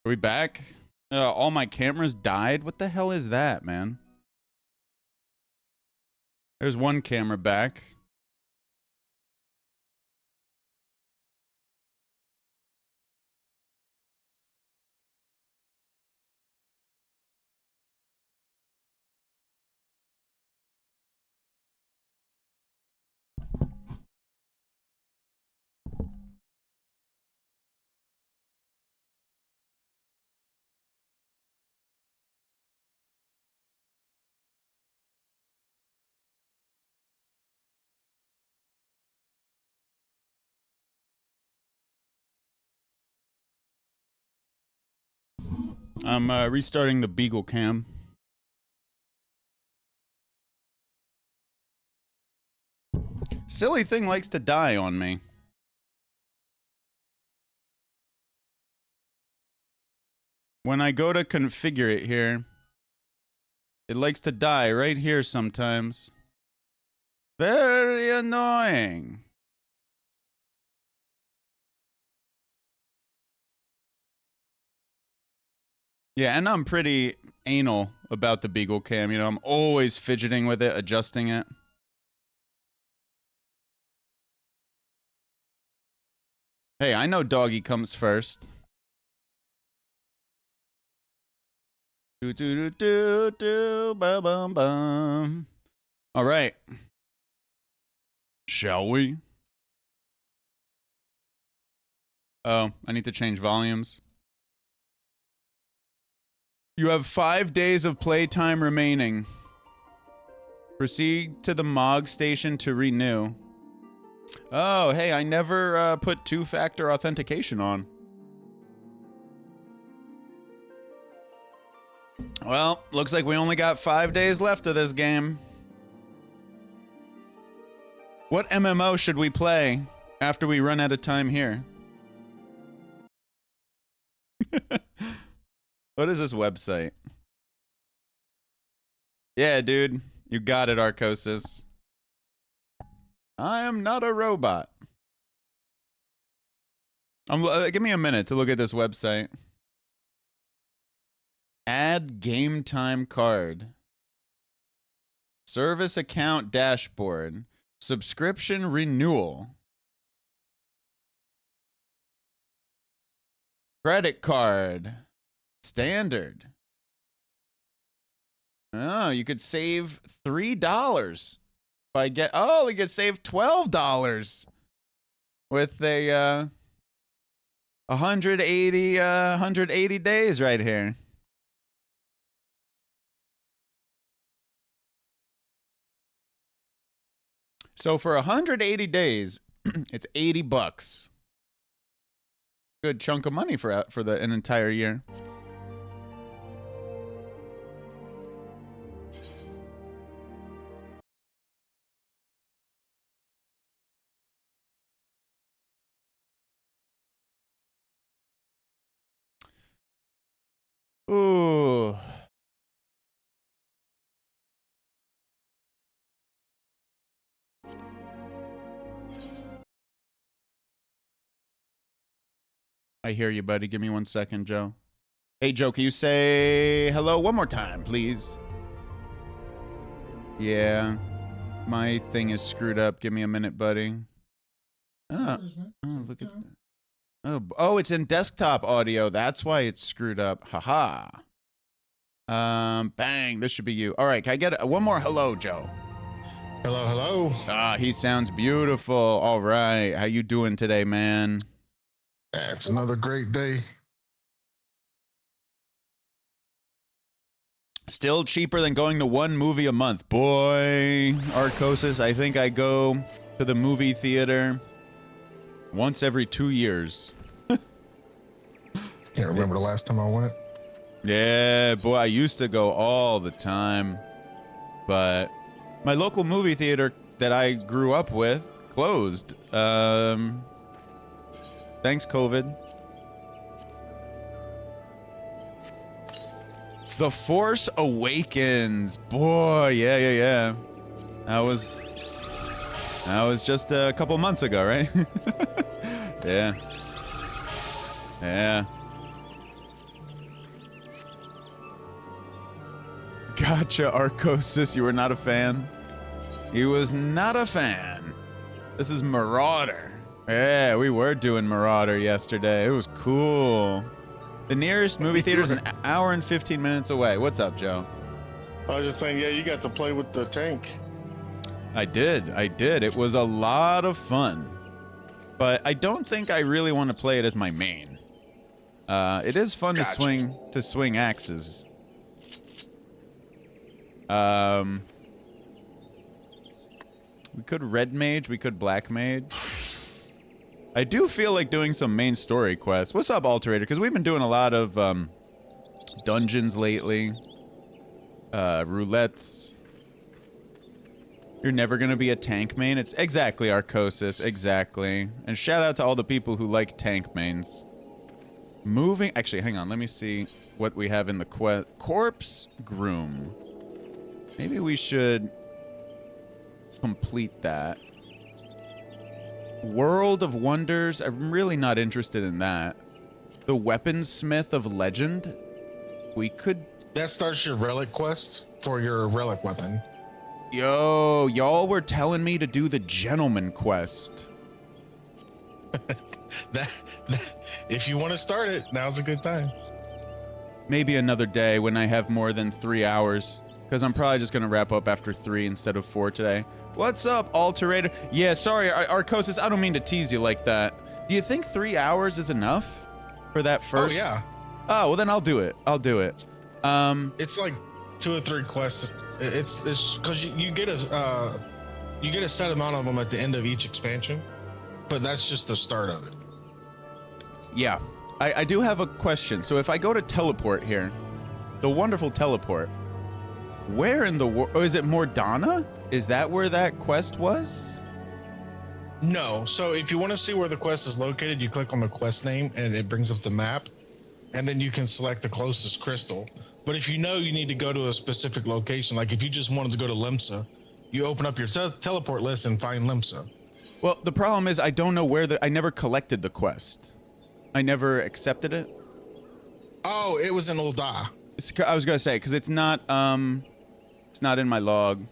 Are we back? All my cameras died? What the hell is that, man? There's one camera back. I'm restarting the Beagle cam. Silly thing likes to die on me. When I go to configure it here, it likes to die right here sometimes. Very annoying. Yeah, and I'm pretty anal about the Beagle cam. You know, I'm always fidgeting with it, adjusting it. Hey, I know doggy comes first. Do do do do do ba bum bum. All right. Shall we? Oh, I need to change volumes. You have 5 days of playtime remaining. Proceed to the MOG station to renew. Oh, hey, I never put two-factor authentication on. Well, looks like we only got 5 days left of this game. What MMO should we play after we run out of time here? What is this website? Yeah, dude. You got it, Arcosis. I am not a robot. Give me a minute to look at this website. Add game time card. Service account dashboard. Subscription renewal. Credit card. Standard. Oh, you could save $3 by you could save $12 with a 180 days right here. So for 180 days, it's $80. Good chunk of money for an entire year. Ooh. I hear you, buddy. Give me 1 second, Joe. Hey, Joe, can you say hello one more time, please? Yeah. My thing is screwed up. Give me a minute, buddy. Oh, look at that. Oh, it's in desktop audio. That's why it's screwed up. Haha. Bang. This should be you. All right, can I get one more hello, Joe? Hello, hello. Ah, he sounds beautiful. All right. How you doing today, man? It's another great day. Still cheaper than going to one movie a month. Boy, Arcosis, I think I go to the movie theater once every 2 years. Can't remember the last time I went. Yeah, boy, I used to go all the time. But my local movie theater that I grew up with closed. Thanks, COVID. The Force Awakens. Boy, yeah. That was just a couple months ago, right? Yeah. Gotcha, Arcosis. You were not a fan? He was not a fan. This is Marauder. Yeah, we were doing Marauder yesterday. It was cool. The nearest movie theater is an hour and 15 minutes away. What's up, Joe? I was just saying, yeah, you got to play with the tank. I did. It was a lot of fun. But I don't think I really want to play it as my main. It is fun to swing axes. We could red mage, we could black mage. I do feel like doing some main story quests. What's up, Alterator? Because we've been doing a lot of dungeons lately. Roulettes. You're never gonna be a tank main. It's exactly, Arcosis, exactly. And shout out to all the people who like tank mains. Actually, hang on, let me see what we have in the quest. Corpse Groom. Maybe we should complete that. World of Wonders. I'm really not interested in that. The Weaponsmith of Legend. We could... That starts your relic quest for your relic weapon. Yo, y'all were telling me to do the Gentleman quest. If you want to start it, now's a good time. Maybe another day when I have more than 3 hours. Because I'm probably just going to wrap up after 3 instead of 4 today. What's up, Alterator? Yeah, sorry, Arcosis, I don't mean to tease you like that. Do you think 3 hours is enough for that first? Oh, yeah. Oh, well then I'll do it. It's like 2 or 3 quests. It's because you get a set amount of them at the end of each expansion, but that's just the start of it. Yeah, I do have a question. So if I go to teleport here, the wonderful teleport, where in the world? Oh, is it Mordana? Is that where that quest was? No. So if you want to see where the quest is located, you click on the quest name and it brings up the map, and then you can select the closest crystal. But if you know you need to go to a specific location, like if you just wanted to go to Limsa, you open up your teleport list and find Limsa. Well, the problem is I don't know where I never collected the quest. I never accepted it. Oh, it was in Ul'dah. I was gonna say, because it's not in my log.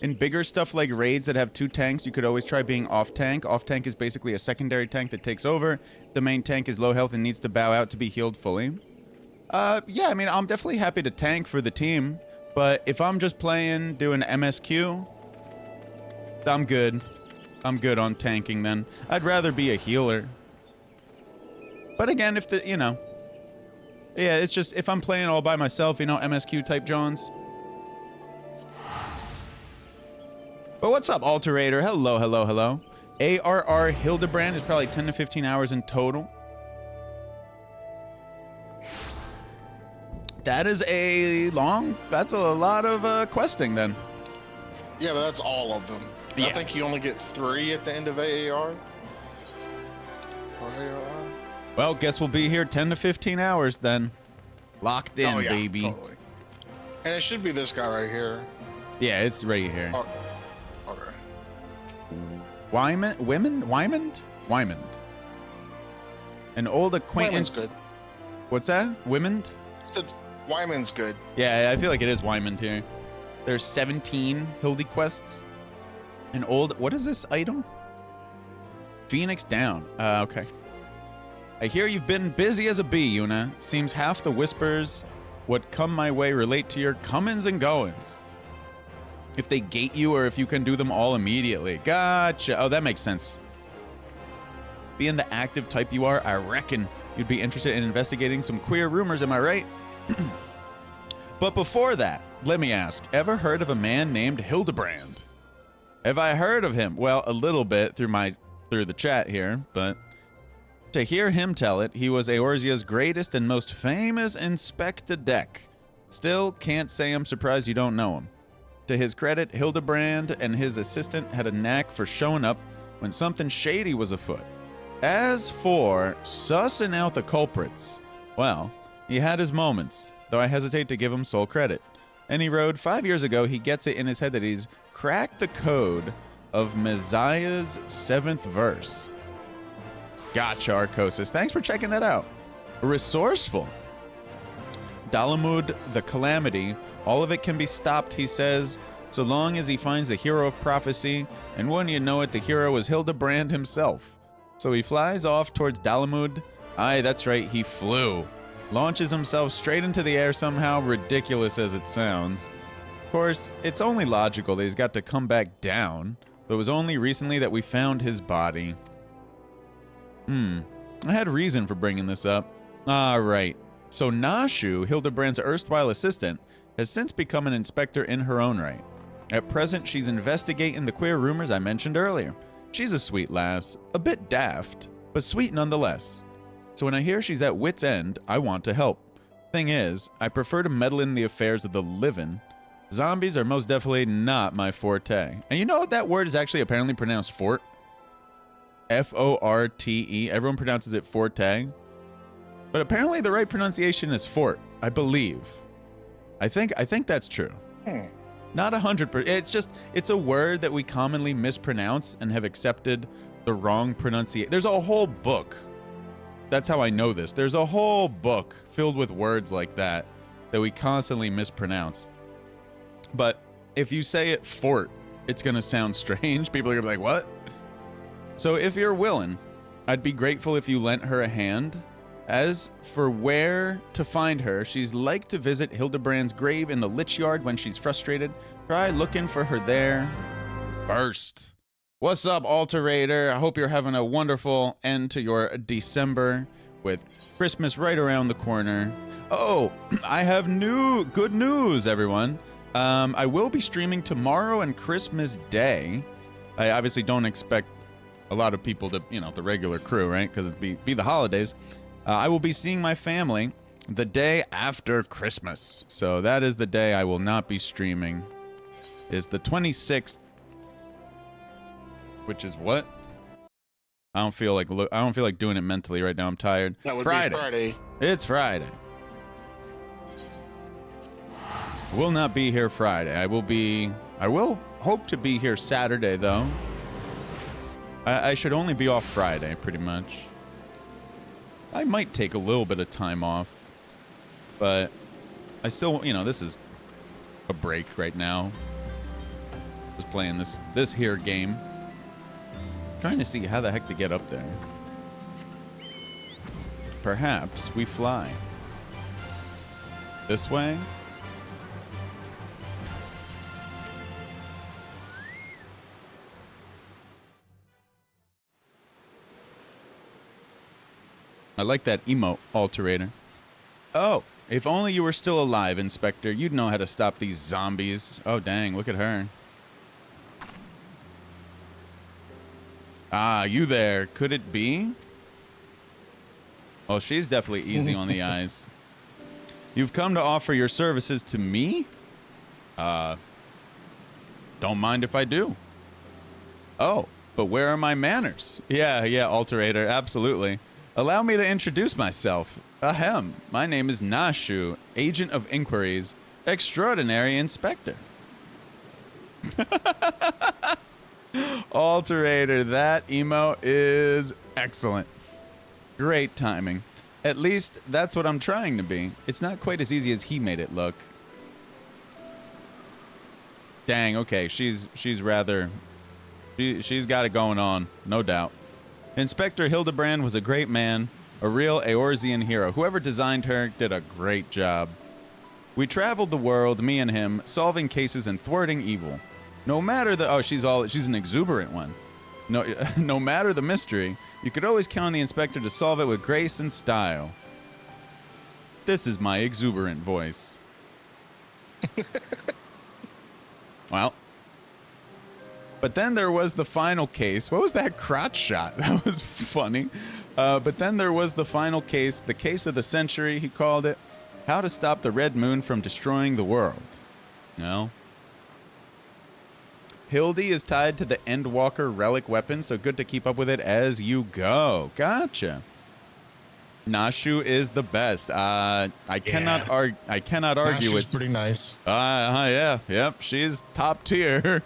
In bigger stuff like raids that have 2 tanks, you could always try being off tank. Off tank is basically a secondary tank that takes over. The main tank is low health and needs to bow out to be healed fully. Yeah, I mean, I'm definitely happy to tank for the team, but if I'm just playing, doing MSQ, I'm good. I'm good on tanking then. I'd rather be a healer. But again, if yeah, it's just, if I'm playing all by myself, MSQ type Johns. But what's up, Alterator? Hello, hello, hello. ARR Hildebrand is probably 10 to 15 hours in total. That's a lot of questing then. Yeah, but that's all of them. Yeah. I think you only get 3 at the end of AAR. Or ARR. Well, guess we'll be here 10 to 15 hours then. Locked in, baby. Totally. And it should be this guy right here. Yeah, it's right here. Oh, okay. Wymond? An old acquaintance. Wyman's good. What's that? Wymond? I said Wyman's good. Yeah, I feel like it is Wymond here. There's 17 Hildy quests. An old, what is this item? Phoenix down. Okay. I hear you've been busy as a bee, Yuna. Seems half the whispers what come my way relate to your comings and goings. If they gate you or if you can do them all immediately. Gotcha. Oh, that makes sense. Being the active type you are, I reckon you'd be interested in investigating some queer rumors, am I right? But before that, let me ask, ever heard of a man named Hildebrand? Have I heard of him? Well, a little bit through the chat here, but to hear him tell it, he was Eorzea's greatest and most famous Inspector-Dec. Still, can't say I'm surprised you don't know him. To his credit, Hildebrand and his assistant had a knack for showing up when something shady was afoot. As for sussing out the culprits, well, he had his moments, though I hesitate to give him sole credit. Any road, 5 years ago, he gets it in his head that he's cracked the code of Messiah's 7th verse. Gotcha, Arcosis. Thanks for checking that out. Resourceful. Dalamud the Calamity. All of it can be stopped, he says, so long as he finds the hero of prophecy, and when you know it, the hero is Hildebrand himself. So he flies off towards Dalamud. Aye, that's right, he flew. Launches himself straight into the air somehow, ridiculous as it sounds. Of course, it's only logical that he's got to come back down, but it was only recently that we found his body. I had reason for bringing this up. Right. So Nashu, Hildebrand's erstwhile assistant, has since become an inspector in her own right. At present, she's investigating the queer rumors I mentioned earlier. She's a sweet lass, a bit daft, but sweet nonetheless. So when I hear she's at wit's end, I want to help. Thing is, I prefer to meddle in the affairs of the living. Zombies are most definitely not my forte. And you know what that word is actually apparently pronounced fort? F-O-R-T-E. Everyone pronounces it forte. But apparently the right pronunciation is fort, I believe. I think that's true. Not 100%. It's a word that we commonly mispronounce and have accepted the wrong pronunciation. There's a whole book. That's how I know this. There's a whole book filled with words like that we constantly mispronounce. But if you say it fort, it's going to sound strange. People are going to be like, what? So if you're willing, I'd be grateful if you lent her a hand. As for where to find her, she's like to visit Hildebrand's grave in the Lich Yard when she's frustrated. Try looking for her there. First. What's up, Alterator? I hope you're having a wonderful end to your December with Christmas right around the corner. Oh, I have good news, everyone. I will be streaming tomorrow and Christmas Day. I obviously don't expect a lot of people to, the regular crew, right? Because it'd be the holidays. I will be seeing my family the day after Christmas. So that is the day I will not be streaming. Is the 26th, which is what? I don't feel like doing it mentally right now. I'm tired. That would be Friday. It's Friday. Will not be here Friday. I will hope to be here Saturday though. I should only be off Friday pretty much. I might take a little bit of time off, but I still, this is a break right now. Just playing this here game. Trying to see how the heck to get up there. Perhaps we fly. This way? I like that emote, Alterator. Oh, if only you were still alive, Inspector. You'd know how to stop these zombies. Oh, dang, look at her. Ah, you there. Could it be? Oh, she's definitely easy on the eyes. You've come to offer your services to me? Don't mind if I do. Oh, but where are my manners? Yeah, Alterator, absolutely. Allow me to introduce myself. Ahem, my name is Nashu, Agent of Inquiries, Extraordinary Inspector. Alterator, that emote is excellent. Great timing. At least that's what I'm trying to be. It's not quite as easy as he made it look. Dang, okay, she's got it going on, no doubt. Inspector Hildebrand was a great man, a real Eorzean hero. Whoever designed her did a great job. We traveled the world, me and him, solving cases and thwarting evil. No matter she's an exuberant one. No matter the mystery, you could always count on the inspector to solve it with grace and style. This is my exuberant voice. Well. But then there was the final case. What was that crotch shot? That was funny. But then there was the final case, the case of the century, he called it. How to stop the Red Moon from destroying the world. No. Hildy is tied to the Endwalker relic weapon, so good to keep up with it as you go. Gotcha. Nashu is the best. I cannot argue Nashu's with. Pretty nice. Yeah, yep. She's top tier.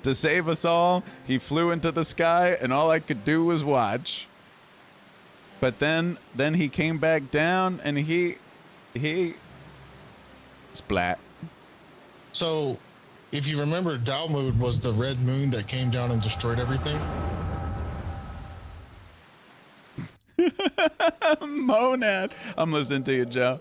To save us all, he flew into the sky, and all I could do was watch. But then he came back down and he splat. So, if you remember, Dalmud was the red moon that came down and destroyed everything. Monad. I'm listening to you, Joe.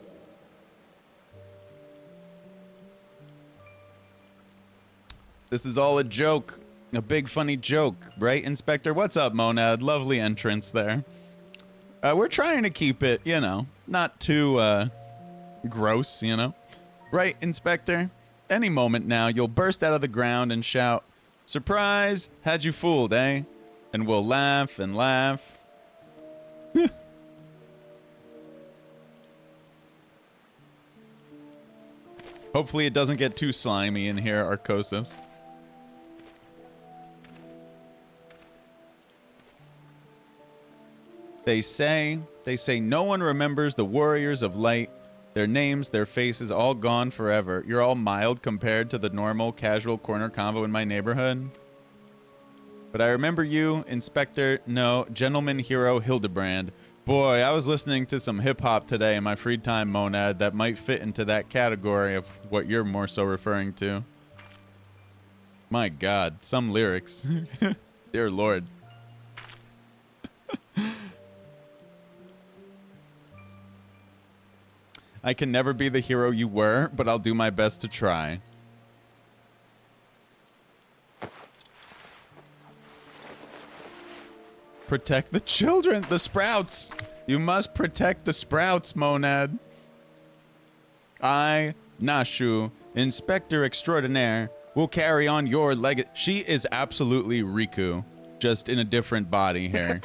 This is all a joke. A big funny joke, right, Inspector? What's up, Monad? Lovely entrance there. We're trying to keep it, you know, not too gross, you know? Right, Inspector? Any moment now, you'll burst out of the ground and shout, "Surprise! Had you fooled, eh?" And we'll laugh and laugh. Hopefully it doesn't get too slimy in here, Arcosis. They say no one remembers the warriors of light. Their names, their faces, all gone forever. You're all mild compared to the normal, casual corner convo in my neighborhood. But I remember you, Inspector, no, Gentleman Hero Hildebrand. Boy, I was listening to some hip-hop today in my free time, Monad, that might fit into that category of what you're more so referring to. My God, some lyrics. Dear Lord. I can never be the hero you were, but I'll do my best to try. Protect the children, the sprouts. You must protect the sprouts, Monad. I, Nashu, Inspector Extraordinaire, will carry on your legacy. She is absolutely Riku, just in a different body here.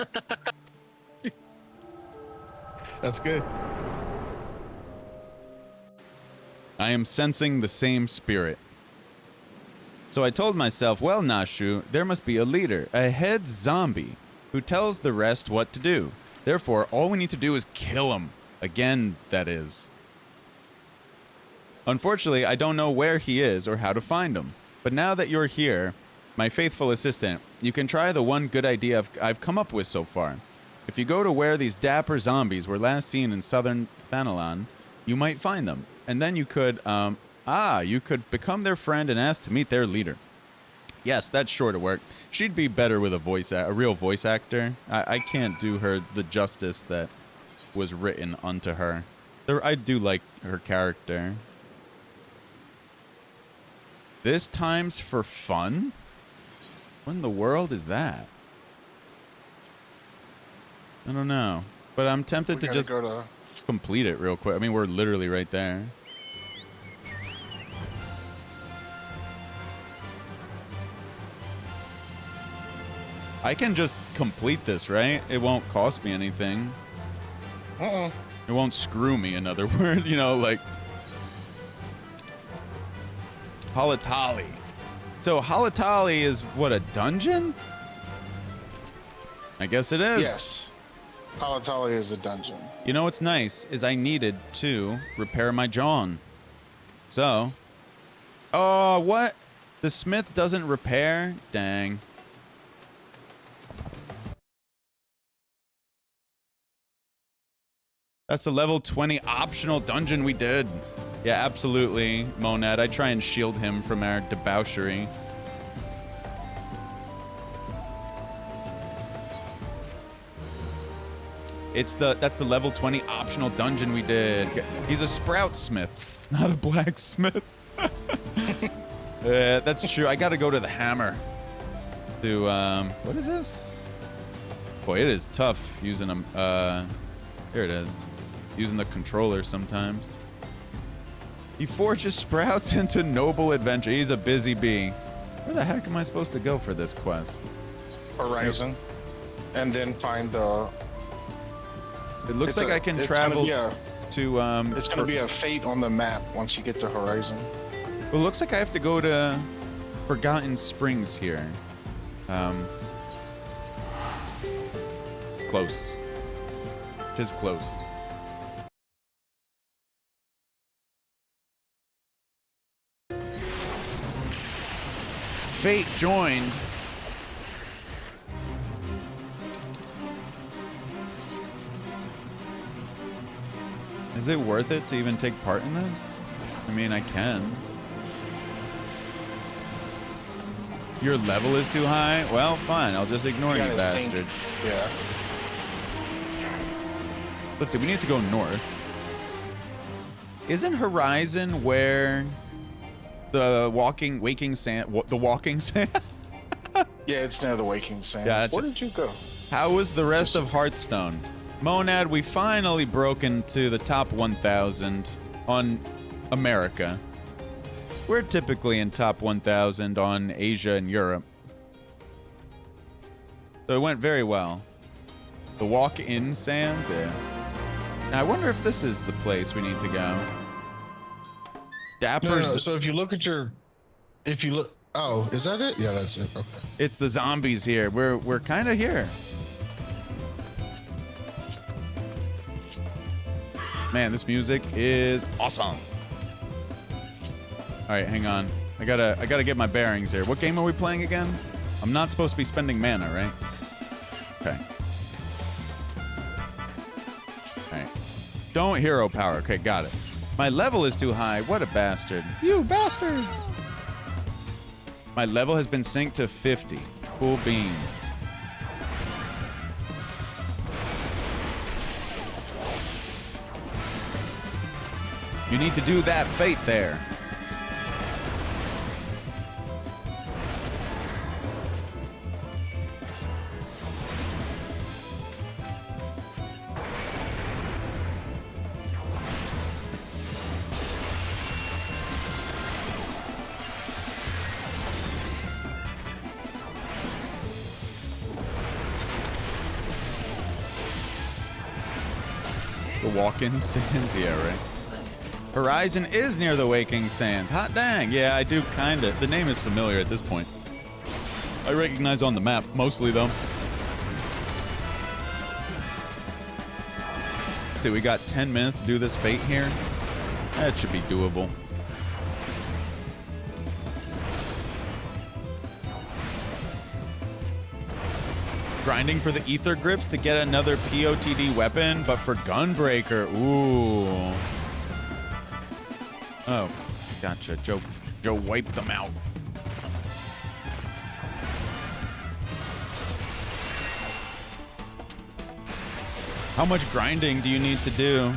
That's good. I am sensing the same spirit. So I told myself, well, Nashu, there must be a leader, a head zombie, who tells the rest what to do. Therefore, all we need to do is kill him. Again, that is. Unfortunately, I don't know where he is or how to find him. But now that you're here, my faithful assistant, you can try the one good idea I've come up with so far. If you go to where these dapper zombies were last seen in southern Thanalan, you might find them. And then you could, you could become their friend and ask to meet their leader. Yes, that's sure to work. She'd be better with a real voice actor. I can't do her the justice that was written unto her. I do like her character. This time's for fun? What in the world is that? I don't know. But I'm tempted to just complete it real quick. I mean, we're literally right there. I can just complete this, right? It won't cost me anything. It won't screw me, in other words. You know, like... Halatali. So Halatali is, what, a dungeon? I guess it is. Yes. Halatali is a dungeon. You know what's nice is I needed to repair my John. So... Oh, what? The smith doesn't repair? Dang. That's the level 20 optional dungeon we did. Yeah, absolutely, Monad. I try and shield him from our debauchery. That's the level 20 optional dungeon we did. He's a sprout smith, not a blacksmith. That's true. I gotta go to the hammer. To what is this? Boy, it is tough using them. Here it is. Using the controller sometimes. He forges sprouts into noble adventure. He's a busy bee. Where the heck am I supposed to go for this quest? Horizon. And then find the... It looks like I can travel to... it's going to be a fate on the map once you get to Horizon. Well, it looks like I have to go to Forgotten Springs here. It's close. It is close. Fate joined. Is it worth it to even take part in this? I mean, I can. Your level is too high? Well, fine. I'll just ignore you bastards. Yeah. Let's see. We need to go north. Isn't Horizon where the waking sand... The walking sand? Yeah, it's near the Waking Sands. Gotcha. Where did you go? How was the rest of Hearthstone? Monad, we finally broke into the top 1,000 on America. We're typically in top 1,000 on Asia and Europe. So it went very well. The walk-in sands, yeah. Now, I wonder if this is the place we need to go. Dapper's... No, so if you look at your... If you look... Oh, is that it? Yeah, that's it. Okay. It's the zombies here. We're kind of here. Man, this music is awesome. All right, hang on. I gotta get my bearings here. What game are we playing again? I'm not supposed to be spending mana, right? Okay. All right. Don't hero power. Okay, got it. My level is too high. What a bastard. You bastards. My level has been synced to 50. Cool beans. You need to do that fate there. The walk-in sands, yeah, right. Horizon is near the Waking Sands. Hot dang. Yeah, I do kind of. The name is familiar at this point. I recognize on the map, mostly though. So we got 10 minutes to do this fate here. That should be doable. Grinding for the ether grips to get another POTD weapon, but for Gunbreaker. Ooh. Oh, gotcha. Joe wiped them out. How much grinding do you need to do?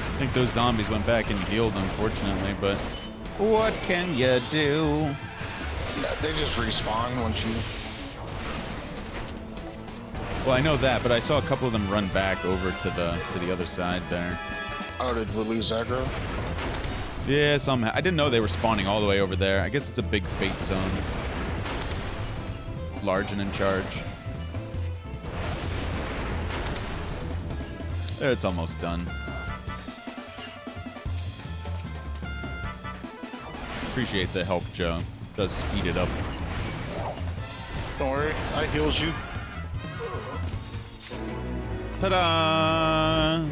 I think those zombies went back and healed, unfortunately, but what can you do? Yeah, they just respawn once you... Well, I know that, but I saw a couple of them run back over to the other side there. Oh, did we lose aggro? Yeah, somehow. I didn't know they were spawning all the way over there. I guess it's a big fate zone. Large and in charge. There, it's almost done. Appreciate the help, Joe. Does speed it up. Don't worry, I heals you. Ta-da!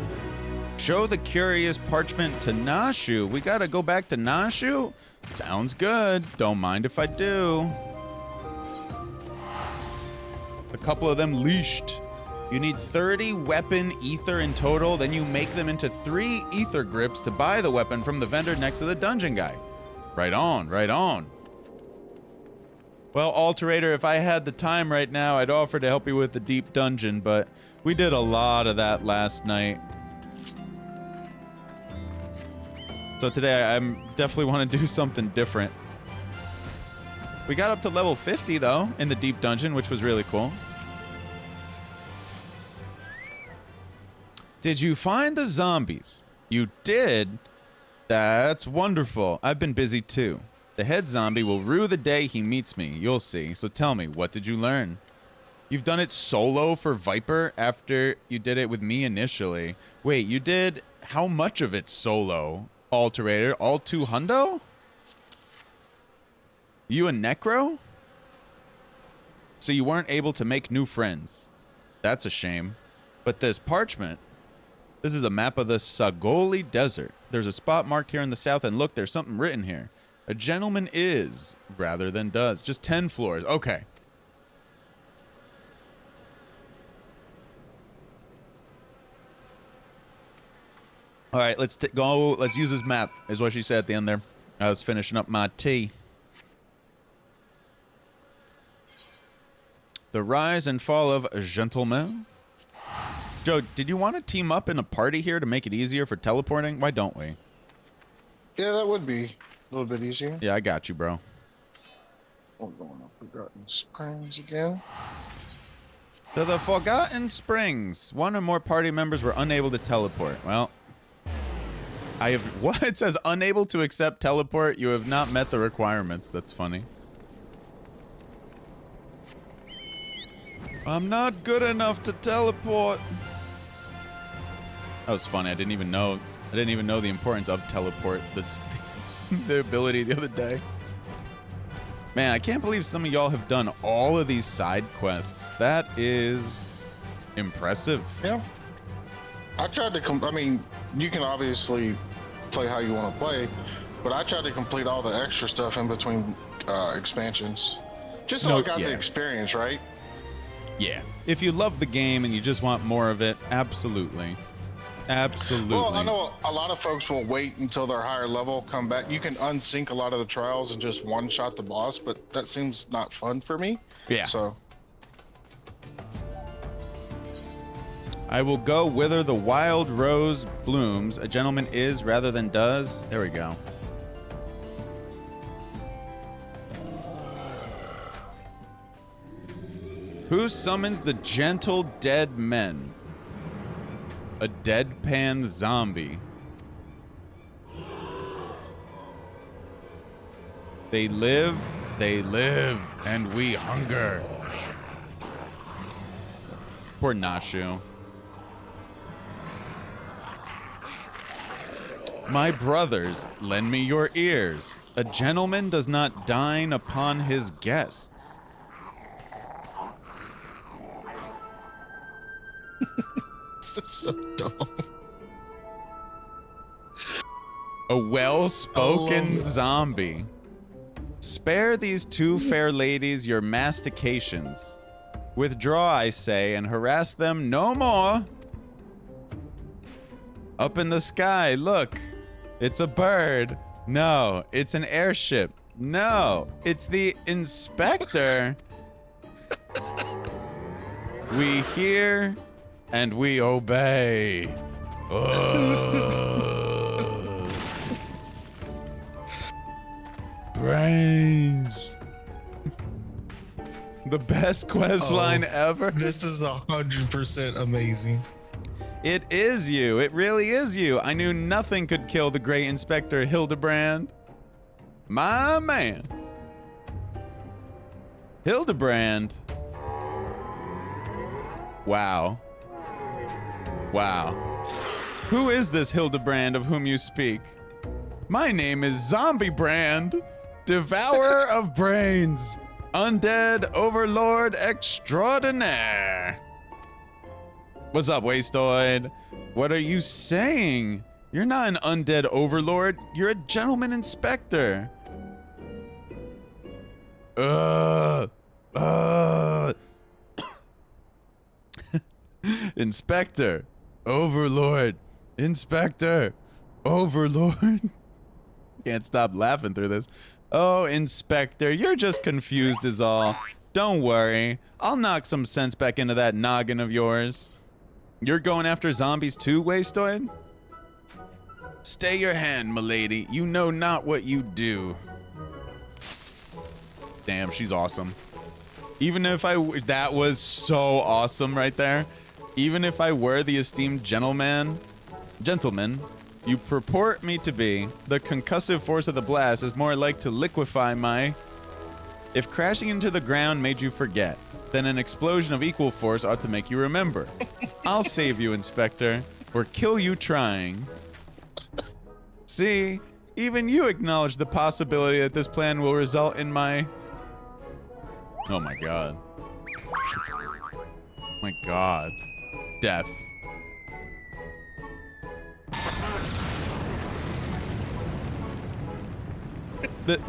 Show the curious parchment to Nashu. We gotta go back to Nashu? Sounds good. Don't mind if I do. A couple of them leashed. You need 30 weapon ether in total, then you make them into 3 ether grips to buy the weapon from the vendor next to the dungeon guy. Right on, right on. Well, Alterator, if I had the time right now, I'd offer to help you with the deep dungeon, but we did a lot of that last night. So today, I definitely want to do something different. We got up to level 50, though, in the deep dungeon, which was really cool. Did you find the zombies? You did? That's wonderful. I've been busy too. The head zombie will rue the day he meets me. You'll see. So tell me, what did you learn? You've done it solo for Viper after you did it with me initially. Wait, you did how much of it solo? Alterator, all 2 hundo? You and Necro? So you weren't able to make new friends. That's a shame. But this parchment, this is a map of the Sagoli Desert. There's a spot marked here in the south, and look, there's something written here. A gentleman is, rather than does. Just 10 floors. Okay. All right, let's go. Let's use this map, is what she said at the end there. I was finishing up my tea. The rise and fall of gentlemen. Joe, did you want to team up in a party here to make it easier for teleporting? Why don't we? Yeah, that would be a little bit easier. Yeah, I got you, bro. We're going up Forgotten Springs again. To the Forgotten Springs. One or more party members were unable to teleport. Well, I have... What? It says unable to accept teleport. You have not met the requirements. That's funny. I'm not good enough to teleport. That was funny. I didn't even know the importance of teleport. The ability the other day. Man, I can't believe some of y'all have done all of these side quests. That is impressive. Yeah. I tried to I mean, you can obviously play how you want to play, but I tried to complete all the extra stuff in between expansions. Just so I got the experience, right? Yeah. If you love the game and you just want more of it, absolutely. Absolutely. Well, I know a lot of folks will wait until they're higher level, come back. You can unsync a lot of the trials and just one-shot the boss, but that seems not fun for me. Yeah. So I will go whither the wild rose blooms. A gentleman is rather than does. There we go. Who summons the gentle dead men? A deadpan zombie. They live, and we hunger. Poor Nashu. My brothers, lend me your ears. A gentleman does not dine upon his guests. This is so dumb. A well-spoken zombie. Spare these 2 fair ladies your mastications. Withdraw, I say, and harass them no more. Up in the sky, look. It's a bird. No, it's an airship. No, it's the inspector. We hear and we obey. Brains. The best quest line ever. This is 100% amazing. It is you. It really is you. I knew nothing could kill the great Inspector Hildebrand. My man. Hildebrand. Wow. Wow. Who is this Hildebrand of whom you speak? My name is Zombie Brand, Devourer of Brains, Undead Overlord Extraordinaire. What's up, Wastoid? What are you saying? You're not an undead overlord. You're a gentleman inspector. Inspector. Overlord. Inspector. Overlord. Can't stop laughing through this. Oh, Inspector, you're just confused is all. Don't worry. I'll knock some sense back into that noggin of yours. You're going after zombies too, Wastoid? Stay your hand, milady. You know not what you do. Damn, she's awesome. Even if that was so awesome right there. Even if I were the esteemed gentleman, you purport me to be, the concussive force of the blast is more like to liquefy my... If crashing into the ground made you forget, then an explosion of equal force ought to make you remember. I'll save you, Inspector, or kill you trying. See, even you acknowledge the possibility that this plan will result in my... Oh my god. My god. Death.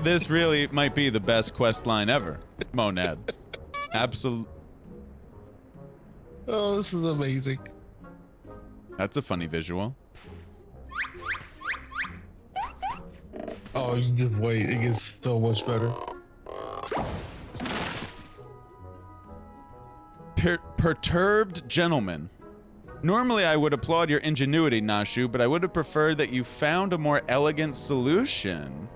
This really might be the best quest line ever, Monad. Absolute. Oh, this is amazing. That's a funny visual. Oh, you just wait. It gets so much better. Perturbed gentleman. Normally I would applaud your ingenuity, Nashu, but I would have preferred that you found a more elegant solution.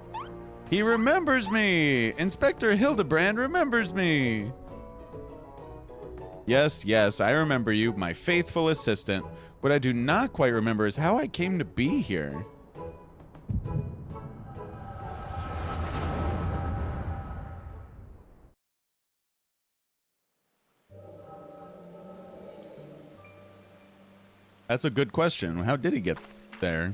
He remembers me! Inspector Hildebrand remembers me! Yes, yes, I remember you, my faithful assistant. What I do not quite remember is how I came to be here. That's a good question. How did he get there?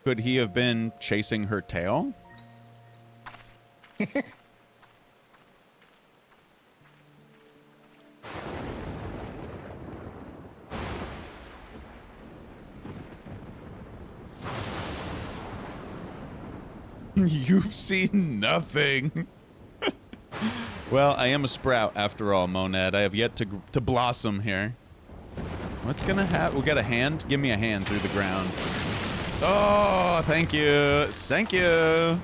Could he have been chasing her tail? You've seen nothing. Well, I am a sprout after all, Monad. I have yet to blossom here. What's gonna happen? We got a hand? Give me a hand through the ground. Oh, thank you. Thank you.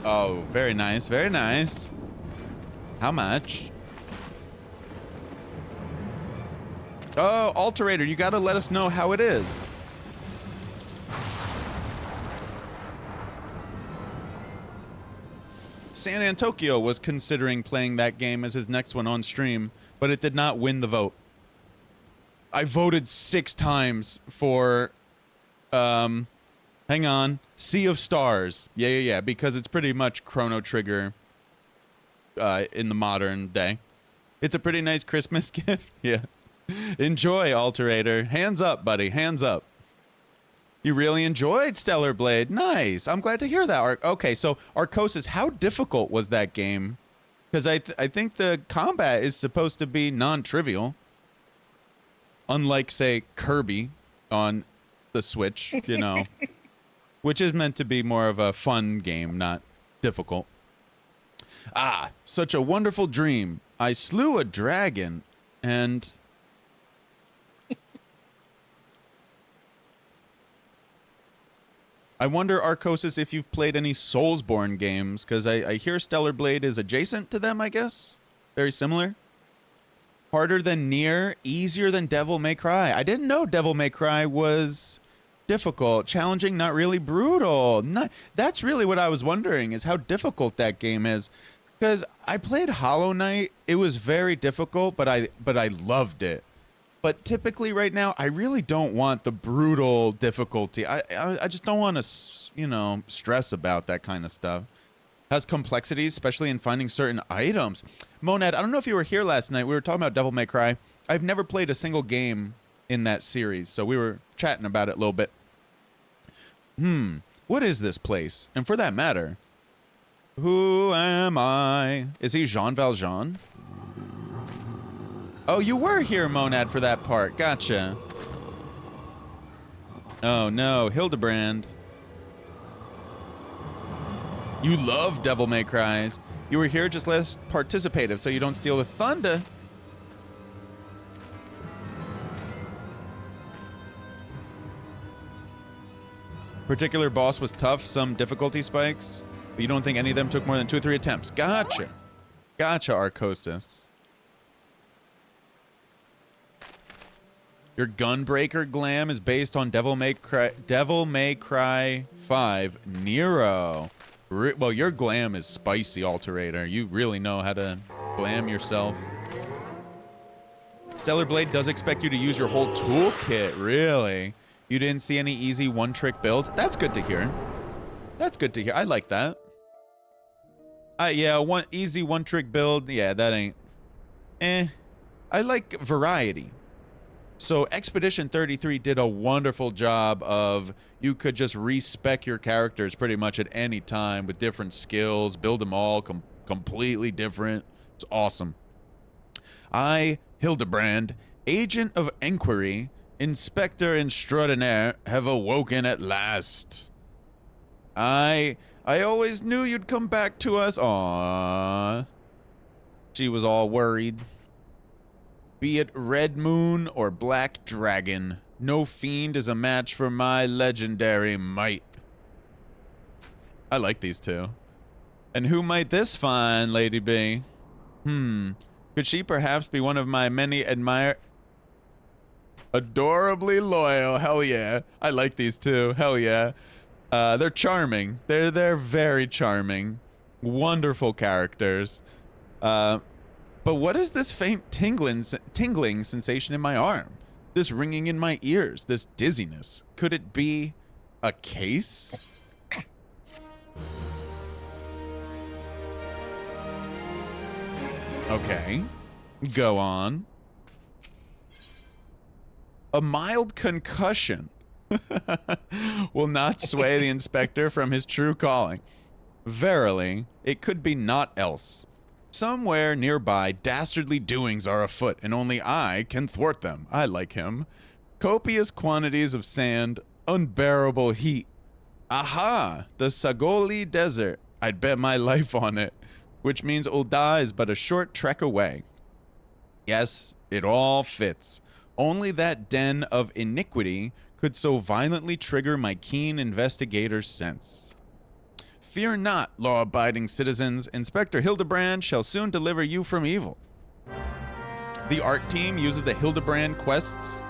Oh, very nice. Very nice. How much? Oh, Alterator, you gotta let us know how it is. San Antonio was considering playing that game as his next one on stream, but it did not win the vote. I voted 6 times for, hang on, Sea of Stars. Yeah, because it's pretty much Chrono Trigger in the modern day. It's a pretty nice Christmas gift. Yeah. Enjoy, Alterator. Hands up, buddy. Hands up. You really enjoyed Stellar Blade. Nice. I'm glad to hear that. Okay, so Arcosis, how difficult was that game? Because I think the combat is supposed to be non-trivial. Unlike, say, Kirby on the Switch, you know, which is meant to be more of a fun game, not difficult. Ah, such a wonderful dream. I slew a dragon and... I wonder, Arcosis, if you've played any Soulsborne games, because I hear Stellar Blade is adjacent to them, I guess? Very similar? Harder than Nier, easier than Devil May Cry. I didn't know Devil May Cry was difficult, challenging, not really brutal. That's really what I was wondering, is how difficult that game is. Because I played Hollow Knight. It was very difficult, but I loved it. But typically right now, I really don't want the brutal difficulty. I just don't want to, you know, stress about that kind of stuff. Has complexities, especially in finding certain items. Monad, I don't know if you were here last night. We were talking about Devil May Cry. I've never played a single game in that series, so we were chatting about it a little bit. What is this place? And for that matter, who am I? Is he Jean Valjean? Oh, you were here, Monad, for that part. Gotcha. Oh, no. Hildebrand. You love Devil May Cries. You were here just less participative, so you don't steal the thunder. Particular boss was tough, some difficulty spikes, but you don't think any of them took more than 2 or 3 attempts. Gotcha. Gotcha, Arcosis. Your Gunbreaker glam is based on Devil May Cry 5 Nero. Well, your glam is spicy, Alterator. You really know how to glam yourself. Stellar Blade does expect you to use your whole toolkit, really. You didn't see any easy one-trick builds? That's good to hear. That's good to hear. I like that. Yeah, easy one-trick build. Yeah, that ain't... I like variety. So Expedition 33 did a wonderful job of you could just respec your characters pretty much at any time with different skills, build them all completely different. It's awesome. I, Hildebrand, agent of inquiry, inspector extraordinaire, have awoken at last. I always knew you'd come back to us. Aww. She was all worried. Be it Red Moon or Black Dragon, no fiend is a match for my legendary might. I like these two. And who might this fine lady be? Could she perhaps be one of my many adorably loyal? Hell yeah. I like these two. Hell yeah. They're charming. They're very charming. Wonderful characters. But what is this faint tingling sensation in my arm? This ringing in my ears, this dizziness. Could it be a case? Okay. Go on. A mild concussion will not sway the inspector from his true calling. Verily, it could be naught else. Somewhere nearby, dastardly doings are afoot, and only I can thwart them. I like him. Copious quantities of sand, unbearable heat. Aha! The Sagoli Desert. I'd bet my life on it. Which means Ul'dah is but a short trek away. Yes, it all fits. Only that den of iniquity could so violently trigger my keen investigator's sense. Fear not, law-abiding citizens. Inspector Hildebrand shall soon deliver you from evil. The art team uses the Hildebrand quests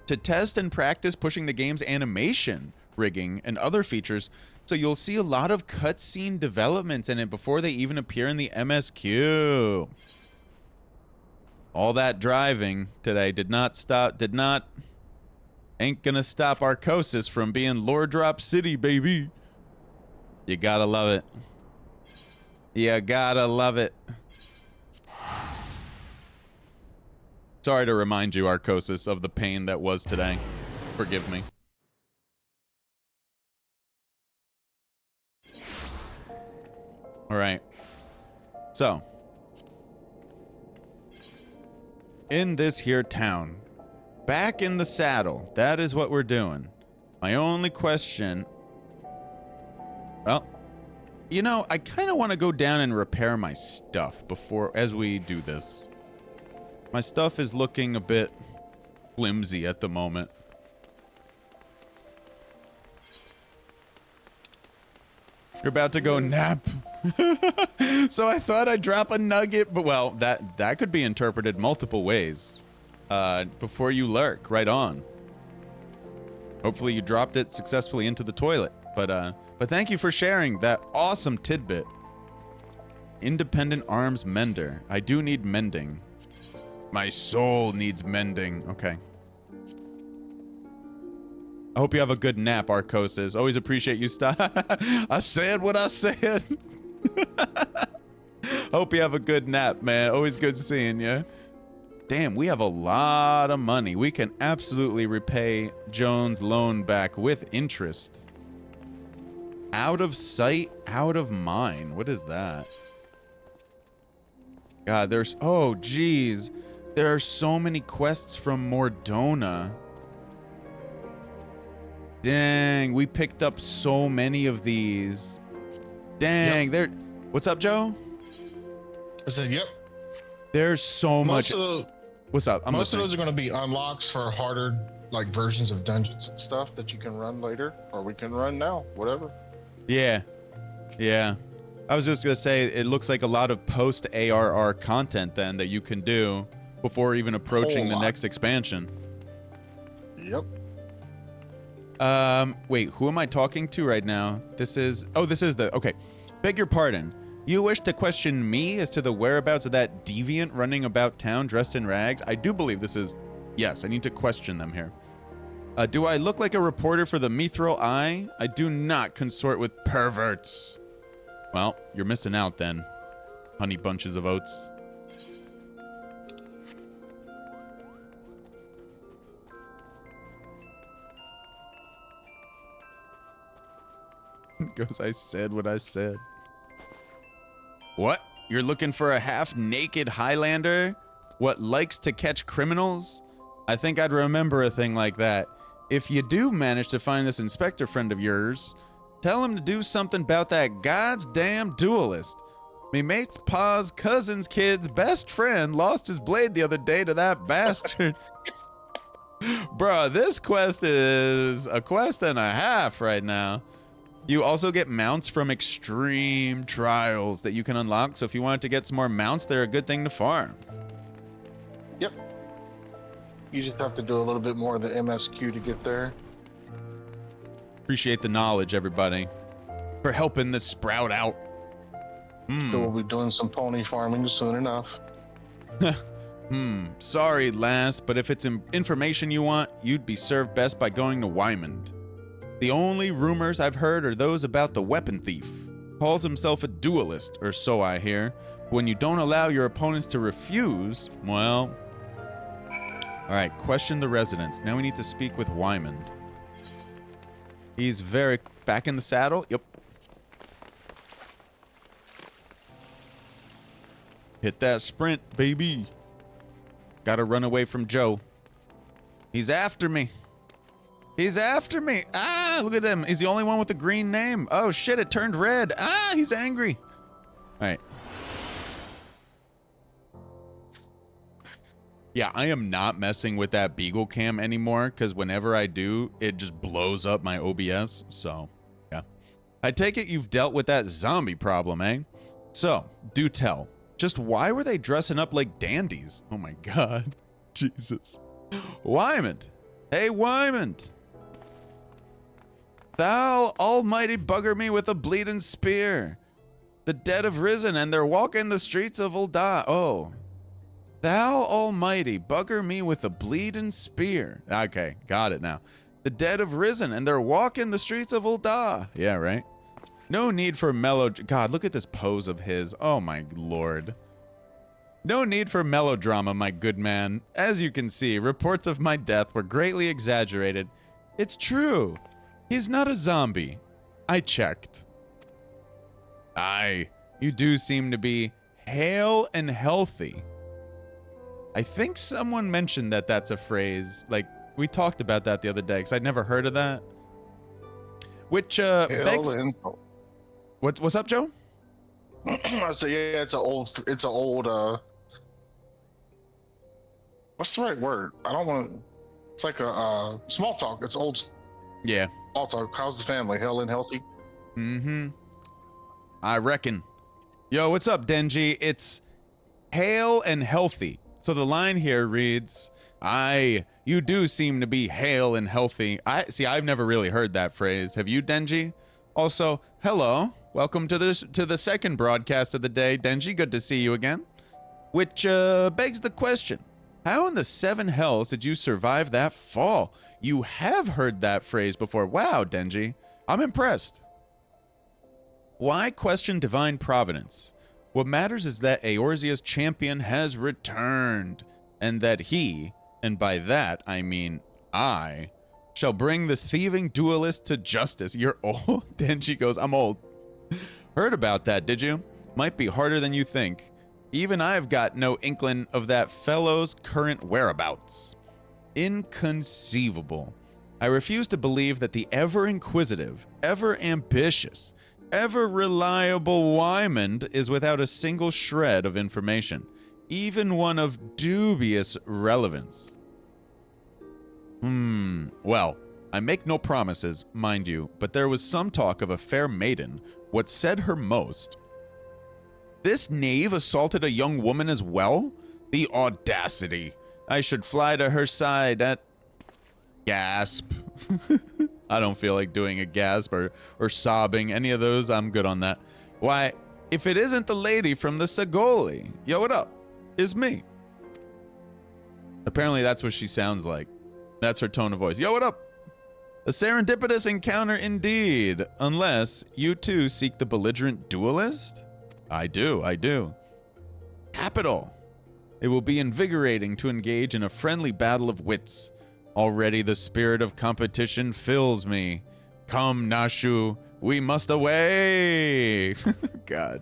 to test and practice pushing the game's animation, rigging, and other features, so you'll see a lot of cutscene developments in it before they even appear in the MSQ. All that driving today ain't gonna stop Arcosis from being Lore Drop City, baby. You gotta love it. You gotta love it. Sorry to remind you, Arcosis, of the pain that was today. Forgive me. All right. So, in this here town, back in the saddle, that is what we're doing. My only question... Well, you know, I kind of want to go down and repair my stuff as we do this. My stuff is looking a bit flimsy at the moment. You're about to go nap. So I thought I'd drop a nugget, but well, that could be interpreted multiple ways. Before you lurk, right on. Hopefully you dropped it successfully into the toilet. But thank you for sharing that awesome tidbit. Independent arms mender. I do need mending. My soul needs mending. Okay. I hope you have a good nap, Arcosis. Always appreciate you I said what I said. Hope you have a good nap, man. Always good seeing you. Damn, we have a lot of money. We can absolutely repay Jones' loan back with interest. Out of sight, out of mind. What is that? God, there's... Oh, geez. There are so many quests from Mordona. Dang, we picked up so many of these. Dang, yep. What's up, Joe? I said, yep. There's so much... What's up? Most of those are going to be unlocks for harder, like, versions of dungeons and stuff that you can run later, or we can run now, whatever. Yeah. Yeah. I was just going to say, it looks like a lot of post-ARR content, then, that you can do before even approaching the next expansion. Yep. Wait, who am I talking to right now? This is okay. Beg your pardon. You wish to question me as to the whereabouts of that deviant running about town dressed in rags? I do believe this is... Yes, I need to question them here. Do I look like a reporter for the Mithril Eye? I do not consort with perverts. Well, you're missing out then, honey bunches of oats. Goes, I said what I said. What? You're looking for a half-naked Highlander? What, likes to catch criminals? I think I'd remember a thing like that. If you do manage to find this inspector friend of yours, tell him to do something about that goddamn duelist. Me mate's pa's cousin's kid's best friend lost his blade the other day to that bastard. Bruh, this quest is a quest and a half right now. You also get mounts from extreme trials that you can unlock. So if you wanted to get some more mounts, they're a good thing to farm. Yep. You just have to do a little bit more of the MSQ to get there. Appreciate the knowledge, everybody, for helping this sprout out. So we'll be doing some pony farming soon enough. Sorry, lass, but if it's information you want, you'd be served best by going to Wymond. The only rumors I've heard are those about the weapon thief. Calls himself a duelist, or so I hear. When you don't allow your opponents to refuse, well... Alright, question the residents. Now we need to speak with Wymond. He's very... Back in the saddle? Yep. Hit that sprint, baby. Gotta run away from Joe. He's after me. He's after me. Ah, look at him. He's the only one with a green name. Oh, shit, it turned red. Ah, he's angry. All right. Yeah, I am not messing with that Beagle Cam anymore because whenever I do, it just blows up my OBS. So, yeah. I take it you've dealt with that zombie problem, eh? So, do tell. Just why were they dressing up like dandies? Oh my god. Jesus. Wymond. Hey, Wymond. Thou almighty bugger me with a bleeding spear. The dead have risen and they're walking the streets of Ul'dah. Oh. Thou almighty bugger me with a bleeding spear. Okay, got it now. The dead have risen and they're walking the streets of Ul'dah. Yeah, right? No need for God, look at this pose of his. Oh my lord. No need for melodrama, my good man. As you can see, reports of my death were greatly exaggerated. It's true. He's not a zombie. I checked. Aye, you do seem to be hale and healthy. I think someone mentioned that that's a phrase. Like, we talked about that the other day, because I'd never heard of that. Which, begs... What's up, Joe? I said, yeah, it's an old, what's the right word? I don't want to, it's like a, small talk. It's old. Yeah. Small talk. How's the family? Hale and healthy? Mm-hmm. I reckon. Yo, what's up, Denji? It's hale and healthy. So the line here reads, aye, you do seem to be hale and healthy. I've never really heard that phrase. Have you, Denji? Also, hello. Welcome to the second broadcast of the day, Denji. Good to see you again. Which begs the question, how in the seven hells did you survive that fall? You have heard that phrase before. Wow, Denji. I'm impressed. Why question divine providence? What matters is that Eorzea's champion has returned, and that he, and by that I mean I, shall bring this thieving duelist to justice. You're old? Denji goes, I'm old. Heard about that, did you? Might be harder than you think. Even I've got no inkling of that fellow's current whereabouts. Inconceivable. I refuse to believe that the ever-inquisitive, ever-ambitious, ever-reliable Wymond is without a single shred of information, even one of dubious relevance. Well, I make no promises, mind you, but there was some talk of a fair maiden. What said her most? This knave assaulted a young woman as well? The audacity. I should fly to her side at... Gasp. I don't feel like doing a gasp or sobbing. Any of those, I'm good on that. Why, if it isn't the lady from the Sagoli. Yo, what up? Is me. Apparently that's what she sounds like. That's her tone of voice. Yo, what up? A serendipitous encounter indeed. Unless you too seek the belligerent duelist? I do. Capital. It will be invigorating to engage in a friendly battle of wits. Already the spirit of competition fills me. Come, Nashu, we must away. God.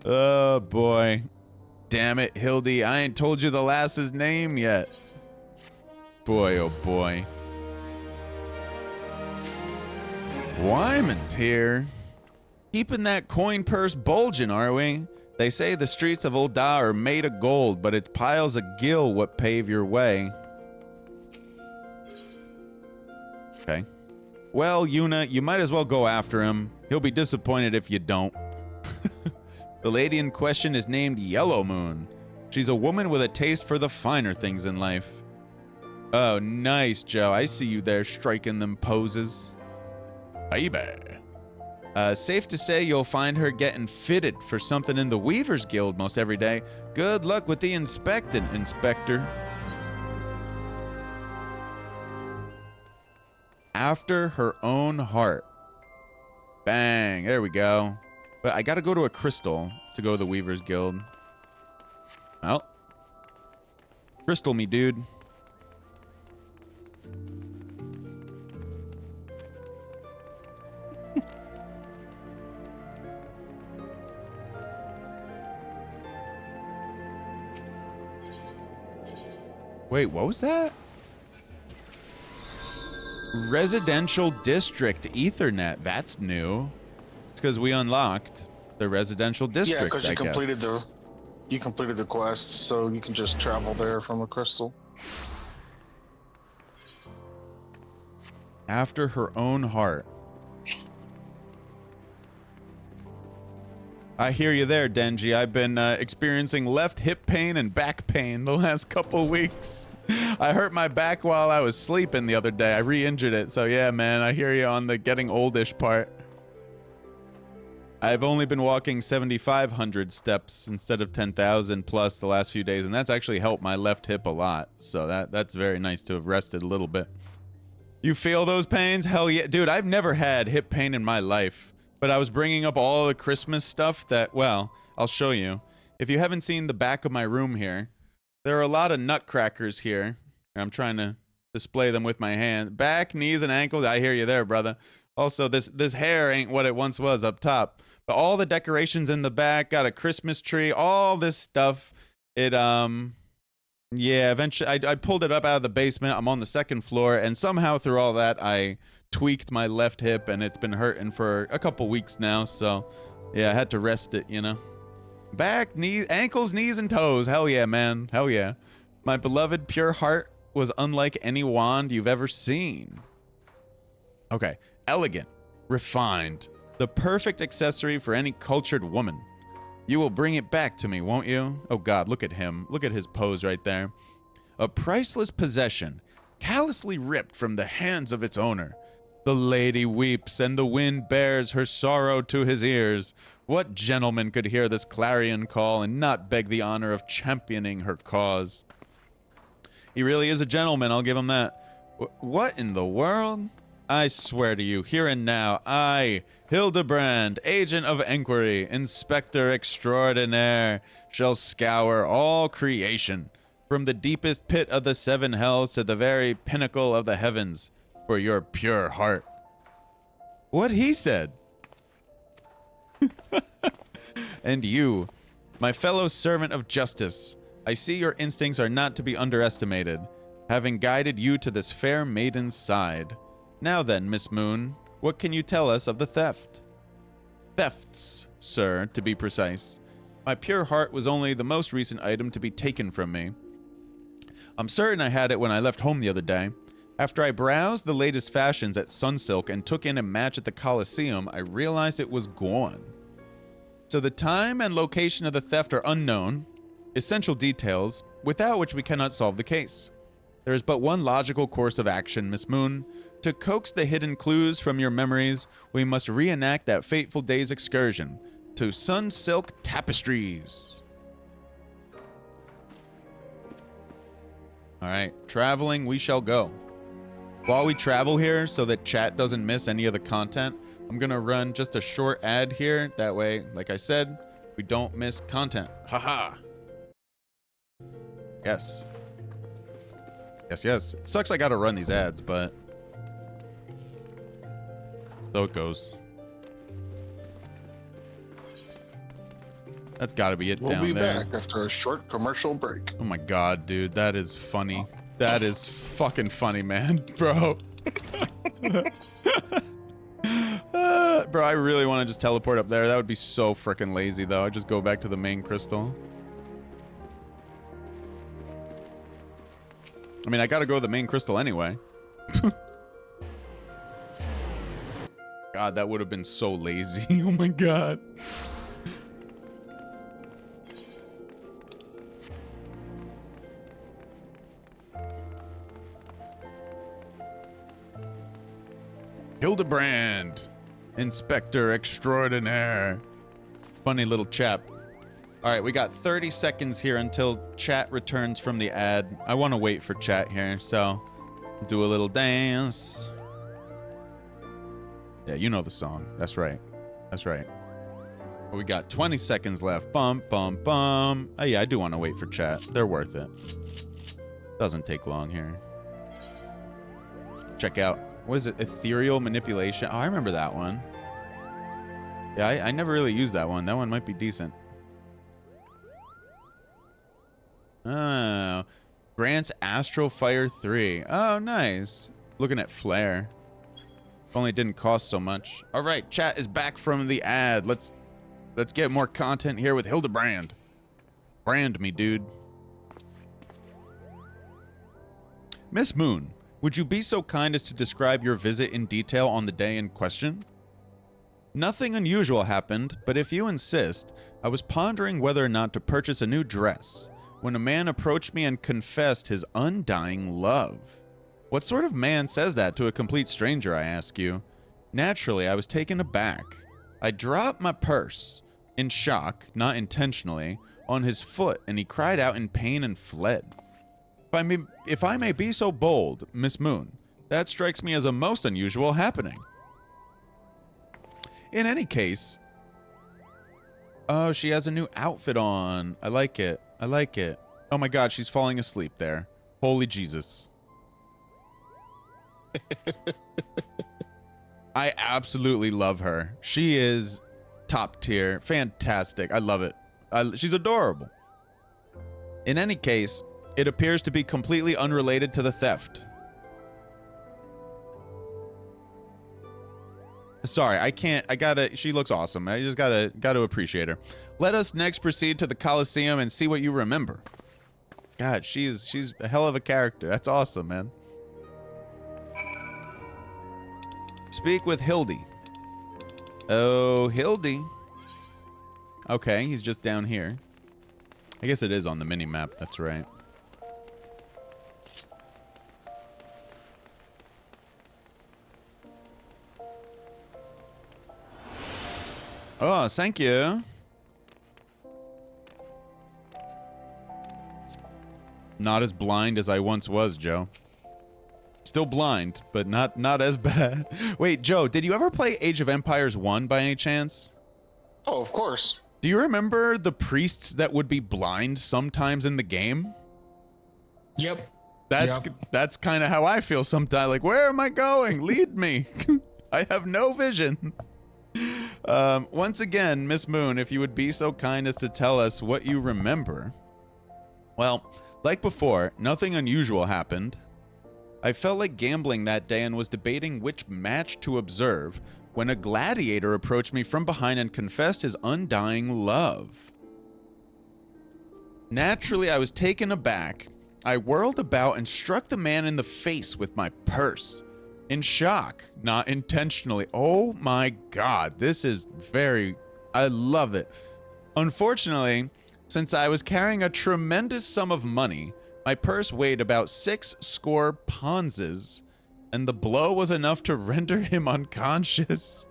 Oh, boy. Damn it, Hildy, I ain't told you the lass's name yet. Boy, oh boy. Wyman's here. Keeping that coin purse bulging, are we? They say the streets of Ul'dah are made of gold, but it's piles of gil what pave your way. Okay. Well, Yuna, you might as well go after him. He'll be disappointed if you don't. The lady in question is named Yellow Moon. She's a woman with a taste for the finer things in life. Oh, nice, Joe. I see you there striking them poses. Baby. Safe to say you'll find her getting fitted for something in the Weavers Guild most every day. Good luck with the inspecting, Inspector. After her own heart. Bang. There we go. But I gotta go to a crystal to go to the Weavers Guild. Well. Crystal me, dude. Wait, what was that? Residential District Ethernet. That's new. It's because we unlocked the Residential District, Yeah, because I you guess. completed the quest, so you can just travel there from the crystal. After her own heart. I hear you there, Denji. I've been experiencing left hip pain and back pain the last couple weeks. I hurt my back while I was sleeping the other day. I re-injured it. So yeah, man, I hear you on the getting oldish part. I've only been walking 7,500 steps instead of 10,000 plus the last few days, and that's actually helped my left hip a lot. So that's very nice to have rested a little bit. You feel those pains? Hell yeah. Dude, I've never had hip pain in my life. But I was bringing up all the Christmas stuff that, well, I'll show you. If you haven't seen the back of my room here, there are a lot of nutcrackers here. I'm trying to display them with my hand. Back, knees, and ankles. I hear you there, brother. Also, this hair ain't what it once was up top. But all the decorations in the back, got a Christmas tree, all this stuff. It, yeah, eventually, I pulled it up out of the basement. I'm on the second floor, and somehow through all that, I tweaked my left hip, and it's been hurting for a couple weeks now. So, yeah, I had to rest it, you know. Back, knees, ankles, knees, and toes. Hell yeah, man. Hell yeah. My beloved pure heart was unlike any wand you've ever seen. Okay. Elegant. Refined. The perfect accessory for any cultured woman. You will bring it back to me, won't you? Oh, God, look at him. Look at his pose right there. A priceless possession, callously ripped from the hands of its owner. The lady weeps, and the wind bears her sorrow to his ears. What gentleman could hear this clarion call and not beg the honor of championing her cause? He really is a gentleman, I'll give him that. What in the world? I swear to you, here and now, I, Hildebrand, agent of enquiry, inspector extraordinaire, shall scour all creation, from the deepest pit of the seven hells to the very pinnacle of the heavens, for your pure heart. What he said. And you, my fellow servant of justice, I see your instincts are not to be underestimated, having guided you to this fair maiden's side. Now then, Miss Moon, what can you tell us of the theft? Thefts, sir, to be precise. My pure heart was only the most recent item to be taken from me. I'm certain I had it when I left home the other day. After I browsed the latest fashions at Sunsilk and took in a match at the Coliseum, I realized it was gone. So the time and location of the theft are unknown, essential details, without which we cannot solve the case. There is but one logical course of action, Miss Moon. To coax the hidden clues from your memories, we must reenact that fateful day's excursion to Sunsilk Tapestries. All right, traveling we shall go. While we travel here, so that chat doesn't miss any of the content, I'm gonna run just a short ad here. That way, like I said, we don't miss content. Haha. Yes. Yes, yes. It sucks I gotta run these ads, but so it goes. That's gotta be it down there. We'll be back after a short commercial break. Oh my god, dude, that is funny. That is fucking funny, man, bro. Bro, I really want to just teleport up there. That would be so freaking lazy, though. I'd just go back to the main crystal. I mean, I gotta go to the main crystal anyway. God, that would have been so lazy. Oh my god. Hildebrand, Inspector Extraordinaire. Funny little chap. All right, we got 30 seconds here until chat returns from the ad. I want to wait for chat here, so do a little dance. Yeah, you know the song. That's right. That's right. We got 20 seconds left. Bum, bum, bum. Oh, yeah, I do want to wait for chat. They're worth it. Doesn't take long here. Check out. What is it? Ethereal manipulation. Oh, I remember that one. Yeah, I never really used that one. That one might be decent. Oh. Grants Astral Fire 3. Oh, nice. Looking at Flare. If only it didn't cost so much. All right, chat is back from the ad. Let's get more content here with Hildebrand. Brand me, dude. Miss Moon. Would you be so kind as to describe your visit in detail on the day in question? Nothing unusual happened, but if you insist, I was pondering whether or not to purchase a new dress when a man approached me and confessed his undying love. What sort of man says that to a complete stranger, I ask you? Naturally, I was taken aback. I dropped my purse, in shock, not intentionally, on his foot, and he cried out in pain and fled. If I may be so bold, Miss Moon, that strikes me as a most unusual happening. In any case... Oh, she has a new outfit on. I like it. I like it. Oh my god, she's falling asleep there. Holy Jesus. I absolutely love her. She is top tier. Fantastic. I love it. She's adorable. In any case... It appears to be completely unrelated to the theft. Sorry, I can't. She looks awesome. I just gotta appreciate her. Let us next proceed to the Colosseum and see what you remember. God, she's a hell of a character. That's awesome, man. Speak with Hildy. Oh, Hildy. Okay, he's just down here. I guess it is on the mini-map. That's right. Oh, thank you. Not as blind as I once was, Joe. Still blind, but not as bad. Wait, Joe, did you ever play Age of Empires 1 by any chance? Oh, of course. Do you remember the priests that would be blind sometimes in the game? Yep. That's kind of how I feel sometimes. Like, where am I going? Lead me. I have no vision. Once again, Miss Moon, if you would be so kind as to tell us what you remember. Well, like before, nothing unusual happened. I felt like gambling that day and was debating which match to observe when a gladiator approached me from behind and confessed his undying love. Naturally, I was taken aback. I whirled about and struck the man in the face with my purse. In shock, not intentionally. Oh my god, this is I love it. Unfortunately, since I was carrying a tremendous sum of money, my purse weighed about 6 score ponzes, and the blow was enough to render him unconscious.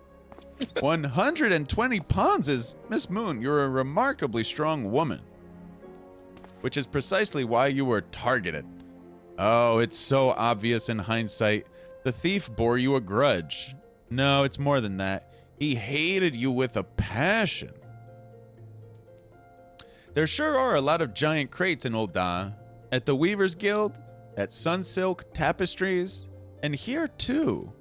120 ponzes? Miss Moon, you're a remarkably strong woman. Which is precisely why you were targeted. Oh, it's so obvious in hindsight. The thief bore you a grudge. No, it's more than that. He hated you with a passion. There sure are a lot of giant crates in Old Da. At the Weavers Guild, at Sunsilk Tapestries, and here too.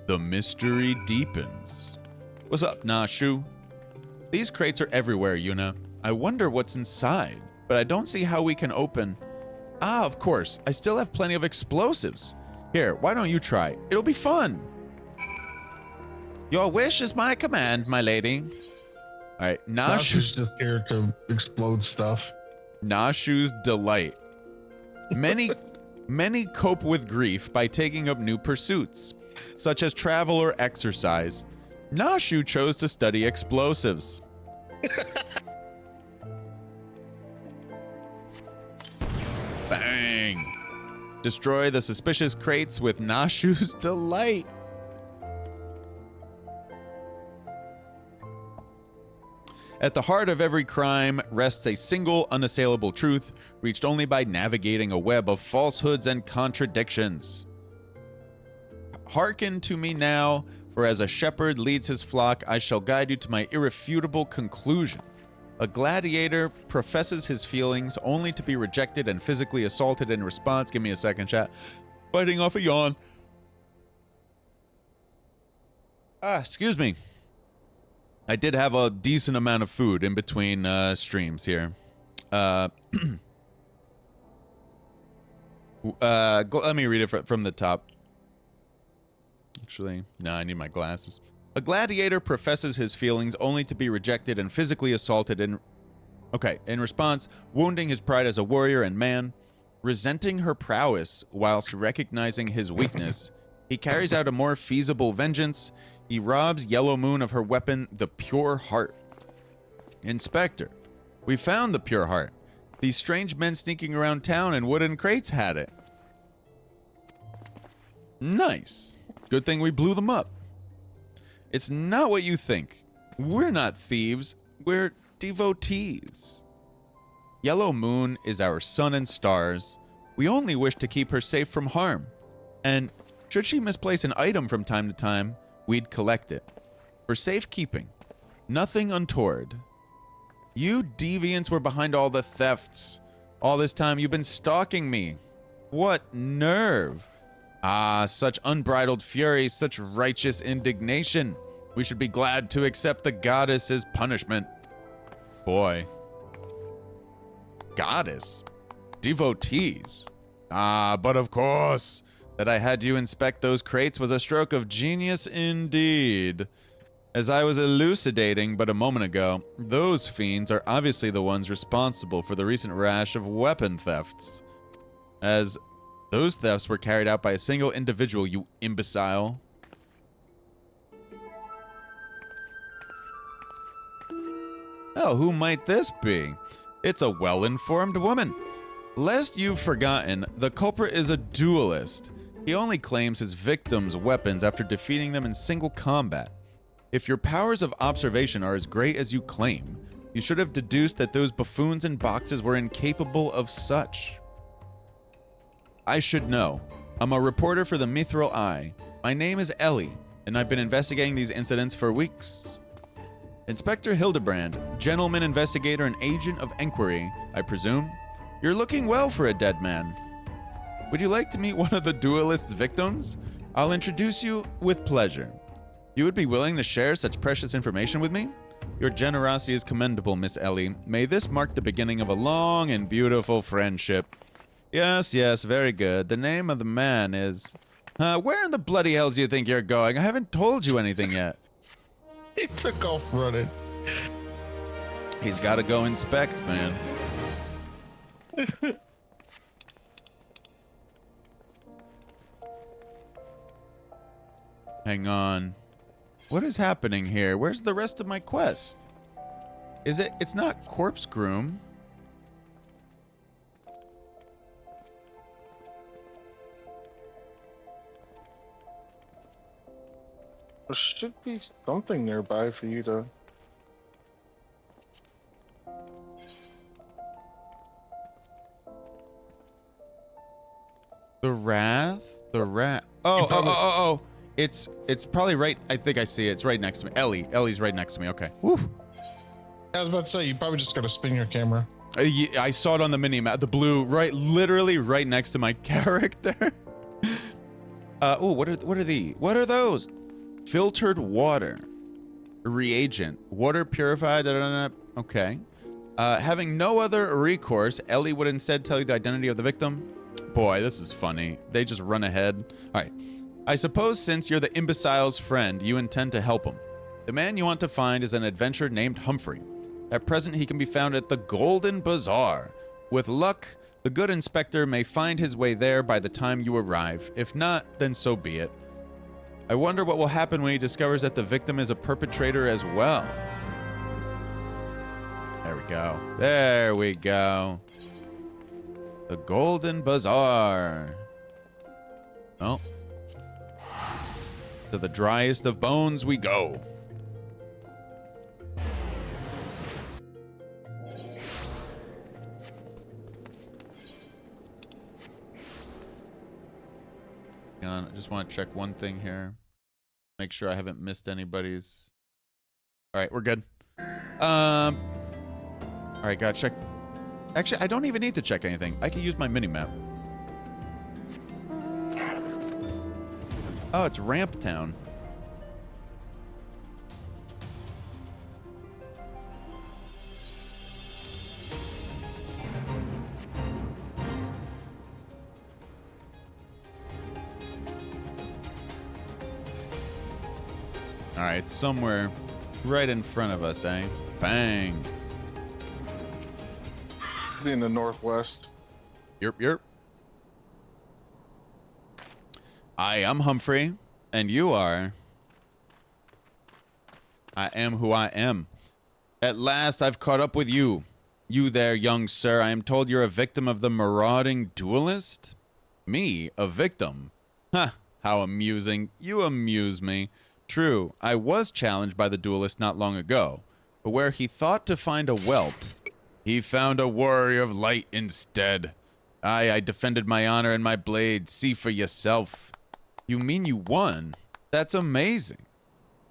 The mystery deepens. What's up, Nashu? These crates are everywhere, Yuna. I wonder what's inside, but I don't see how we can open. Ah, of course. I still have plenty of explosives. Here, why don't you try? It'll be fun. Your wish is my command, my lady. All right, Nashu's just here to explode stuff. Nashu's delight. Many cope with grief by taking up new pursuits, such as travel or exercise. Nashu chose to study explosives. Bang! Destroy the suspicious crates with Nashu's delight. At the heart of every crime rests a single unassailable truth, reached only by navigating a web of falsehoods and contradictions. Hearken to me now, for as a shepherd leads his flock, I shall guide you to my irrefutable conclusion. A gladiator professes his feelings only to be rejected and physically assaulted in response. Give me a second, chat. Fighting off a yawn. Excuse me. I did have a decent amount of food in between streams here. Let me read it from the top. Actually, no, I need my glasses. A gladiator professes his feelings only to be rejected and physically assaulted in response, wounding his pride as a warrior and man. Resenting her prowess whilst recognizing his weakness, he carries out a more feasible vengeance. He robs Yellow Moon of her weapon, the Pure Heart. Inspector, we found the Pure Heart. These strange men sneaking around town in wooden crates had it. Nice. Good thing we blew them up. It's not what you think. We're not thieves. We're devotees. Yellow Moon is our sun and stars. We only wish to keep her safe from harm. And should she misplace an item from time to time, we'd collect it. For safekeeping. Nothing untoward. You deviants were behind all the thefts. All this time you've been stalking me. What nerve. Ah, such unbridled fury, such righteous indignation. We should be glad to accept the goddess's punishment. Boy. Goddess? Devotees? Ah, but of course. That I had you inspect those crates was a stroke of genius indeed. As I was elucidating but a moment ago, those fiends are obviously the ones responsible for the recent rash of weapon thefts. As those thefts were carried out by a single individual, you imbecile. Oh, who might this be? It's a well-informed woman. Lest you've forgotten, the culprit is a duelist. He only claims his victims' weapons after defeating them in single combat. If your powers of observation are as great as you claim, you should have deduced that those buffoons in boxes were incapable of such. I should know. I'm a reporter for the Mithril Eye. My name is Ellie, and I've been investigating these incidents for weeks. Inspector Hildebrand, gentleman investigator and agent of inquiry, I presume. You're looking well for a dead man. Would you like to meet one of the duelist's victims? I'll introduce you with pleasure. You would be willing to share such precious information with me? Your generosity is commendable, Miss Ellie. May this mark the beginning of a long and beautiful friendship. Yes, very good. The name of the man is... where in the bloody hells do you think you're going? I haven't told you anything yet. He took off running. He's got to go inspect, man. Hang on. What is happening here? Where's the rest of my quest? Is it? It's not Corpse Groom. There should be something nearby for you to... Wrath? The Wrath. Oh, oh. It's probably right. I think I see it. It's right next to me. Ellie's right next to me. Okay. Woo. I was about to say, you probably just got to spin your camera. Yeah, I saw it on the mini map. The blue, right, literally right next to my character. Oh, what are these? What are those? Filtered water. Reagent. Water purified. Okay. Having no other recourse, Ellie would instead tell you the identity of the victim. Boy, this is funny. They just run ahead. All right. I suppose since you're the imbecile's friend, you intend to help him. The man you want to find is an adventurer named Humphrey. At present, he can be found at the Golden Bazaar. With luck, the good inspector may find his way there by the time you arrive. If not, then so be it. I wonder what will happen when he discovers that the victim is a perpetrator as well. There we go. There we go. The Golden Bazaar. Oh. To the driest of bones we go. Hang on, I just want to check one thing here. Make sure I haven't missed anybody's. All right, we're good. All right, gotta check. Actually, I don't even need to check anything. I can use my mini map. Oh, it's Ramp Town. All right, somewhere right in front of us, eh? Bang. In the northwest. Yerp. I am Humphrey, and you are. I am who I am. At last, I've caught up with you. You there, young sir, I am told you're a victim of the marauding duelist? Me, a victim? Huh, how amusing. You amuse me. True, I was challenged by the duelist not long ago, but where he thought to find a whelp, he found a warrior of light instead. Aye, I defended my honor and my blade. See for yourself. You mean you won? That's amazing.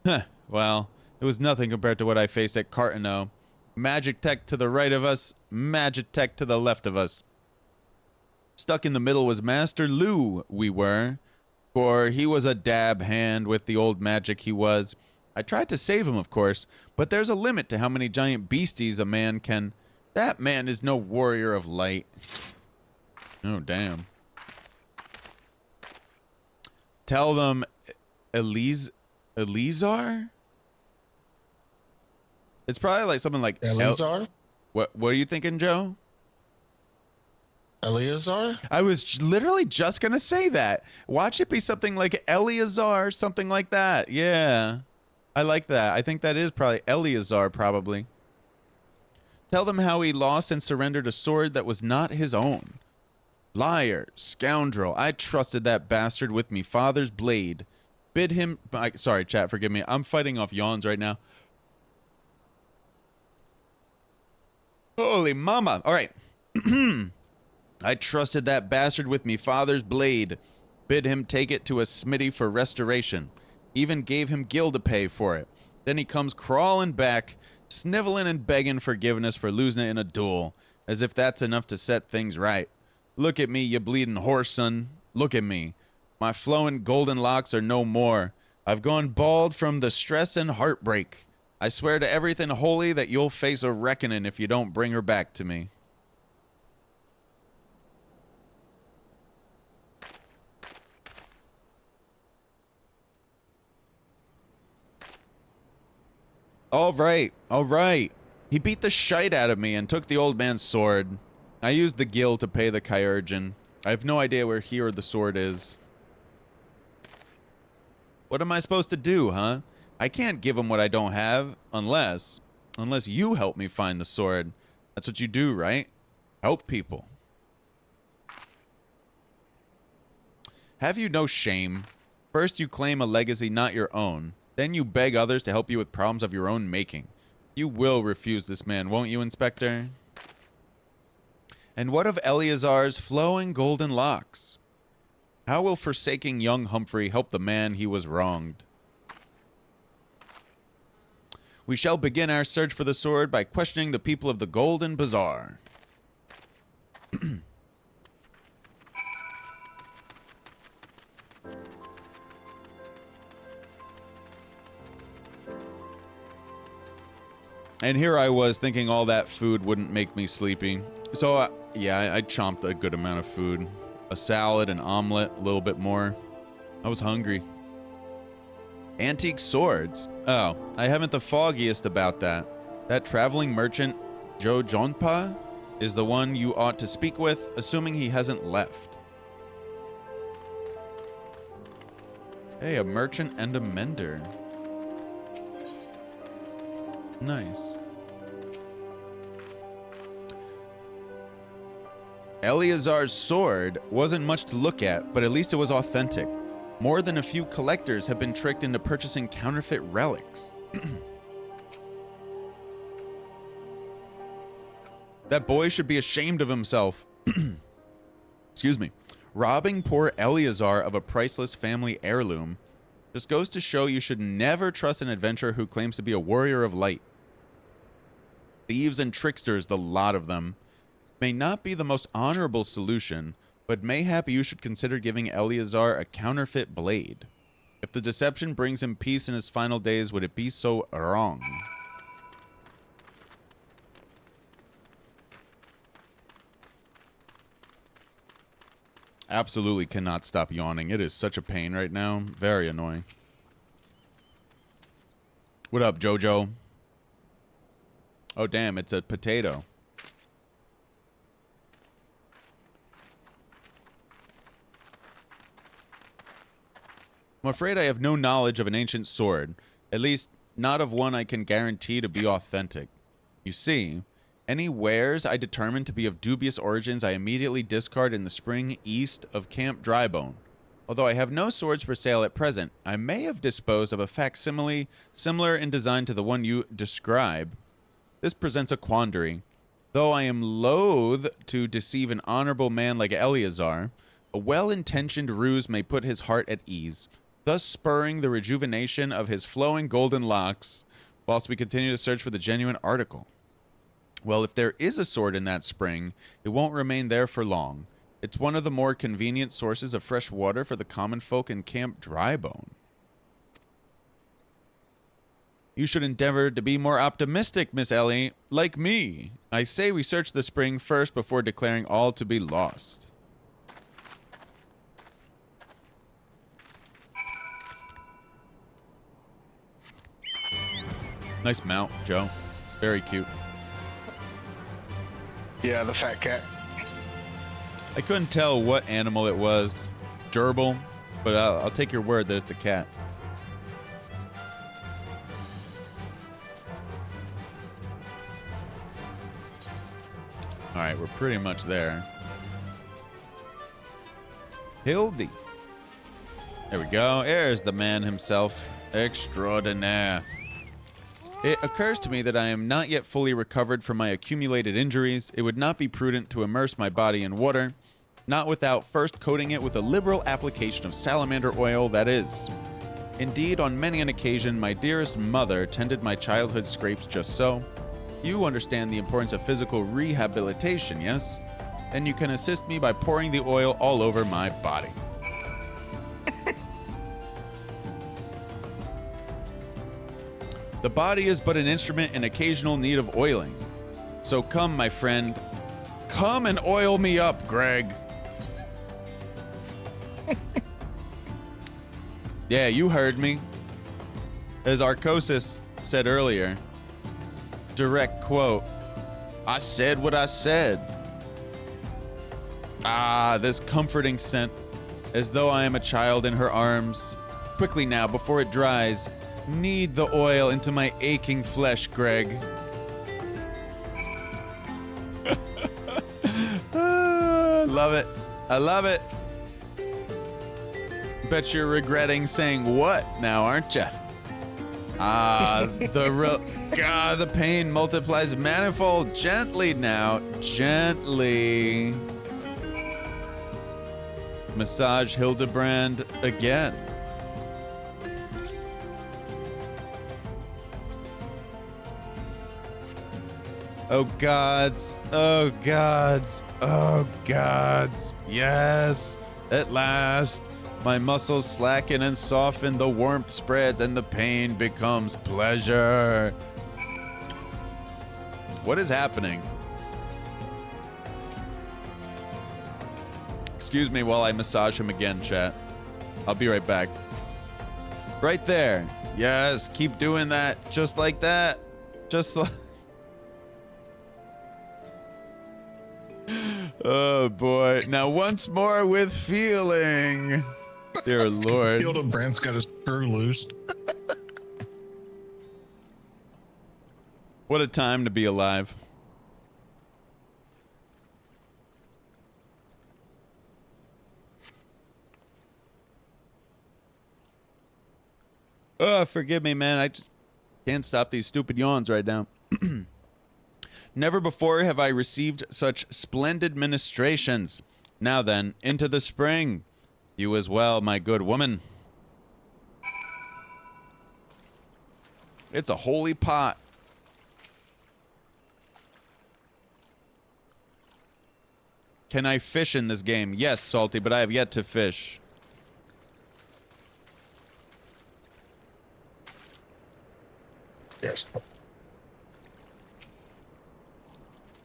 Huh, well, it was nothing compared to what I faced at Cartano. Magic tech to the right of us, magic tech to the left of us. Stuck in the middle was Master Lou, we were. For he was a dab hand with the old magic he was. I tried to save him, of course, but there's a limit to how many giant beasties a man can... That man is no warrior of light. Oh, damn. Tell them Eleazar? It's probably like something like... Eleazar? What are you thinking, Joe? Eleazar? I was literally just going to say that. Watch it be something like Eleazar, something like that. Yeah. I like that. I think that is probably Eleazar, probably. Tell them how he lost and surrendered a sword that was not his own. Liar, scoundrel, I trusted that bastard with me father's blade. Bid him... sorry, chat, forgive me. I'm fighting off yawns right now. Holy mama. All right. I trusted that bastard with me father's blade. Bid him take it to a smithy for restoration. Even gave him gil to pay for it. Then he comes crawling back, sniveling and begging forgiveness for losing it in a duel, as if that's enough to set things right. Look at me, you bleeding horse, son. Look at me. My flowing golden locks are no more. I've gone bald from the stress and heartbreak. I swear to everything holy that you'll face a reckoning if you don't bring her back to me. All right. He beat the shite out of me and took the old man's sword. I used the gil to pay the Kyurgeon. I have no idea where he or the sword is. What am I supposed to do, huh? I can't give him what I don't have unless you help me find the sword. That's what you do, right? Help people. Have you no shame? First you claim a legacy not your own. Then you beg others to help you with problems of your own making. You will refuse this man, won't you, Inspector? And what of Eleazar's flowing golden locks? How will forsaking young Humphrey help the man he was wronged? We shall begin our search for the sword by questioning the people of the Golden Bazaar. And here I was thinking all that food wouldn't make me sleepy. So, yeah, I chomped a good amount of food. A salad, an omelet, a little bit more. I was hungry. Antique swords. Oh, I haven't the foggiest about that. That traveling merchant, Joe Jonpa, is the one you ought to speak with, assuming he hasn't left. Hey, a merchant and a mender. Nice. Eleazar's sword wasn't much to look at, but at least it was authentic. More than a few collectors have been tricked into purchasing counterfeit relics. That boy should be ashamed of himself. Excuse me. Robbing poor Eleazar of a priceless family heirloom. This goes to show you should never trust an adventurer who claims to be a warrior of light. Thieves and tricksters, the lot of them, may not be the most honorable solution, but mayhap you should consider giving Eleazar a counterfeit blade. If the deception brings him peace in his final days, would it be so wrong? Absolutely cannot stop yawning. It is such a pain right now. Very annoying. What up, Jojo? Oh, damn, it's a potato. I'm afraid I have no knowledge of an ancient sword, at least not of one I can guarantee to be authentic. You see, any wares I determine to be of dubious origins I immediately discard in the spring east of Camp Drybone. Although I have no swords for sale at present, I may have disposed of a facsimile similar in design to the one you describe. This presents a quandary. Though I am loath to deceive an honorable man like Eleazar, a well-intentioned ruse may put his heart at ease, thus spurring the rejuvenation of his flowing golden locks, whilst we continue to search for the genuine article. Well, if there is a sword in that spring, it won't remain there for long. It's one of the more convenient sources of fresh water for the common folk in Camp Drybone. You should endeavor to be more optimistic, Miss Ellie, like me. I say we search the spring first before declaring all to be lost. Nice mount, Joe. Very cute. Yeah, the fat cat. I couldn't tell what animal it was. Gerbil, but I'll take your word that it's a cat. All right, we're pretty much there. Hildy. There we go. There's the man himself. Extraordinaire. It occurs to me that I am not yet fully recovered from my accumulated injuries. It would not be prudent to immerse my body in water, not without first coating it with a liberal application of salamander oil, that is. Indeed, on many an occasion, my dearest mother tended my childhood scrapes just so. You understand the importance of physical rehabilitation, yes? Then you can assist me by pouring the oil all over my body. The body is but an instrument in occasional need of oiling. So come, my friend. Come and oil me up, Greg. Yeah, you heard me. As Arcosis said earlier, direct quote, I said what I said. Ah, this comforting scent, as though I am a child in her arms. Quickly now, before it dries, knead the oil into my aching flesh, Greg. Love it. I love it. Bet you're regretting saying what now, aren't you? Ah, the pain multiplies manifold. Gently now. Gently. Massage Hildebrand again. Oh gods, oh gods, oh gods. Yes, at last. My muscles slacken and soften, the warmth spreads, and the pain becomes pleasure. What is happening? Excuse me while I massage him again, chat. I'll be right back. Right there. Yes, keep doing that. Just like that. Just like... Oh boy. Now once more with feeling. Dear Lord. Hildebrand's got his screw loose. What a time to be alive. Oh, forgive me, man. I just can't stop these stupid yawns right now. Never before have I received such splendid ministrations. Now then, into the spring. You as well, my good woman. It's a holy pot. Can I fish in this game? Yes, Salty, but I have yet to fish. Yes.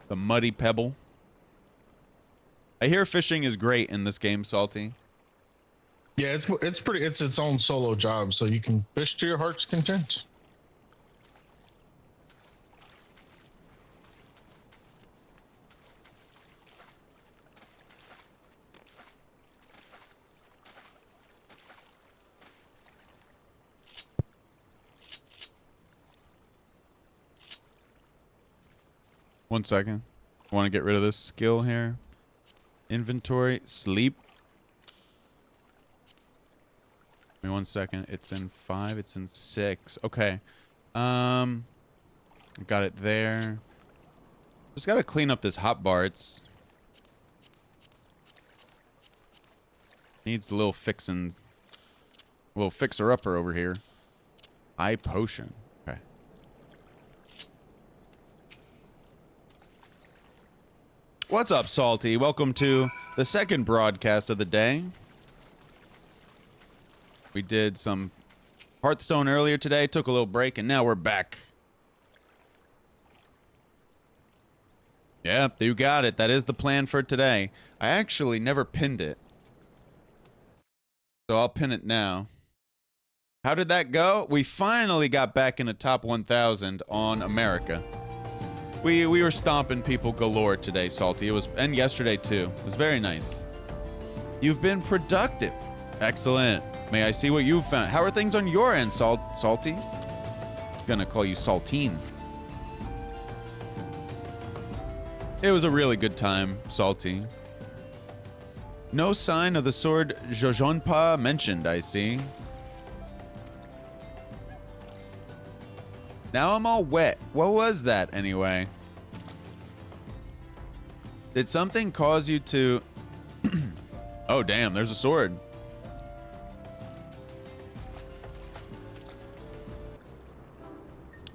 The muddy pebble. I hear fishing is great in this game, Salty. Yeah, it's pretty. It's its own solo job, so you can fish to your heart's content. One second. I want to get rid of this skill here. Inventory. Sleep. Give me 1 second. It's in 5. It's in 6. Okay. Got it there. Just got to clean up this hotbar. It's... needs a little fixin'. A little fixer-upper over here. Eye potion. Okay. What's up, Salty? Welcome to the second broadcast of the day. We did some Hearthstone earlier today, took a little break, and now we're back. Yep, you got it. That is the plan for today. I actually never pinned it. So I'll pin it now. How did that go? We finally got back in the top 1,000 on America. We were stomping people galore today, Salty. It was, and yesterday too. It was very nice. You've been productive. Excellent. May I see what you've found? How are things on your end, Salty? I'm gonna call you Saltine. It was a really good time, Salty. No sign of the sword Jojonpa mentioned, I see. Now I'm all wet. What was that, anyway? Did something cause you to... Oh, damn, there's a sword.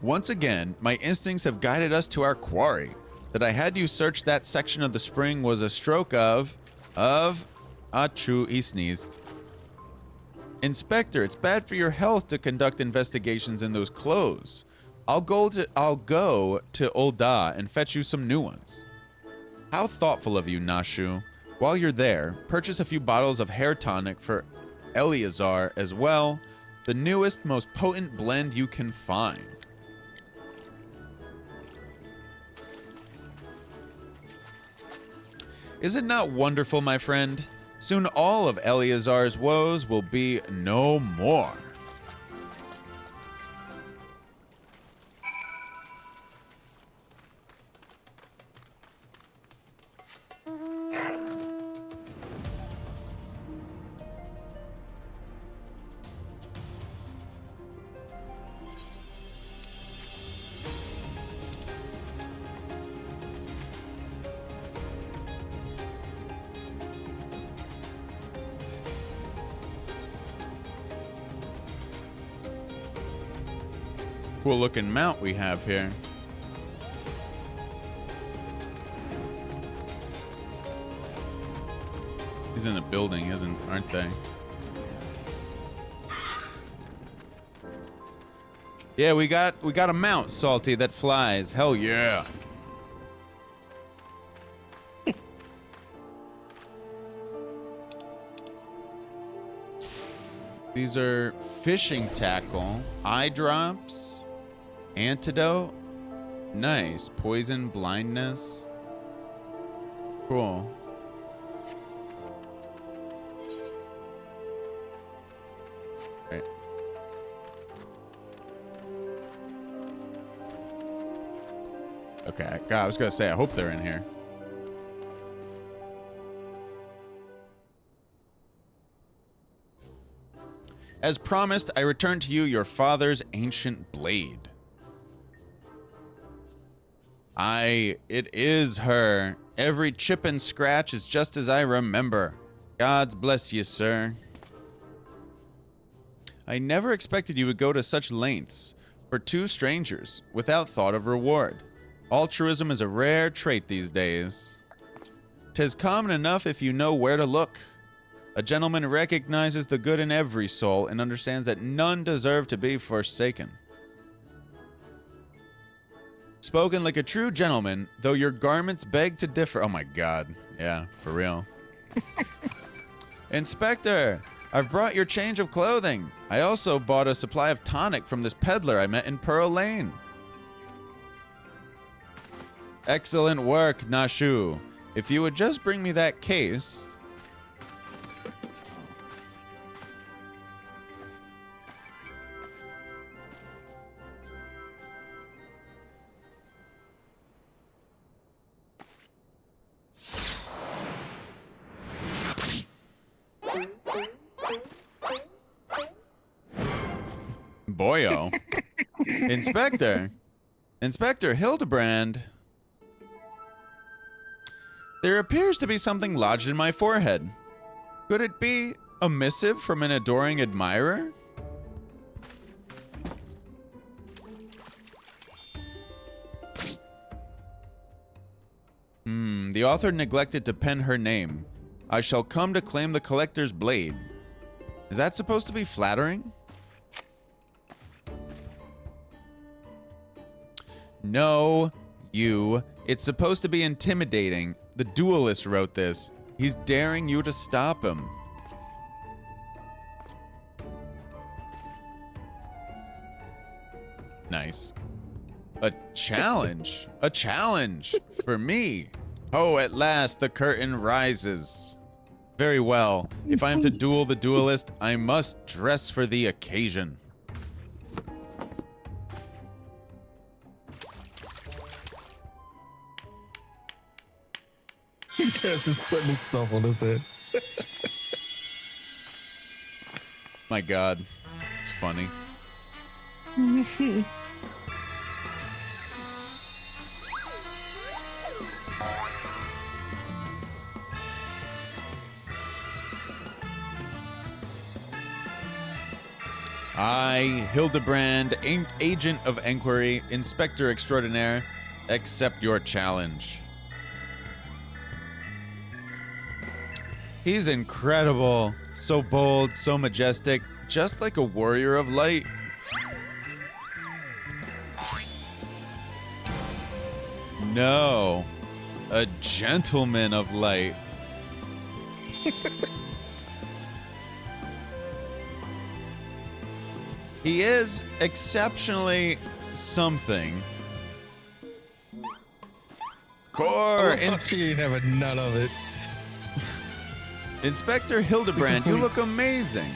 Once again, my instincts have guided us to our quarry. That I had you search that section of the spring was a stroke of... Achoo, he sneezed. Inspector, it's bad for your health to conduct investigations in those clothes. I'll go to Ul'dah and fetch you some new ones. How thoughtful of you, Nashu. While you're there, purchase a few bottles of hair tonic for Eleazar as well. The newest, most potent blend you can find. Is it not wonderful, my friend? Soon all of Eleazar's woes will be no more. Cool looking mount we have here. He's in the building, aren't they? Yeah, we got a mount, Salty, that flies. Hell yeah. These are fishing tackle, eye drops, antidote. Nice. Poison, blindness. Cool. Right. Okay, God, I was gonna say, I hope they're in here. As promised, I return to you your father's ancient blade. It is her. Every chip and scratch is just as I remember. God's bless you, sir. I never expected you would go to such lengths for two strangers without thought of reward. Altruism is a rare trait these days. 'Tis common enough if you know where to look. A gentleman recognizes the good in every soul and understands that none deserve to be forsaken. Spoken like a true gentleman, though your garments beg to differ. Oh my God. Yeah, for real. Inspector, I've brought your change of clothing. I also bought a supply of tonic from this peddler I met in Pearl Lane. Excellent work, Nashu. If you would just bring me that case... Boyo. Inspector Hildebrand. There appears to be something lodged in my forehead. Could it be a missive from an adoring admirer? The author neglected to pen her name. I shall come to claim the collector's blade. Is that supposed to be flattering? No, you. It's supposed to be intimidating. The duelist wrote this. He's daring you to stop him. Nice. A challenge. A challenge for me. Oh, at last the curtain rises. Very well. If I am to duel the duelist, I must dress for the occasion. He just putting his stuff on his head. My God. It's funny. I, Hildebrand, agent of enquiry, inspector extraordinaire, accept your challenge. He's incredible. So bold, so majestic, just like a warrior of light. No, a gentleman of light. He is exceptionally something. Core, You ain't having none of it. Inspector Hildebrand, you look amazing.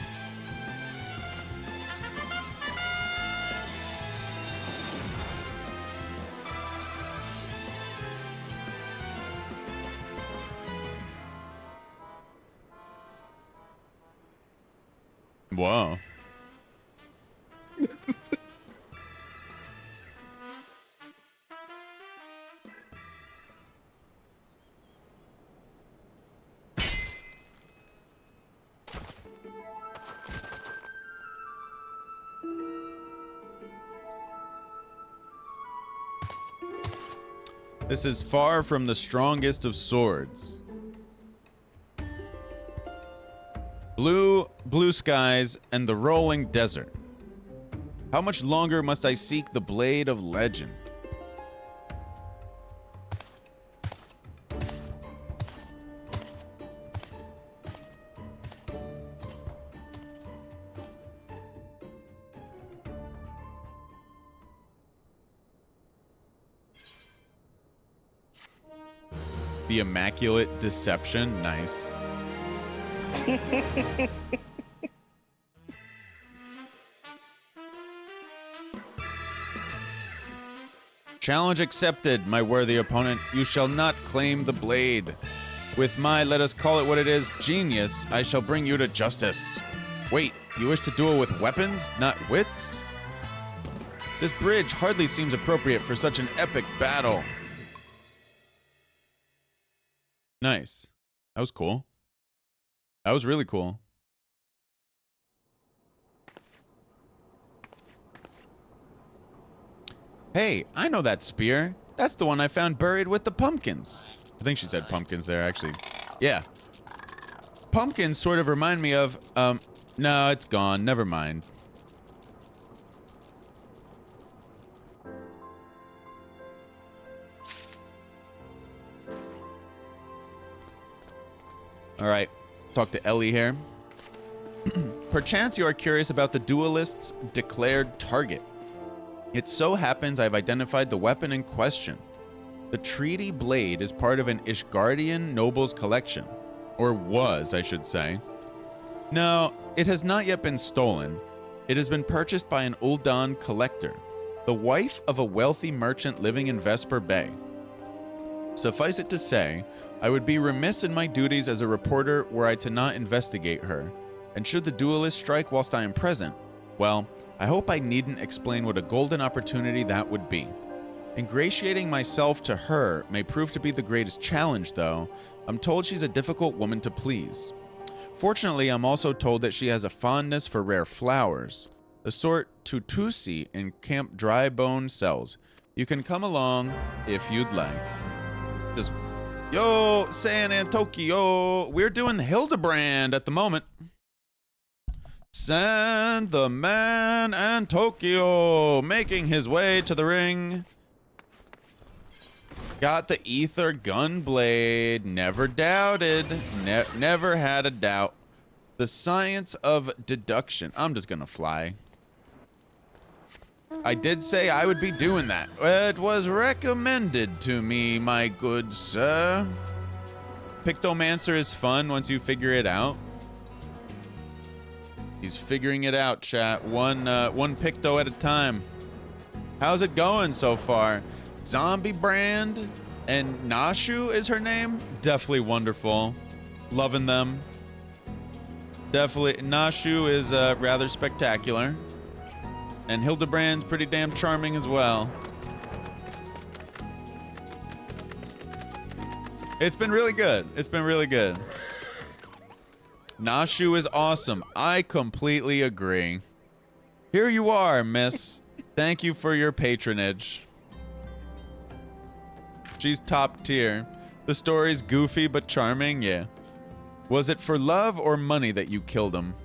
Wow. This is far from the strongest of swords. Blue skies and the rolling desert. How much longer must I seek the blade of legend? The Immaculate Deception. Nice. Challenge accepted, my worthy opponent. You shall not claim the blade. With my, let us call it what it is, genius, I shall bring you to justice. Wait, you wish to duel with weapons, not wits? This bridge hardly seems appropriate for such an epic battle. Nice. That was cool. That was really cool. Hey, I know that spear. That's the one I found buried with the pumpkins. I think she said pumpkins there, actually. Yeah. Pumpkins sort of remind me of, no, it's gone. Never mind. All right. Talk to Ellie here. Perchance you are curious about the duelist's declared target. It so happens I've identified the weapon in question. The treaty blade is part of an Ishgardian noble's collection. Or was, I should say. No, it has not yet been stolen. It has been purchased by an Uldan collector, the wife of a wealthy merchant living in Vesper Bay. Suffice it to say, I would be remiss in my duties as a reporter were I to not investigate her, and should the duelist strike whilst I am present, well, I hope I needn't explain what a golden opportunity that would be. Ingratiating myself to her may prove to be the greatest challenge, though. I'm told she's a difficult woman to please. Fortunately, I'm also told that she has a fondness for rare flowers, the sort Tutusi in Camp Drybone sells. You can come along if you'd like. Just, yo, San and Tokyo, we're doing Hildebrand at the moment. San the Man and Tokyo making his way to the ring. Got the ether gun blade. Never doubted. Never had a doubt. The science of deduction. I'm just gonna fly. I did say I would be doing that. It was recommended to me, my good sir. Pictomancer is fun once you figure it out. He's figuring it out, chat. One picto at a time. How's it going so far? Zombie Brand and Nashu is her name. Definitely wonderful. Loving them. Definitely. Nashu is rather spectacular. And Hildebrand's pretty damn charming as well. It's been really good. It's been really good. Nashu is awesome. I completely agree. Here you are, miss. Thank you for your patronage. She's top tier. The story's goofy but charming, yeah. Was it for love or money that you killed him?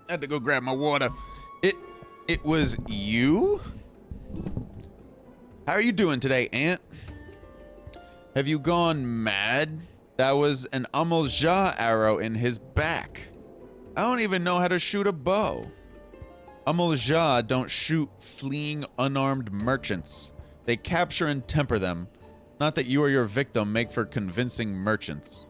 Had to go grab my water. It was you? How are you doing today, Aunt? Have you gone mad? That was an Amalja arrow in his back. I don't even know how to shoot a bow. Amalja don't shoot fleeing unarmed merchants. They capture and temper them. Not that you or your victim make for convincing merchants.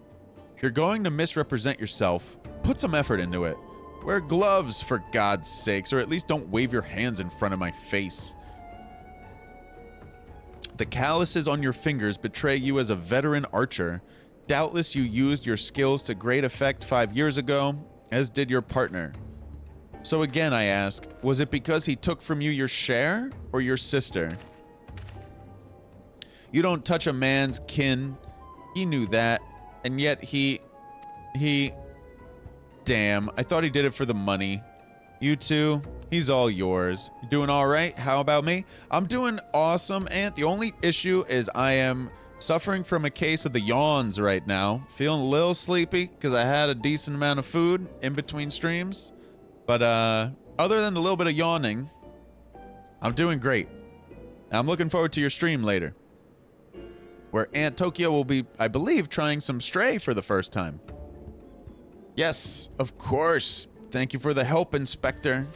If you're going to misrepresent yourself, put some effort into it. Wear gloves, for God's sakes, or at least don't wave your hands in front of my face. The calluses on your fingers betray you as a veteran archer. Doubtless you used your skills to great effect 5 years ago, as did your partner. So again, I ask, was it because he took from you your share or your sister? You don't touch a man's kin. He knew that, and yet he... Damn, I thought he did it for the money. You too. He's all yours. You doing all right? How about me? I'm doing awesome, Ant. The only issue is I am suffering from a case of the yawns right now. Feeling a little sleepy because I had a decent amount of food in between streams. But other than the little bit of yawning, I'm doing great. I'm looking forward to your stream later, where Ant Tokyo will be, I believe, trying some Stray for the first time. Yes, of course. Thank you for the help, Inspector.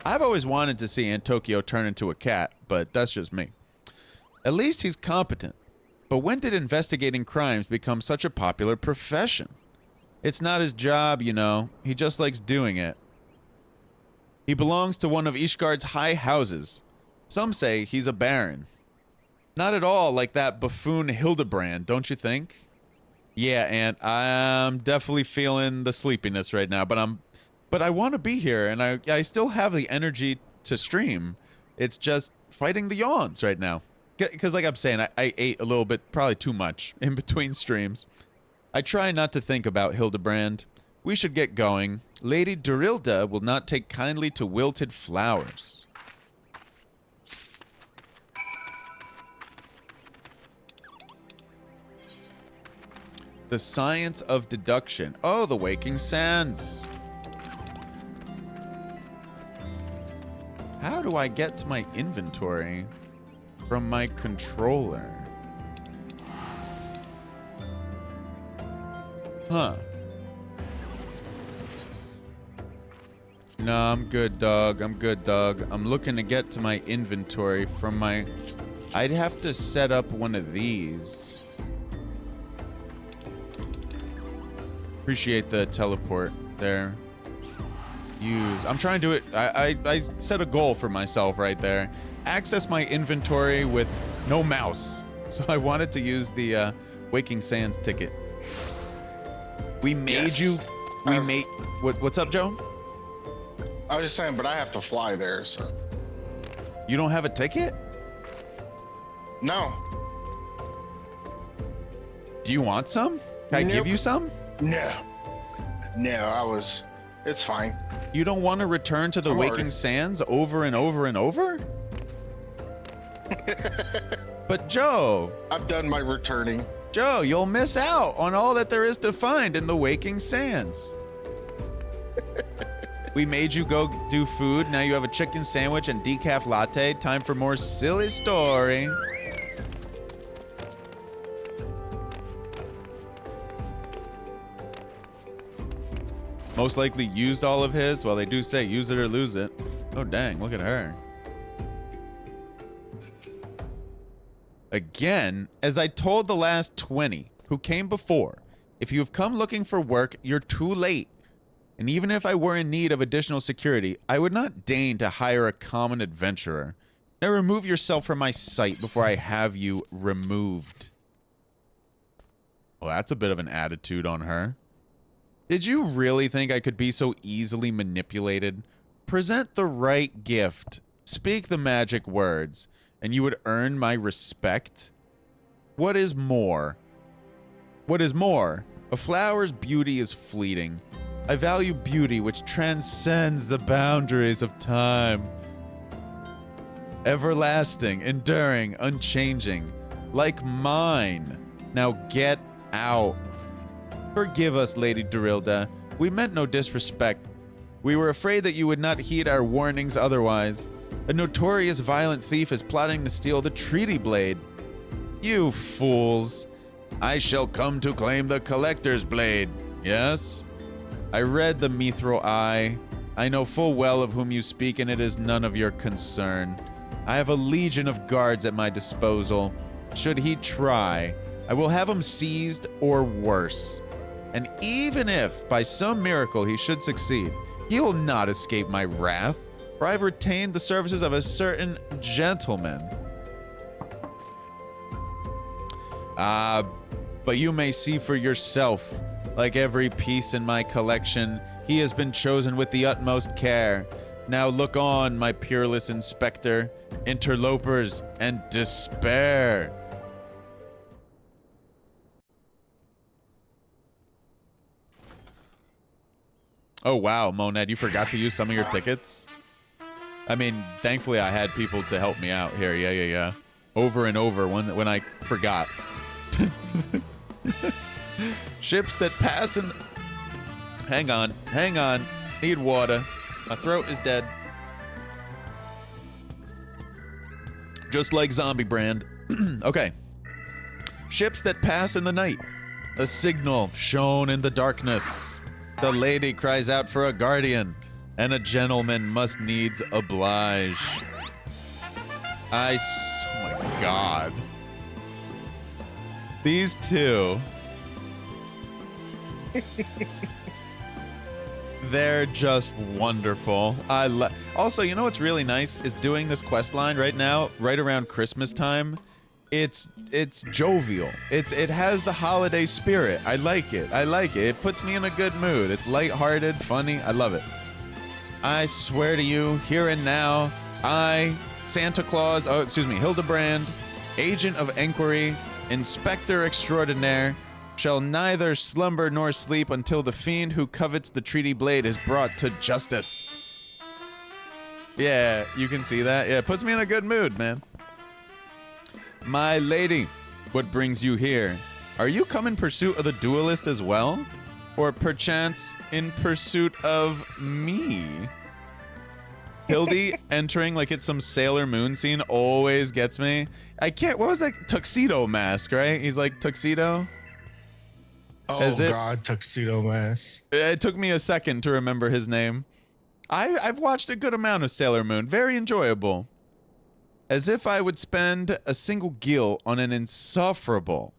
I've always wanted to see Ant Tokyo turn into a cat, but that's just me. At least he's competent. But when did investigating crimes become such a popular profession? It's not his job, you know. He just likes doing it. He belongs to one of Ishgard's high houses. Some say he's a baron. Not at all like that buffoon Hildebrand, don't you think? Yeah, Ant, I'm definitely feeling the sleepiness right now, but I want to be here, and I still have the energy to stream. It's just fighting the yawns right now. Because like I'm saying, I ate a little bit, probably too much, in between streams. I try not to think about Hildebrand. We should get going. Lady Dorilda will not take kindly to wilted flowers. The science of deduction. Oh, the waking sands. How do I get to my inventory from my controller? Huh. No, I'm good, dog. I'm good, dog. I'm looking to get to my inventory from my... I'd have to set up one of these. Appreciate the teleport there. Use. I'm trying to do it. I set a goal for myself right there. Access my inventory with no mouse. So I wanted to use the Waking Sands ticket. We made you. We made. What's up, Joe? I was just saying, but I have to fly there, so. You don't have a ticket? No. Do you want some? Can I give you some? No. No, it's fine. You don't want to return to the Waking Sands over and over and over? But Joe. I've done my returning. Joe, you'll miss out on all that there is to find in the Waking Sands. We made you go do food. Now you have a chicken sandwich and decaf latte. Time for more silly story. Most likely used all of his. Well, they do say use it or lose it. Oh, dang. Look at her. Again, as I told the last 20 who came before, if you have come looking for work, you're too late. And even if I were in need of additional security, I would not deign to hire a common adventurer. Now remove yourself from my sight before I have you removed. Well, that's a bit of an attitude on her. Did you really think I could be so easily manipulated? Present the right gift, speak the magic words, and you would earn my respect? What is more? What is more? A flower's beauty is fleeting. I value beauty which transcends the boundaries of time. Everlasting, enduring, unchanging, like mine. Now get out. Forgive us, Lady Dorilda. We meant no disrespect. We were afraid that you would not heed our warnings otherwise. A notorious violent thief is plotting to steal the treaty blade. You fools. I shall come to claim the collector's blade. Yes? I read the mithril eye. I know full well of whom you speak, and it is none of your concern. I have a legion of guards at my disposal. Should he try, I will have him seized or worse. And even if, by some miracle, he should succeed, he will not escape my wrath, for I've retained the services of a certain gentleman. But you may see for yourself. Like every piece in my collection, he has been chosen with the utmost care. Now look on, my peerless inspector, interlopers, and despair. Oh, wow, Moned, you forgot to use some of your tickets? I mean, thankfully I had people to help me out here. Yeah. Over and over when I forgot. Ships that pass in... Hang on. Need water. My throat is dead. Just like Zombie Brand. Okay. Ships that pass in the night. A signal shown in the darkness. The lady cries out for a guardian, and a gentleman must needs oblige. Oh my God. These two. They're just wonderful. Also, you know what's really nice is doing this quest line right now, right around Christmas time. It's jovial. It has the holiday spirit. I like it. It puts me in a good mood. It's lighthearted, funny. I love it. I swear to you, here and now, I, Santa Claus, Hildebrand, Agent of Enquiry, Inspector Extraordinaire, shall neither slumber nor sleep until the fiend who covets the treaty blade is brought to justice. Yeah, you can see that. Yeah, it puts me in a good mood, man. My lady, what brings you here? Are you come in pursuit of the duelist as well? Or perchance in pursuit of me? Hildy entering like it's some Sailor Moon scene always gets me. What was that tuxedo mask, right? He's like, tuxedo? Oh, God, Tuxedo Mask. It took me a second to remember his name. I've watched a good amount of Sailor Moon. Very enjoyable. As if I would spend a single gil on an insufferable,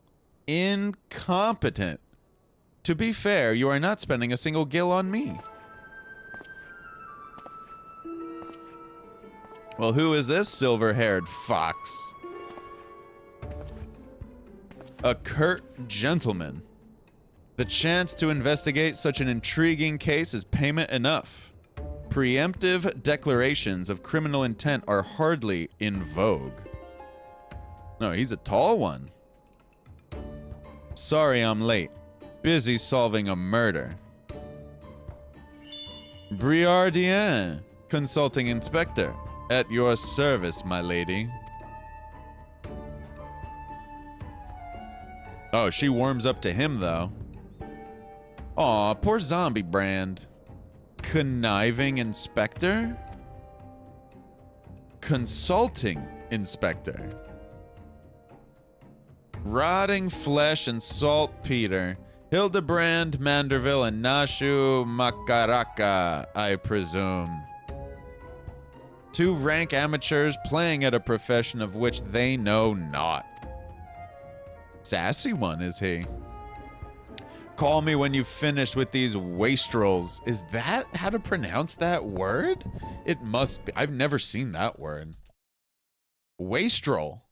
incompetent. To be fair, you are not spending a single gil on me. Well, who is this silver-haired fox? A curt gentleman. The chance to investigate such an intriguing case is payment enough. Preemptive declarations of criminal intent are hardly in vogue. No, he's a tall one. Sorry I'm late. Busy solving a murder. Briardien, consulting inspector. At your service, my lady. Oh, she warms up to him, though. Aw, poor Zombie Brand. Conniving inspector? Consulting inspector. Rotting flesh and saltpeter. Hildebrand, Manderville, and Nashu Makaraka, I presume. Two rank amateurs playing at a profession of which they know not. Sassy one, is he? Call me when you've finished with these wastrels. Is that how to pronounce that word? It must be. I've never seen that word. Wastrel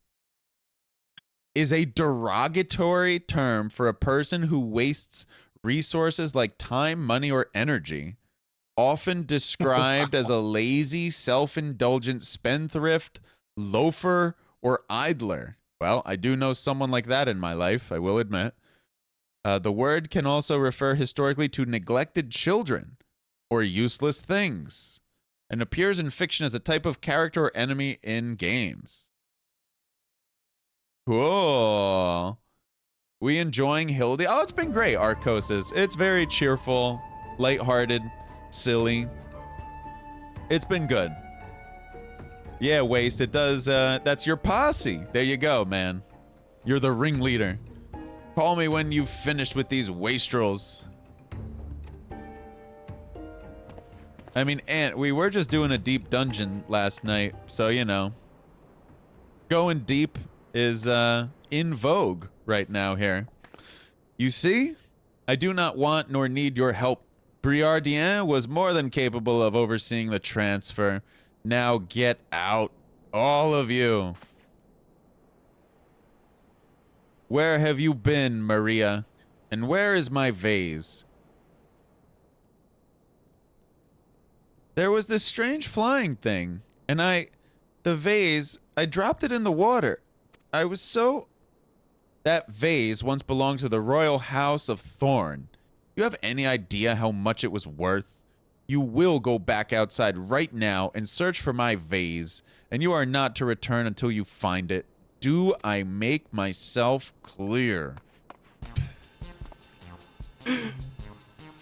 is a derogatory term for a person who wastes resources like time, money, or energy. Often described as a lazy, self-indulgent spendthrift, loafer, or idler. Well, I do know someone like that in my life, I will admit. The word can also refer historically to neglected children or useless things, and appears in fiction as a type of character or enemy in games. Cool. We enjoying Hildy? Oh, it's been great, Arcosis. It's very cheerful, lighthearted, silly. It's been good. Yeah, Waste, it does, that's your posse. There you go, man. You're the ringleader. Call me when you've finished with these wastrels. I mean, we were just doing a deep dungeon last night, so, you know. Going deep is, in vogue right now here. You see? I do not want nor need your help. Briardien was more than capable of overseeing the transfer. Now get out, all of you. Where have you been, Maria? And where is my vase? There was this strange flying thing, and the vase, I dropped it in the water. I was so... That vase once belonged to the royal house of Thorn. You have any idea how much it was worth? You will go back outside right now and search for my vase, and you are not to return until you find it. Do I make myself clear?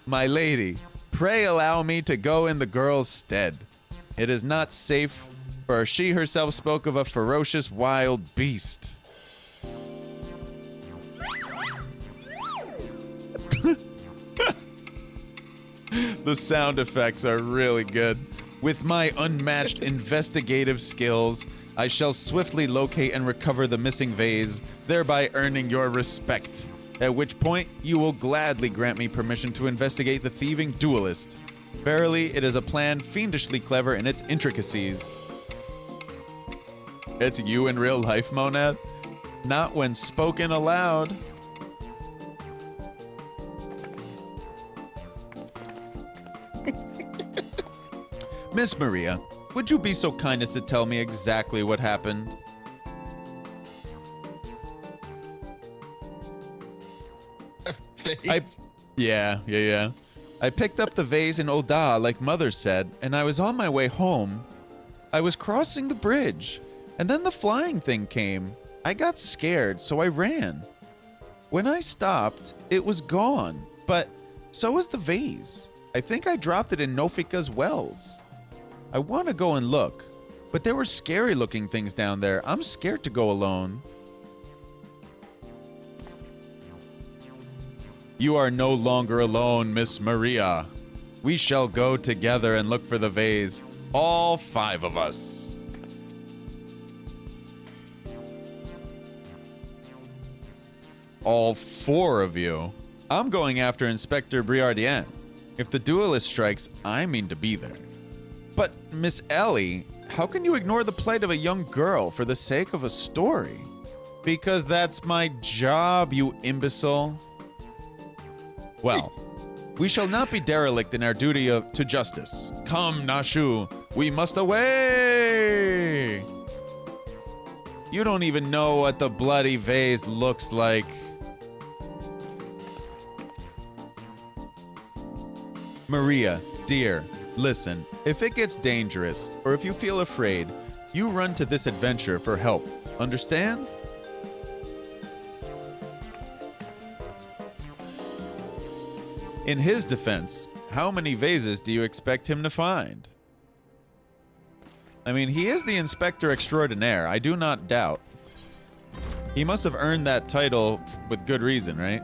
My lady, pray allow me to go in the girl's stead. It is not safe, for she herself spoke of a ferocious wild beast. The sound effects are really good. With my unmatched investigative skills, I shall swiftly locate and recover the missing vase, thereby earning your respect. At which point, you will gladly grant me permission to investigate the thieving duelist. Verily, it is a plan fiendishly clever in its intricacies. It's you in real life, Monad? Not when spoken aloud. Miss Maria, would you be so kind as to tell me exactly what happened? Yeah. I picked up the vase in Olda, like Mother said, and I was on my way home. I was crossing the bridge, and then the flying thing came. I got scared, so I ran. When I stopped, it was gone, but so was the vase. I think I dropped it in Nofika's wells. I want to go and look, but there were scary-looking things down there. I'm scared to go alone. You are no longer alone, Miss Maria. We shall go together and look for the vase. All 5 of us. All 4 of you. I'm going after Inspector Briardien. If the duelist strikes, I mean to be there. But, Miss Ellie, how can you ignore the plight of a young girl for the sake of a story? Because that's my job, you imbecile. Well, we shall not be derelict in our duty to justice. Come, Nashu, we must away! You don't even know what the bloody vase looks like. Maria, dear, listen, if it gets dangerous, or if you feel afraid, you run to this adventure for help. Understand? In his defense, how many vases do you expect him to find? I mean, he is the Inspector Extraordinaire, I do not doubt. He must have earned that title with good reason, right?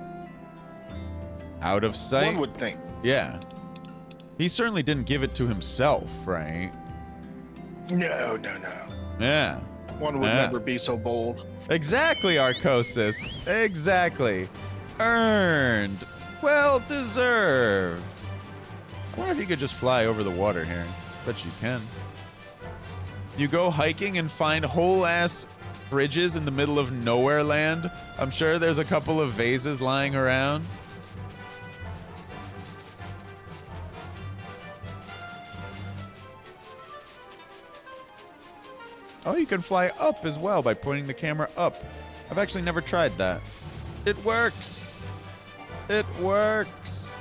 Out of sight? One would think. Yeah. He certainly didn't give it to himself, right? No. Yeah. One would never be so bold. Exactly, Arcosis. Exactly. Earned. Well deserved. I wonder if you could just fly over the water here. Bet you can. You go hiking and find whole-ass bridges in the middle of nowhere land. I'm sure there's a couple of vases lying around. Oh, you can fly up as well by pointing the camera up. I've actually never tried that. It works. It works.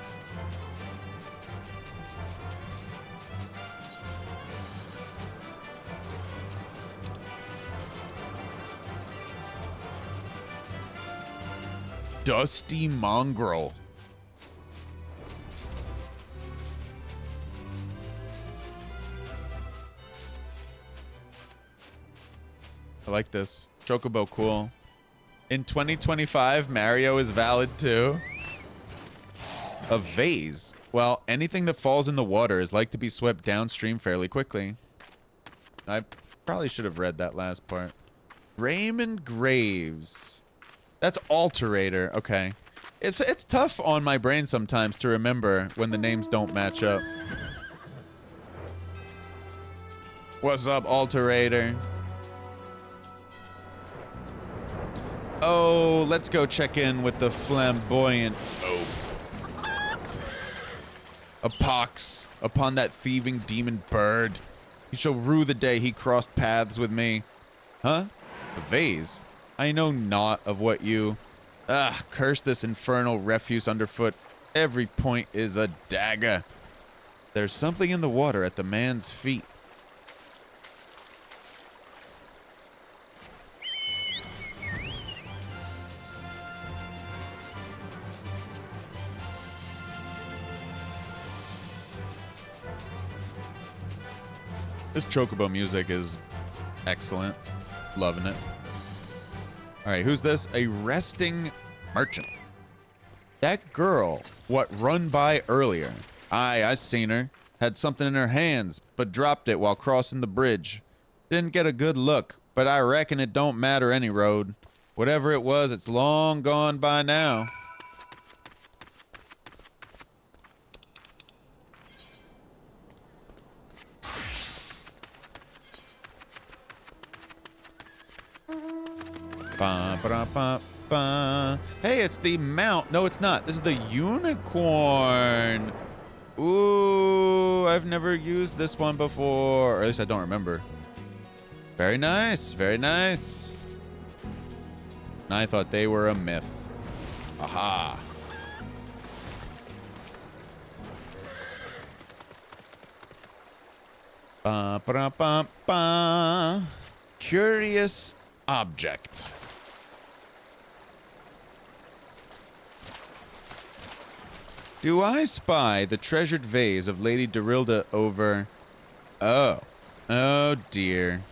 Dusty mongrel. I like this. Chocobo cool. In 2025, Mario is valid too. A vase. Well, anything that falls in the water is like to be swept downstream fairly quickly. I probably should have read that last part. Raymond Graves. That's Alterator. Okay. It's tough on my brain sometimes to remember when the names don't match up. What's up, Alterator? Oh, let's go check in with the flamboyant oaf. A pox upon that thieving demon bird. He shall rue the day he crossed paths with me. Huh? A vase? I know naught of what you... Ah, curse this infernal refuse underfoot. Every point is a dagger. There's something in the water at the man's feet. This chocobo music is excellent. Loving it. All right, who's this? A resting merchant. That girl, what run by earlier. Aye, I seen her. Had something in her hands, but dropped it while crossing the bridge. Didn't get a good look, but I reckon it don't matter any road. Whatever it was, it's long gone by now. Ba, ba, ba, ba. Hey, it's the mount. No, it's not. This is the unicorn. Ooh, I've never used this one before. Or at least I don't remember. Very nice. Very nice. And I thought they were a myth. Aha. Ba, ba, ba, ba. Curious object. Do I spy the treasured vase of Lady Dorilda over... Oh. Oh, dear.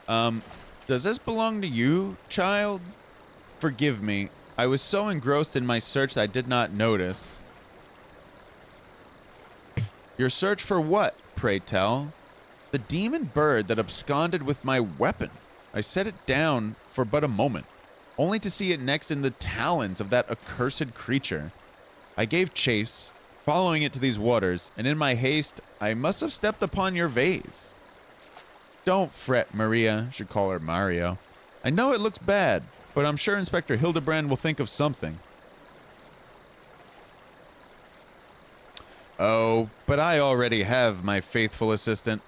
Does this belong to you, child? Forgive me. I was so engrossed in my search that I did not notice. Your search for what, pray tell? The demon bird that absconded with my weapon. I set it down for but a moment, only to see it next in the talons of that accursed creature. I gave chase, following it to these waters, and in my haste, I must have stepped upon your vase. Don't fret, Maria. Should call her Mario. I know it looks bad, but I'm sure Inspector Hildebrand will think of something. Oh, but I already have my faithful assistant.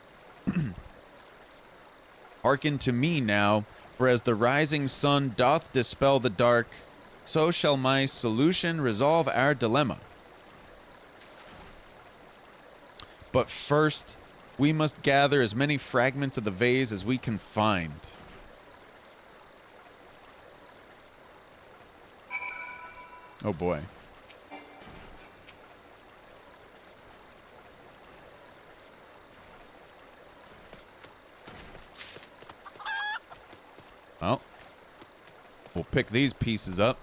Hearken to me now, for as the rising sun doth dispel the dark, so shall my solution resolve our dilemma. But first, we must gather as many fragments of the vase as we can find. Oh boy. Well, we'll pick these pieces up.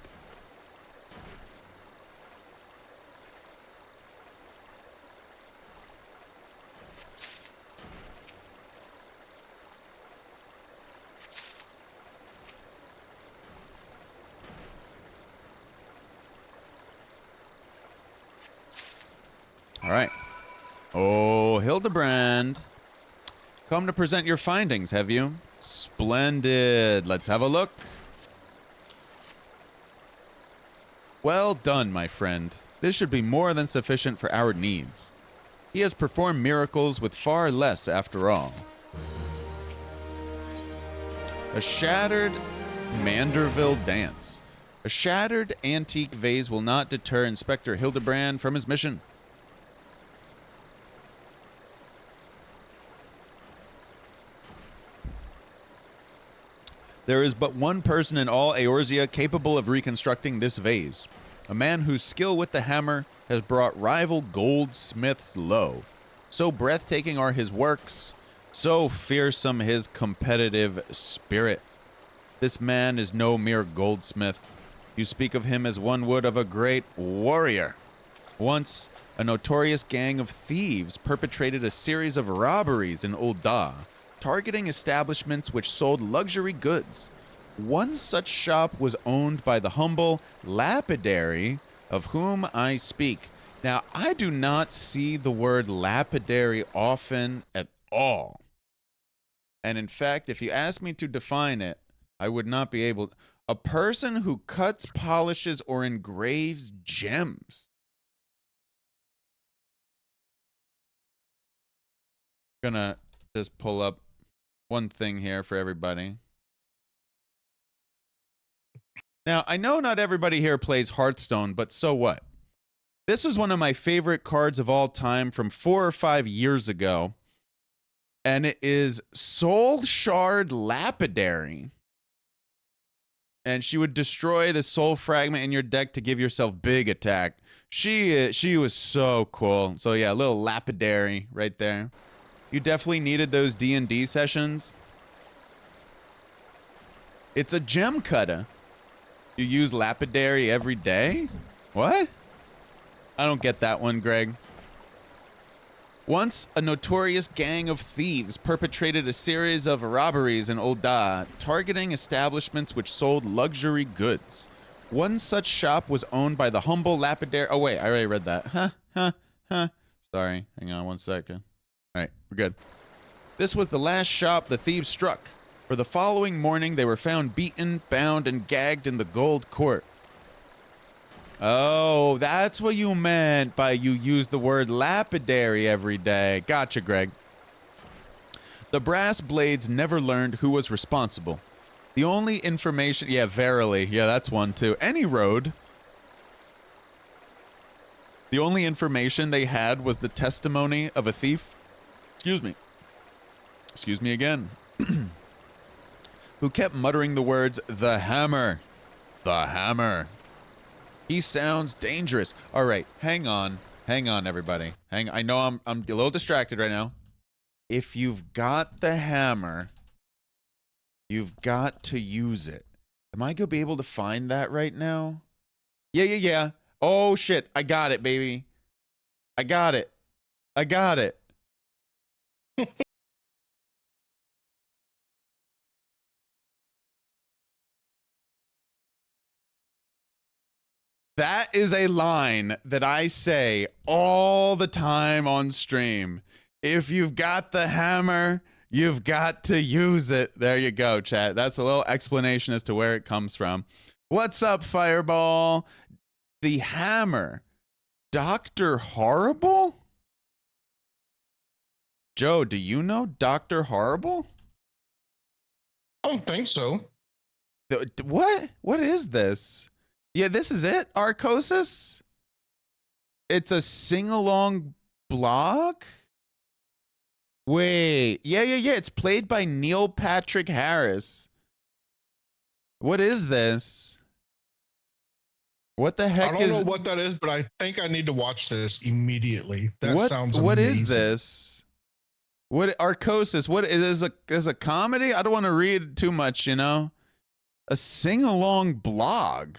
All right. Oh, Hildebrand. Come to present your findings, have you? Splendid. Let's have a look. Well done, my friend. This should be more than sufficient for our needs. He has performed miracles with far less after all. A shattered Manderville dance. A shattered antique vase will not deter Inspector Hildebrand from his mission. There is but one person in all Eorzea capable of reconstructing this vase, a man whose skill with the hammer has brought rival goldsmiths low. So breathtaking are his works, so fearsome his competitive spirit. This man is no mere goldsmith. You speak of him as one would of a great warrior. Once, a notorious gang of thieves perpetrated a series of robberies in Ul'dah, targeting establishments which sold luxury goods. One such shop was owned by the humble lapidary of whom I speak. Now, I do not see the word lapidary often at all. And in fact, if you ask me to define it, I would not be able. A person who cuts, polishes, or engraves gems. Gonna just pull up one thing here for everybody. Now, I know not everybody here plays Hearthstone, but so what? This is one of my favorite cards of all time from 4 or 5 years ago. And it is Soul Shard Lapidary. And she would destroy the soul fragment in your deck to give yourself big attack. She was so cool. So yeah, a little Lapidary right there. You definitely needed those D&D sessions. It's a gem cutter. You use Lapidary every day? What? I don't get that one, Greg. Once, a notorious gang of thieves perpetrated a series of robberies in Ul'dah, targeting establishments which sold luxury goods. One such shop was owned by the humble lapidary. Oh, wait, I already read that. Sorry, hang on one second. All right, we're good. This was the last shop the thieves struck. For the following morning, they were found beaten, bound, and gagged in the gold court. Oh, that's what you meant by you use the word lapidary every day. Gotcha, Greg. The brass blades never learned who was responsible. The only information... Yeah, verily. Yeah, that's one, too. Any road. The only information they had was the testimony of a thief. Excuse me. Excuse me again. Who kept muttering the words, "The hammer. The hammer." He sounds dangerous. All right, hang on. Hang on, everybody. I know I'm a little distracted right now. If you've got the hammer, you've got to use it. Am I going to be able to find that right now? Yeah. Oh, shit. I got it, baby. I got it. That is a line that I say all the time on stream. If you've got the hammer, you've got to use it. There you go, chat. That's a little explanation as to where it comes from. What's up, Fireball? The hammer. Dr. Horrible? Joe, do you know Dr. Horrible? I don't think so. What? What is this? Yeah, this is it, Arcosis? It's a sing-along blog? Wait, yeah, it's played by Neil Patrick Harris. What is this? What the heck is... I don't know what that is, but I think I need to watch this immediately. That sounds amazing. What is this? What, Arcosis, what is a comedy? I don't want to read too much, you know? A sing-along blog.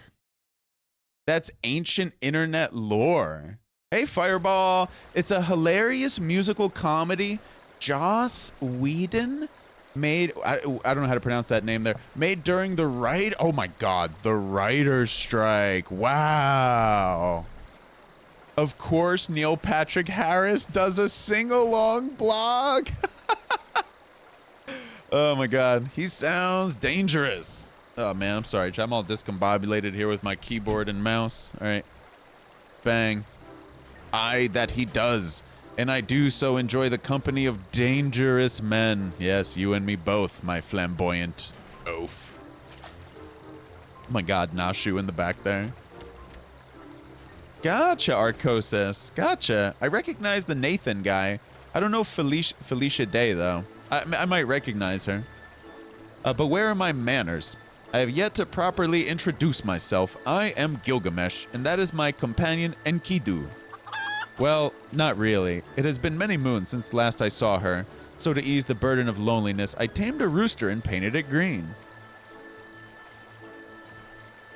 That's ancient internet lore. Hey, Fireball. It's a hilarious musical comedy. Joss Whedon made... I don't know how to pronounce that name there. Made during the oh my God, the writer's strike. Wow. Of course, Neil Patrick Harris does a sing-along blog. Oh my God. He sounds dangerous. Oh, man, I'm sorry. I'm all discombobulated here with my keyboard and mouse. All right. Bang. That he does. And I do so enjoy the company of dangerous men. Yes, you and me both, my flamboyant oaf. Oh, my God. Nashu in the back there. Gotcha, Arcosis. Gotcha. I recognize the Nathan guy. I don't know Felicia Day, though. I might recognize her. But where are my manners? I have yet to properly introduce myself. I am Gilgamesh, and that is my companion Enkidu. Well, not really. It has been many moons since last I saw her, so to ease the burden of loneliness, I tamed a rooster and painted it green.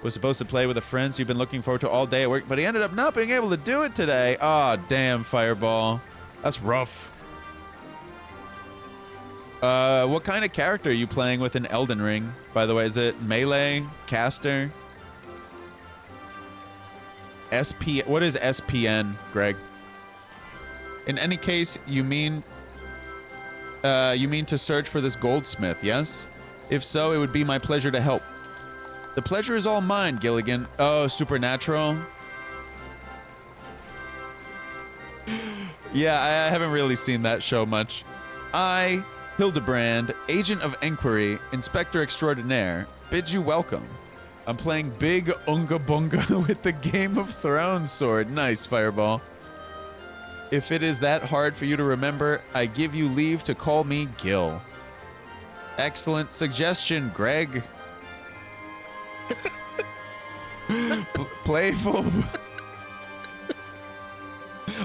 Was supposed to play with a friend you've been looking forward to all day at work, but he ended up not being able to do it today. Aw, damn, Fireball. That's rough. What kind of character are you playing with in Elden Ring? By the way, is it melee, caster? What is SPN, Greg? In any case, you mean to search for this goldsmith, yes? If so, it would be my pleasure to help. The pleasure is all mine, Gilligan. Oh, Supernatural. Yeah, I haven't really seen that show much. Hildebrand, Agent of Inquiry, Inspector Extraordinaire, bids you welcome. I'm playing Big Unga Bunga with the Game of Thrones sword. Nice, Fireball. If it is that hard for you to remember, I give you leave to call me Gil. Excellent suggestion, Greg. Playful.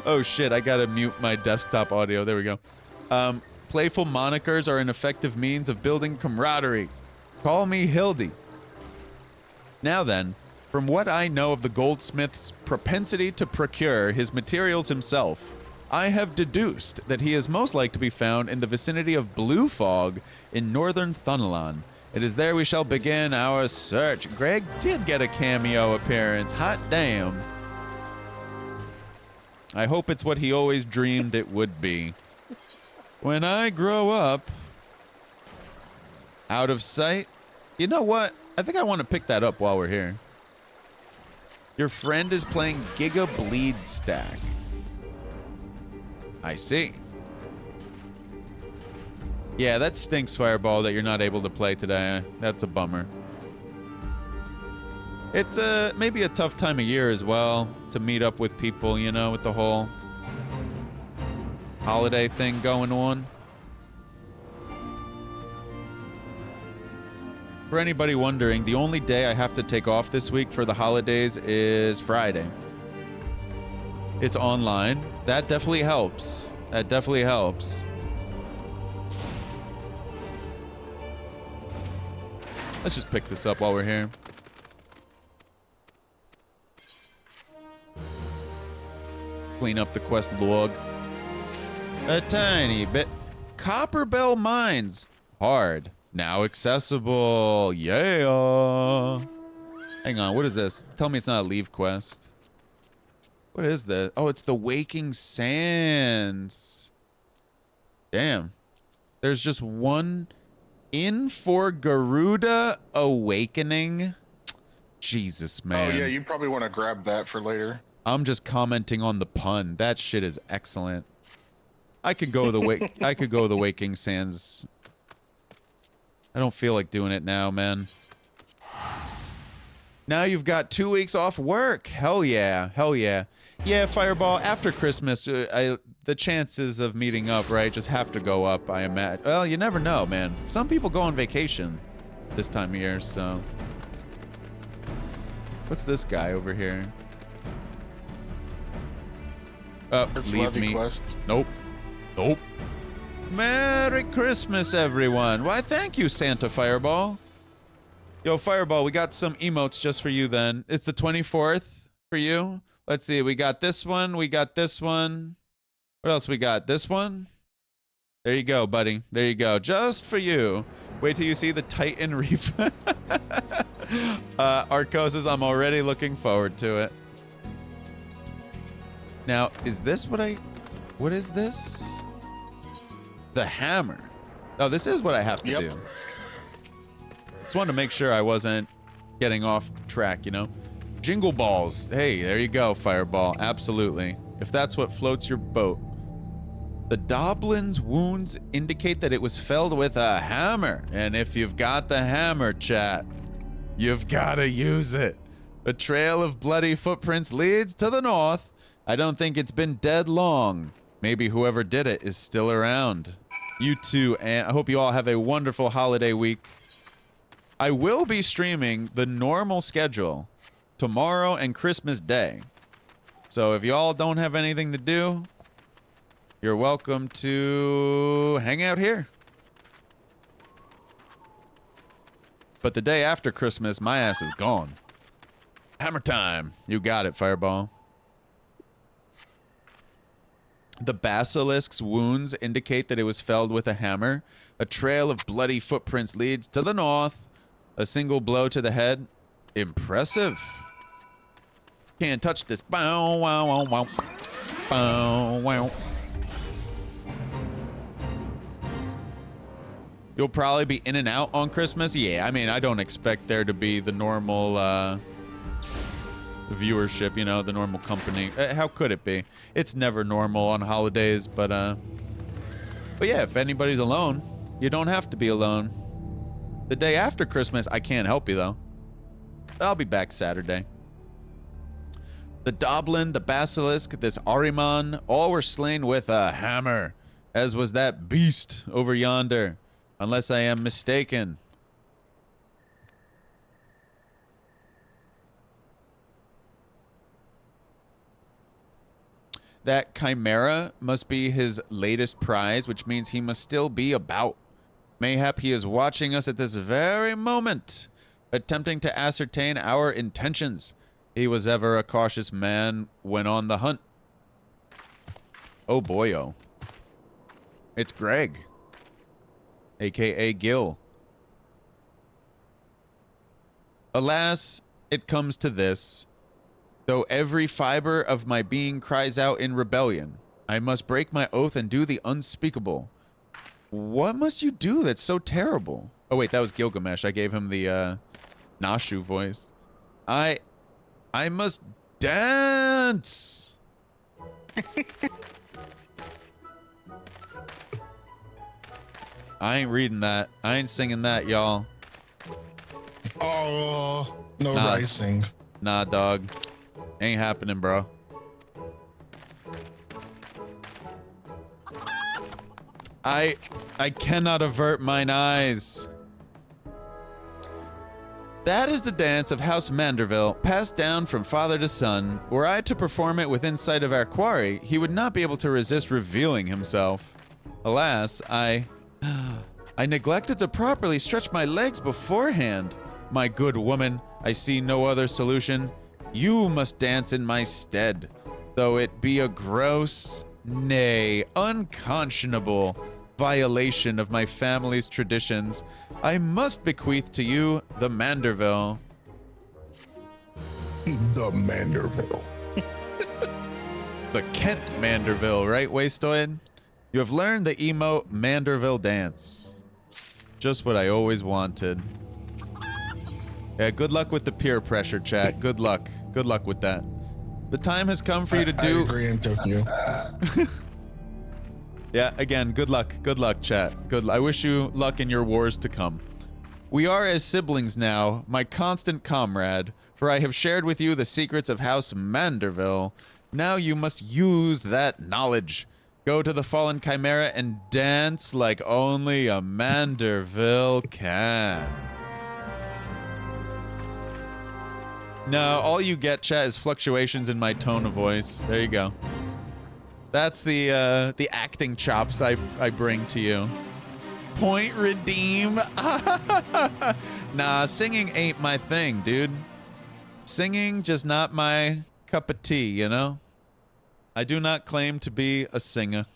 Oh shit, I gotta mute my desktop audio. There we go. Playful monikers are an effective means of building camaraderie. Call me Hildy. Now then, from what I know of the goldsmith's propensity to procure his materials himself, I have deduced that he is most like to be found in the vicinity of Blue Fog in northern Thunelon. It is there we shall begin our search. Greg did get a cameo appearance. Hot damn. I hope it's what he always dreamed it would be. When I grow up, out of sight. You know what? I think I want to pick that up while we're here. Your friend is playing Giga Bleed Stack. I see. Yeah, that stinks, Fireball, that you're not able to play today. That's a bummer. It's maybe a tough time of year as well to meet up with people, you know, with the whole holiday thing going on. For anybody wondering, the only day I have to take off this week for the holidays is Friday. It's online. That definitely helps. That definitely helps. Let's just pick this up while we're here. Clean up the quest log a tiny bit. Copperbell Mines. Hard. Now accessible. Yeah. Hang on. What is this? Tell me it's not a leave quest. What is this? Oh, it's the Waking Sands. Damn. There's just one in for Garuda Awakening. Jesus, man. Oh, yeah. You probably want to grab that for later. I'm just commenting on the pun. That shit is excellent. I could go the Waking Sands. I don't feel like doing it now, man. Now you've got 2 weeks off work. Hell yeah. Hell yeah. Yeah, Fireball, after Christmas, the chances of meeting up, right, just have to go up, I imagine. Well, you never know, man. Some people go on vacation this time of year, so. What's this guy over here? It's leave Levy me. Quest. Nope. Nope. Merry Christmas, everyone. Why, thank you, Santa Fireball. Yo, Fireball, we got some emotes just for you then. It's the 24th for you. Let's see. We got this one. We got this one. What else we got? This one? There you go, buddy. There you go. Just for you. Wait till you see the Titan Reef. Arco says, I'm already looking forward to it. Now, is this what is this? The hammer. Oh, this is what I have to do. Just wanted to make sure I wasn't getting off track, you know? Jingle balls. Hey, there you go, Fireball. Absolutely. If that's what floats your boat. The Doblin's wounds indicate that it was felled with a hammer. And if you've got the hammer, chat, you've got to use it. A trail of bloody footprints leads to the north. I don't think it's been dead long. Maybe whoever did it is still around. You too, and I hope you all have a wonderful holiday week. I will be streaming the normal schedule tomorrow and Christmas Day. So if y'all don't have anything to do, you're welcome to hang out here. But the day after Christmas, my ass is gone. Hammer time. You got it, Fireball. The basilisk's wounds indicate that it was felled with a hammer. A trail of bloody footprints leads to the north. A single blow to the head. Impressive. Can't touch this. Bow, wow, wow, wow. Bow, wow. You'll probably be in and out on Christmas? Yeah, I mean, I don't expect there to be the normal viewership, you know, the normal company. How could it be? It's never normal on holidays, but yeah, if anybody's alone, you don't have to be alone. The day after Christmas, I can't help you, though. But I'll be back Saturday. The Doblin, the Basilisk, this Ahriman, all were slain with a hammer, as was that beast over yonder, unless I am mistaken. That Chimera must be his latest prize, which means he must still be about. Mayhap he is watching us at this very moment, attempting to ascertain our intentions. He was ever a cautious man when on the hunt. Oh boyo. It's Greg, a.k.a. Gil. Alas, it comes to this. Though every fiber of my being cries out in rebellion, I must break my oath and do the unspeakable. What must you do that's so terrible? Oh wait, that was Gilgamesh. I gave him the Nashu voice. I must dance. I ain't reading that. I ain't singing that, y'all. Oh, no Nah. rising. Nah, dog. Ain't happening, bro. I cannot avert mine eyes. That is the dance of House Manderville, passed down from father to son. Were I to perform it within sight of our quarry, he would not be able to resist revealing himself. Alas, I neglected to properly stretch my legs beforehand. My good woman, I see no other solution. You must dance in my stead, though it be a gross, nay, unconscionable violation of my family's traditions. I must bequeath to you the Manderville. The Manderville. The Kent Manderville, right, Wastoid? You have learned the emo Manderville dance. Just what I always wanted. Yeah, good luck with the peer pressure, chat. Good luck. Good luck with that. The time has come for you to do... I agree in Tokyo. Yeah, again, good luck. Good luck, chat. I wish you luck in your wars to come. We are as siblings now, my constant comrade, for I have shared with you the secrets of House Manderville. Now you must use that knowledge. Go to the fallen chimera and dance like only a Manderville can. No, all you get, chat, is fluctuations in my tone of voice. There you go. That's the acting chops I bring to you. Point redeem. Nah, singing ain't my thing, dude. Singing just not my cup of tea, you know? I do not claim to be a singer.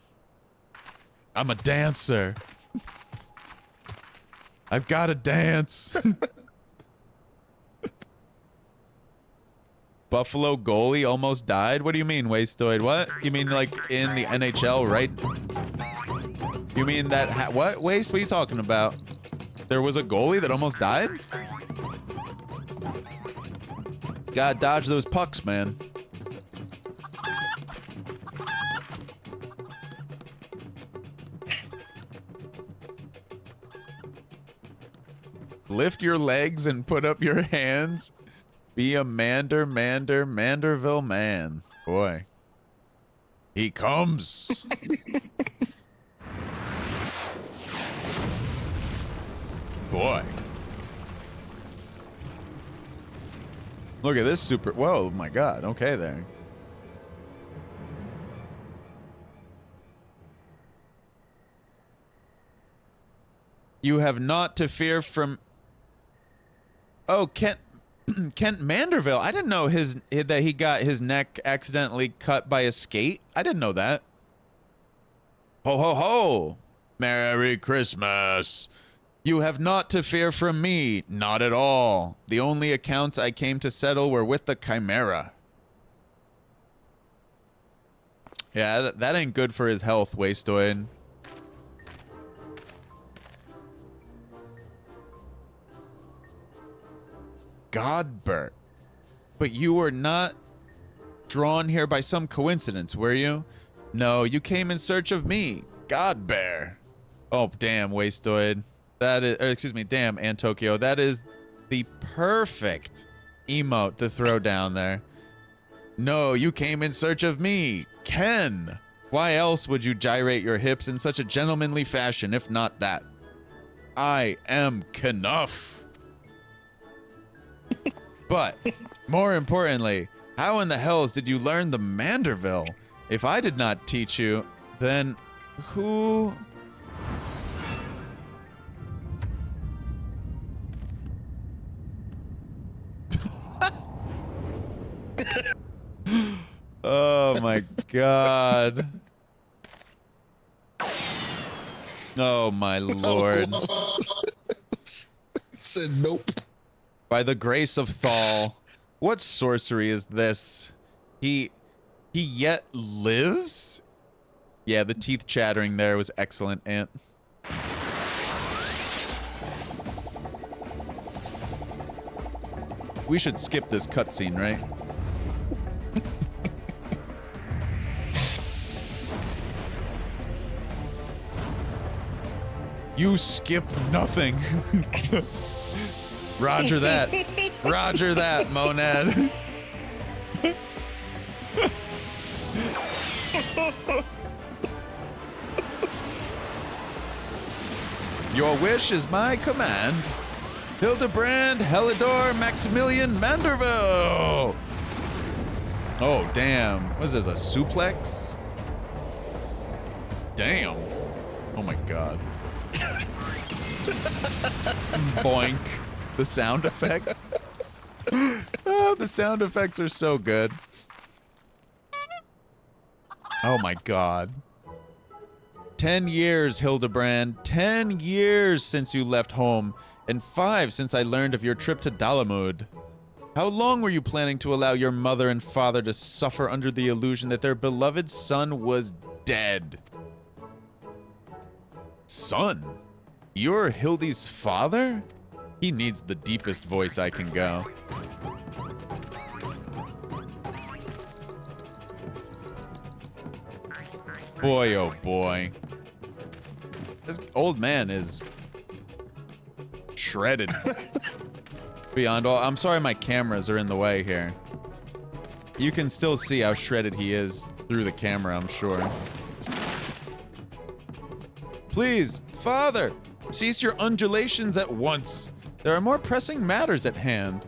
I'm a dancer. I've got to dance. Buffalo goalie almost died? What do you mean, Wastoid? What? You mean like in the NHL, right? You mean that... what, Waste? What are you talking about? There was a goalie that almost died? Gotta dodge those pucks, man. Lift your legs and put up your hands. Be a Manderville man. Boy. He comes. Boy. Look at this super... Whoa, my God. Okay, there. You have naught to fear from... Oh, Kent Manderville. I didn't know that he got his neck accidentally cut by a skate. I didn't know that. Ho, ho, ho. Merry Christmas. You have naught to fear from me. Not at all. The only accounts I came to settle were with the Chimera. Yeah, that ain't good for his health, Wastoid. Godbert. But you were not drawn here by some coincidence, were you? No, you came in search of me, Godbear. Oh, damn, Wastoid. That is, excuse me, damn, Antokyo. That is the perfect emote to throw down there. No, you came in search of me, Ken. Why else would you gyrate your hips in such a gentlemanly fashion, if not that? I am Knuff. But, more importantly, how in the hells did you learn the Manderville? If I did not teach you, then who... Oh my god. Oh my lord. Said nope. By the grace of Thal, what sorcery is this? He yet lives? Yeah, the teeth chattering there was excellent, Ant. We should skip this cutscene, right? You skip nothing. Roger that. Roger that, Monad. Your wish is my command. Hildebrand, Helidor, Maximilian, Manderville. Oh, damn. What is this, a suplex? Damn. Oh my god. Boink. The sound effect. Oh, the sound effects are so good. Oh my god. 10 years, Hildebrand. 10 years since you left home, and 5 since I learned of your trip to Dalamud. How long were you planning to allow your mother and father to suffer under the illusion that their beloved son was dead? Son? You're Hildy's father? He needs the deepest voice I can go. Boy, oh boy. This old man is shredded. Beyond all, I'm sorry my cameras are in the way here. You can still see how shredded he is through the camera, I'm sure. Please, father, cease your undulations at once. There are more pressing matters at hand.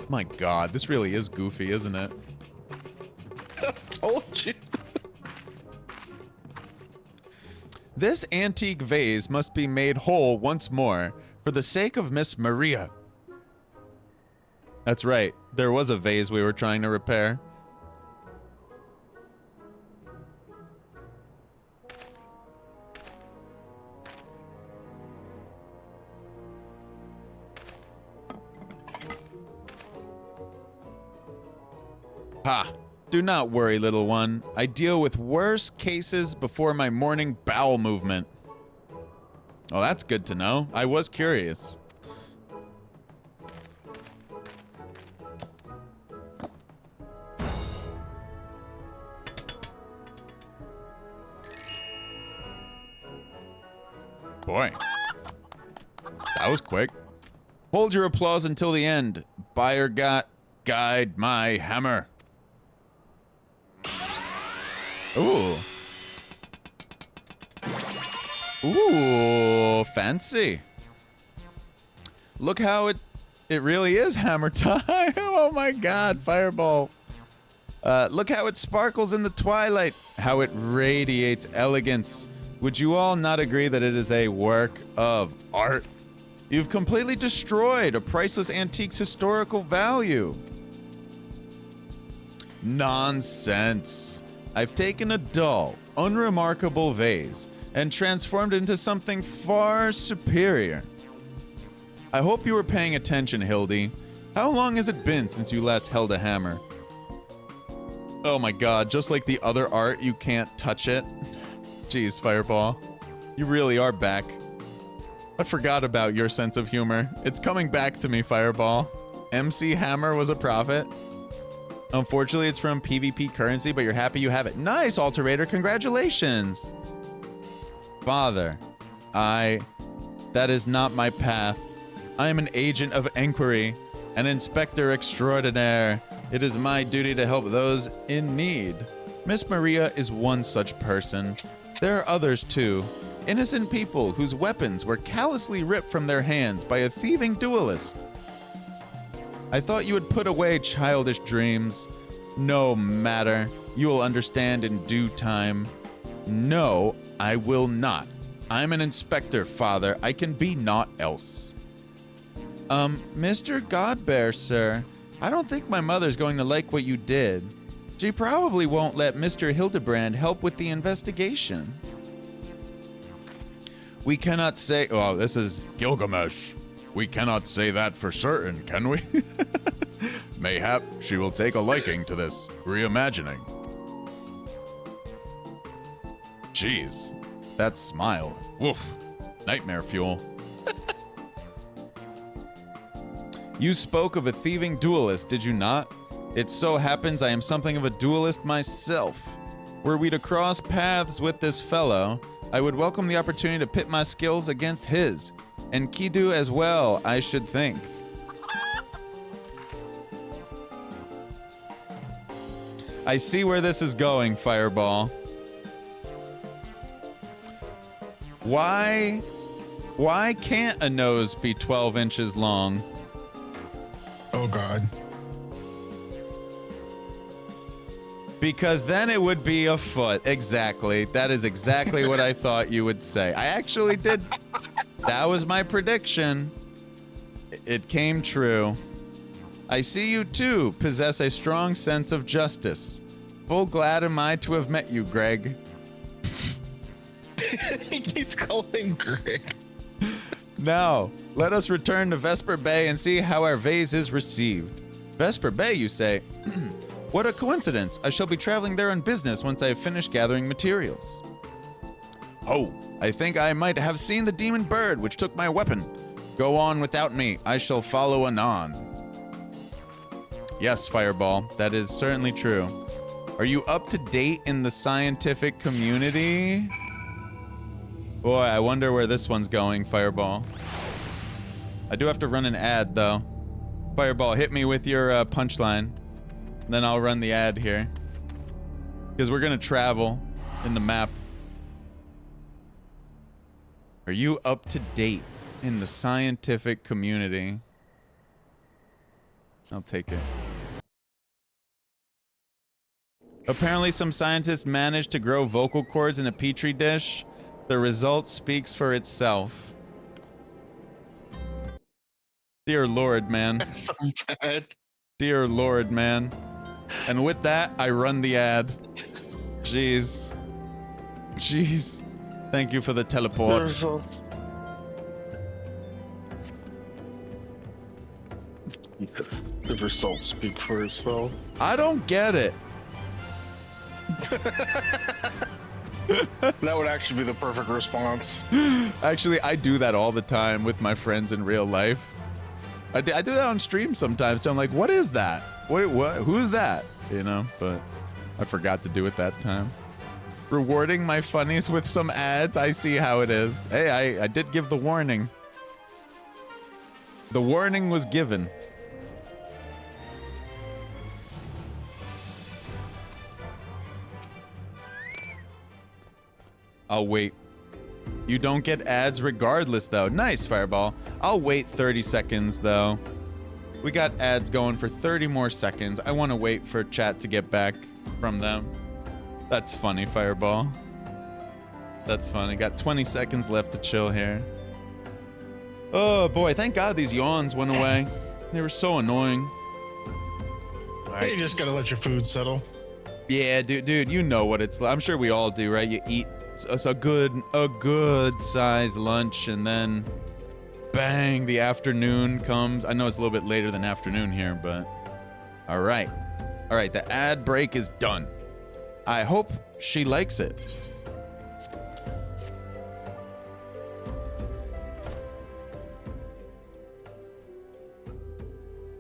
My god, this really is goofy, isn't it? I told you. This antique vase must be made whole once more for the sake of Miss Maria. That's right. There was a vase we were trying to repair. Ha! Do not worry, little one. I deal with worse cases before my morning bowel movement. Oh, that's good to know. I was curious. Boy. That was quick. Hold your applause until the end. Buyer got guide my hammer. Ooh. Ooh, fancy. Look how it really is hammer time. Oh my god, fireball. Look how it sparkles in the twilight. How it radiates elegance. Would you all not agree that it is a work of art? You've completely destroyed a priceless antique's historical value. Nonsense. I've taken a dull, unremarkable vase and transformed it into something far superior. I hope you were paying attention, Hildy. How long has it been since you last held a hammer? Oh my god, just like the other art, you can't touch it. Jeez, Fireball. You really are back. I forgot about your sense of humor. It's coming back to me, Fireball. MC Hammer was a prophet. Unfortunately, it's from PvP currency, but you're happy you have it. Nice, Alterator. Congratulations. Father, that is not my path. I am an agent of inquiry. an inspector extraordinaire. It is my duty to help those in need. Miss Maria is one such person. There are others too. Innocent people whose weapons were callously ripped from their hands by a thieving duelist. I thought you would put away childish dreams. No matter. You will understand in due time. No, I will not. I'm an inspector, father. I can be naught else. Mr. Godbear, sir. I don't think my mother's going to like what you did. She probably won't let Mr. Hildebrand help with the investigation. We cannot say... Oh, this is Gilgamesh. We cannot say that for certain, can we? Mayhap she will take a liking to this reimagining. Jeez, that smile. Woof. Nightmare fuel. You spoke of a thieving duelist, did you not? It so happens I am something of a duelist myself. Were we to cross paths with this fellow, I would welcome the opportunity to pit my skills against his. And Kidu as well, I should think. I see where this is going, Fireball. Why can't a nose be 12 inches long? Oh, God. Because then it would be a foot. Exactly. That is exactly what I thought you would say. I actually did. That was my prediction. It came true. I see you too possess a strong sense of justice. Full glad am I to have met you, Greg. He keeps calling Greg. Now, let us return to Vesper Bay and see how our vase is received. Vesper Bay, you say? What a coincidence. I shall be traveling there on business once I have finished gathering materials. Oh, I think I might have seen the demon bird which took my weapon. Go on without me. I shall follow anon. Yes, Fireball, that is certainly true. Are you up to date in the scientific community? Boy, I wonder where this one's going, Fireball. I do have to run an ad, though. Fireball, hit me with your punchline. Then I'll run the ad here. Because we're going to travel in the map. Are you up to date in the scientific community? I'll take it. Apparently, some scientists managed to grow vocal cords in a petri dish. The result speaks for itself. Dear Lord, man. That's so bad. Dear Lord, man. And with that, I run the ad. Jeez. Jeez. Thank you for the teleport. The results. The results speak for itself. I don't get it. That would actually be the perfect response. Actually, I do that all the time with my friends in real life. I do that on stream sometimes. So I'm like, what is that? What? Who's that? You know, but I forgot to do it that time. Rewarding my funnies with some ads. I see how it is. Hey, I did give the warning. The warning was given. I'll wait. You don't get ads regardless, though. Nice, Fireball. I'll wait 30 seconds, though. We got ads going for 30 more seconds. I want to wait for chat to get back from them. That's funny, Fireball. That's funny. Got 20 seconds left to chill here. Oh, boy. Thank God these yawns went away. They were so annoying. All right. You just gotta let your food settle. Yeah, dude, you know what it's like. I'm sure we all do, right? You eat a good sized lunch, and then bang, the afternoon comes. I know it's a little bit later than afternoon here, but all right, the ad break is done. I hope she likes it.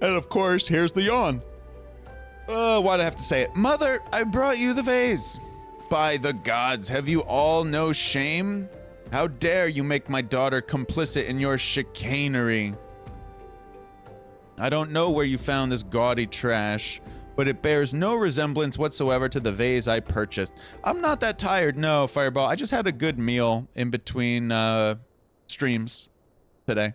And of course, here's the yawn. Why'd I have to say it? Mother, I brought you the vase. By the gods, have you all no shame? How dare you make my daughter complicit in your chicanery? I don't know where you found this gaudy trash, but it bears no resemblance whatsoever to the vase I purchased. I'm not that tired, no, Fireball. I just had a good meal in between streams today.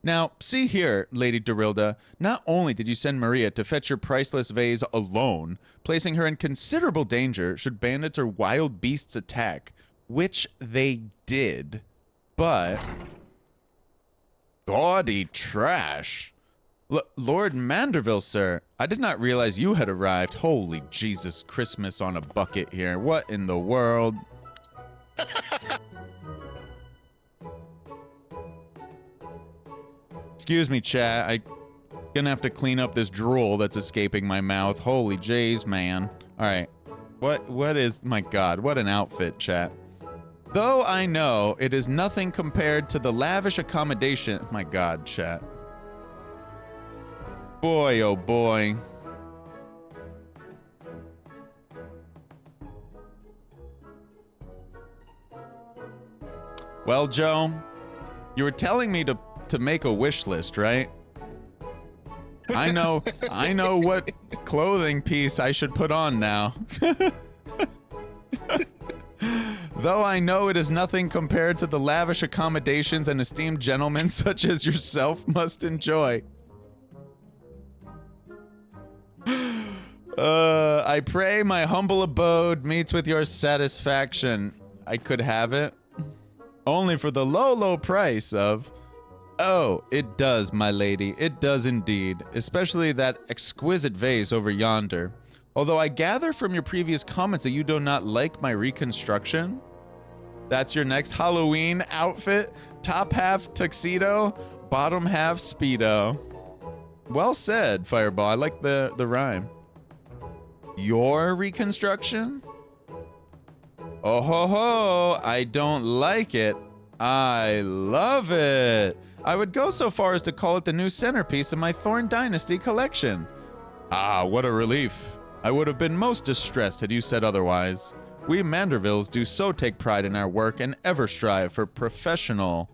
Now, see here, Lady Dorilda, not only did you send Maria to fetch your priceless vase alone, placing her in considerable danger should bandits or wild beasts attack, which they did, but... Gaudy trash. Lord Manderville, sir, I did not realize you had arrived. Holy Jesus, Christmas on a bucket here. What in the world? Excuse me, chat. I gonna have to clean up this drool that's escaping my mouth. Holy jeez, man. All right. What is, my God, what an outfit, chat. Though I know it is nothing compared to the lavish accommodation. My God, chat. Boy, oh boy. Well, Joe, you were telling me to make a wish list, right? I know what clothing piece I should put on now. Though I know it is nothing compared to the lavish accommodations an esteemed gentleman such as yourself must enjoy. I pray my humble abode meets with your satisfaction. I could have it. Only for the low, low price of... Oh, it does, my lady. It does indeed. Especially that exquisite vase over yonder. Although I gather from your previous comments that you do not like my reconstruction. That's your next Halloween outfit. Top half tuxedo, bottom half Speedo. Well said, Fireball. I like the rhyme. Your reconstruction? Oh ho ho, I don't like it. I love it. I would go so far as to call it the new centerpiece of my Thorn Dynasty collection. Ah, what a relief. I would have been most distressed had you said otherwise. We Mandervilles do so take pride in our work and ever strive for professional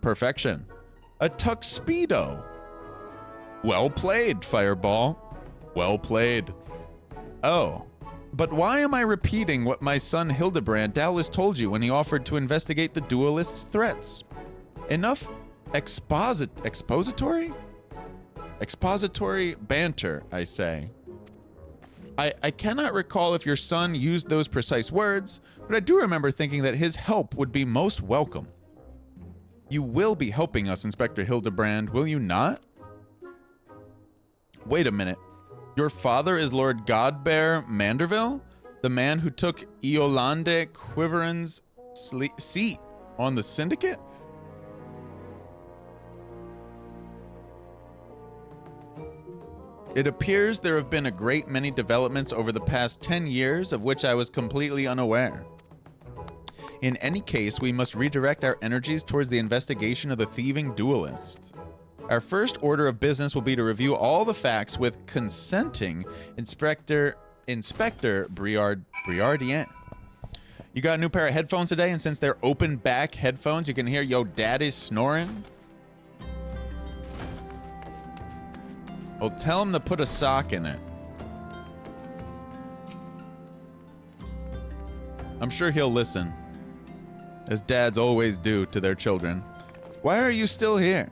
perfection. A tuxedo. Well played, Fireball. Well played. Oh, but why am I repeating what my son Hildebrand doubtless told you when he offered to investigate the duelist's threats? Enough expository banter, I say. I cannot recall if your son used those precise words, but I do remember thinking that his help would be most welcome. You will be helping us, Inspector Hildebrand, will you not? Wait a minute. Your father is Lord Godbear Manderville? The man who took Iolande Quiveran's seat on the Syndicate? It appears there have been a great many developments over the past 10 years of which I was completely unaware. In any case, we must redirect our energies towards the investigation of the thieving duelist. Our first order of business will be to review all the facts with consenting Inspector Briardien. You got a new pair of headphones today, and since they're open back headphones, you can hear yo daddy snoring. Well, tell him to put a sock in it. I'm sure he'll listen, as dads always do to their children. Why are you still here?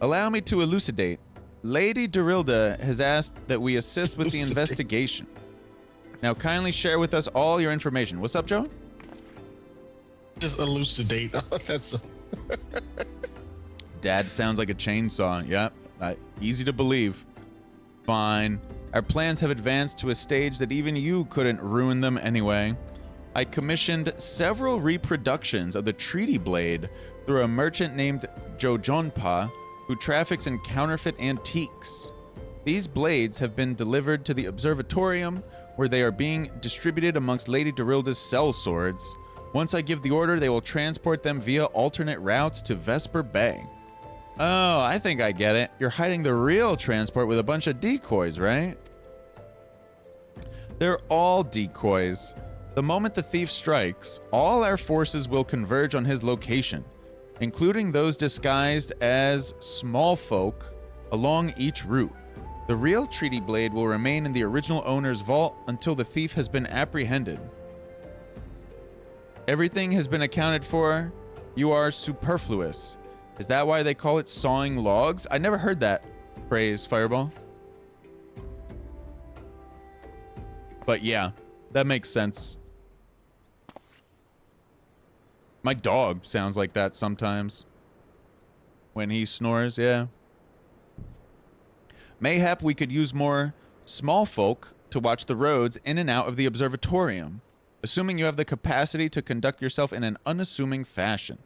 Allow me to elucidate. Lady Dorilda has asked that we assist with the investigation. Now kindly share with us all your information. What's up, Joe? Just elucidate. That's Dad sounds like a chainsaw. Yep. Easy to believe. Fine. Our plans have advanced to a stage that even you couldn't ruin them anyway. I commissioned several reproductions of the Treaty Blade through a merchant named Jojonpa, who traffics in counterfeit antiques. These blades have been delivered to the observatorium, where they are being distributed amongst Lady Dorilda's cell swords. Once I give the order, they will transport them via alternate routes to Vesper Bay. Oh, I think I get it. You're hiding the real transport with a bunch of decoys, right? They're all decoys. The moment the thief strikes, all our forces will converge on his location, including those disguised as small folk, along each route. The real treaty blade will remain in the original owner's vault until the thief has been apprehended. Everything has been accounted for. You are superfluous. Is that why they call it sawing logs? I never heard that phrase, Fireball. But yeah, that makes sense. My dog sounds like that sometimes. When he snores, yeah. Mayhap we could use more small folk to watch the roads in and out of the observatorium, assuming you have the capacity to conduct yourself in an unassuming fashion.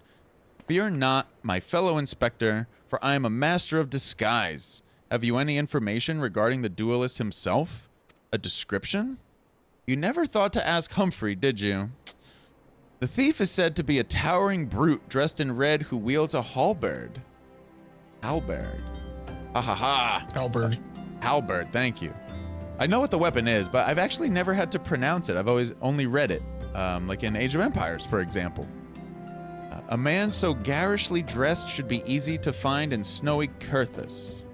Fear not, my fellow inspector, for I am a master of disguise. Have you any information regarding the duelist himself? A description? You never thought to ask Humphrey, did you? The thief is said to be a towering brute dressed in red who wields a halberd. Halberd. Ha ha ha. Halberd. Halberd, thank you. I know what the weapon is, but I've actually never had to pronounce it. I've always only read it, like in Age of Empires, for example. A man so garishly dressed should be easy to find in snowy Curthus.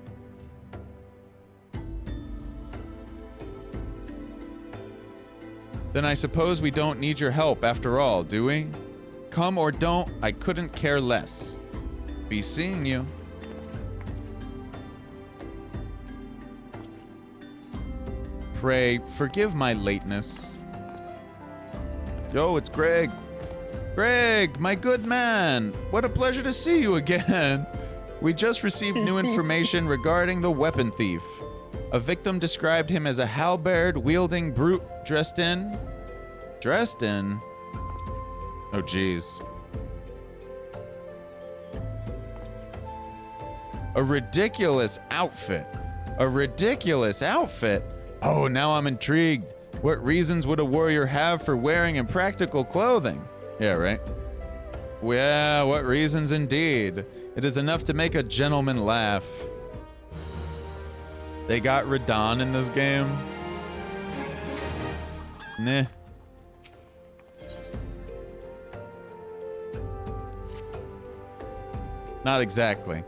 Then I suppose we don't need your help after all, do we? Come or don't, I couldn't care less. Be seeing you. Pray, forgive my lateness. Yo, it's Greg. Greg, my good man. What a pleasure to see you again. We just received new information regarding the weapon thief. A victim described him as a halberd-wielding brute dressed in... Oh, geez. A ridiculous outfit. A ridiculous outfit? Oh, now I'm intrigued. What reasons would a warrior have for wearing impractical clothing? Yeah, right? Yeah, what reasons indeed. It is enough to make a gentleman laugh. They got Radon in this game? Nah. Not exactly.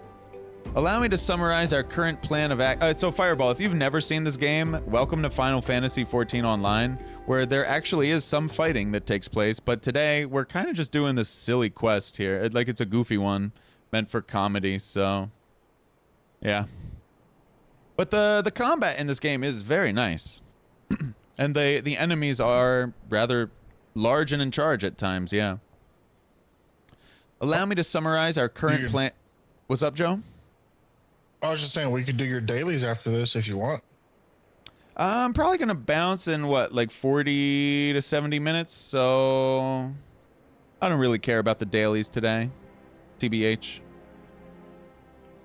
Allow me to summarize our current plan of so Fireball, if you've never seen this game, welcome to Final Fantasy XIV Online, where there actually is some fighting that takes place, but today we're kind of just doing this silly quest here. Like it's a goofy one meant for comedy, so yeah. But the combat in this game is very nice. And the enemies are rather large and in charge at times, yeah. Allow me to summarize our current plan. What's up, Joe? I was just saying we could do your dailies after this if you want. I'm probably going to bounce in, what, like 40 to 70 minutes, so I don't really care about the dailies today. TBH.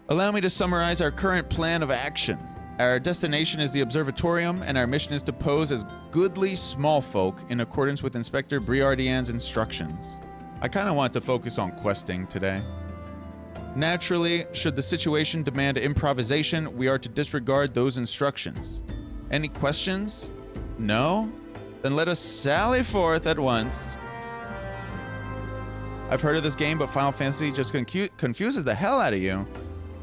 Allow me to summarize our current plan of action. Our destination is the Observatorium, and our mission is to pose as goodly small folk in accordance with Inspector Briardian's instructions. I kind of want to focus on questing today. Naturally, should the situation demand improvisation, we are to disregard those instructions. Any questions? No? Then let us sally forth at once. I've heard of this game, but Final Fantasy just confuses the hell out of you.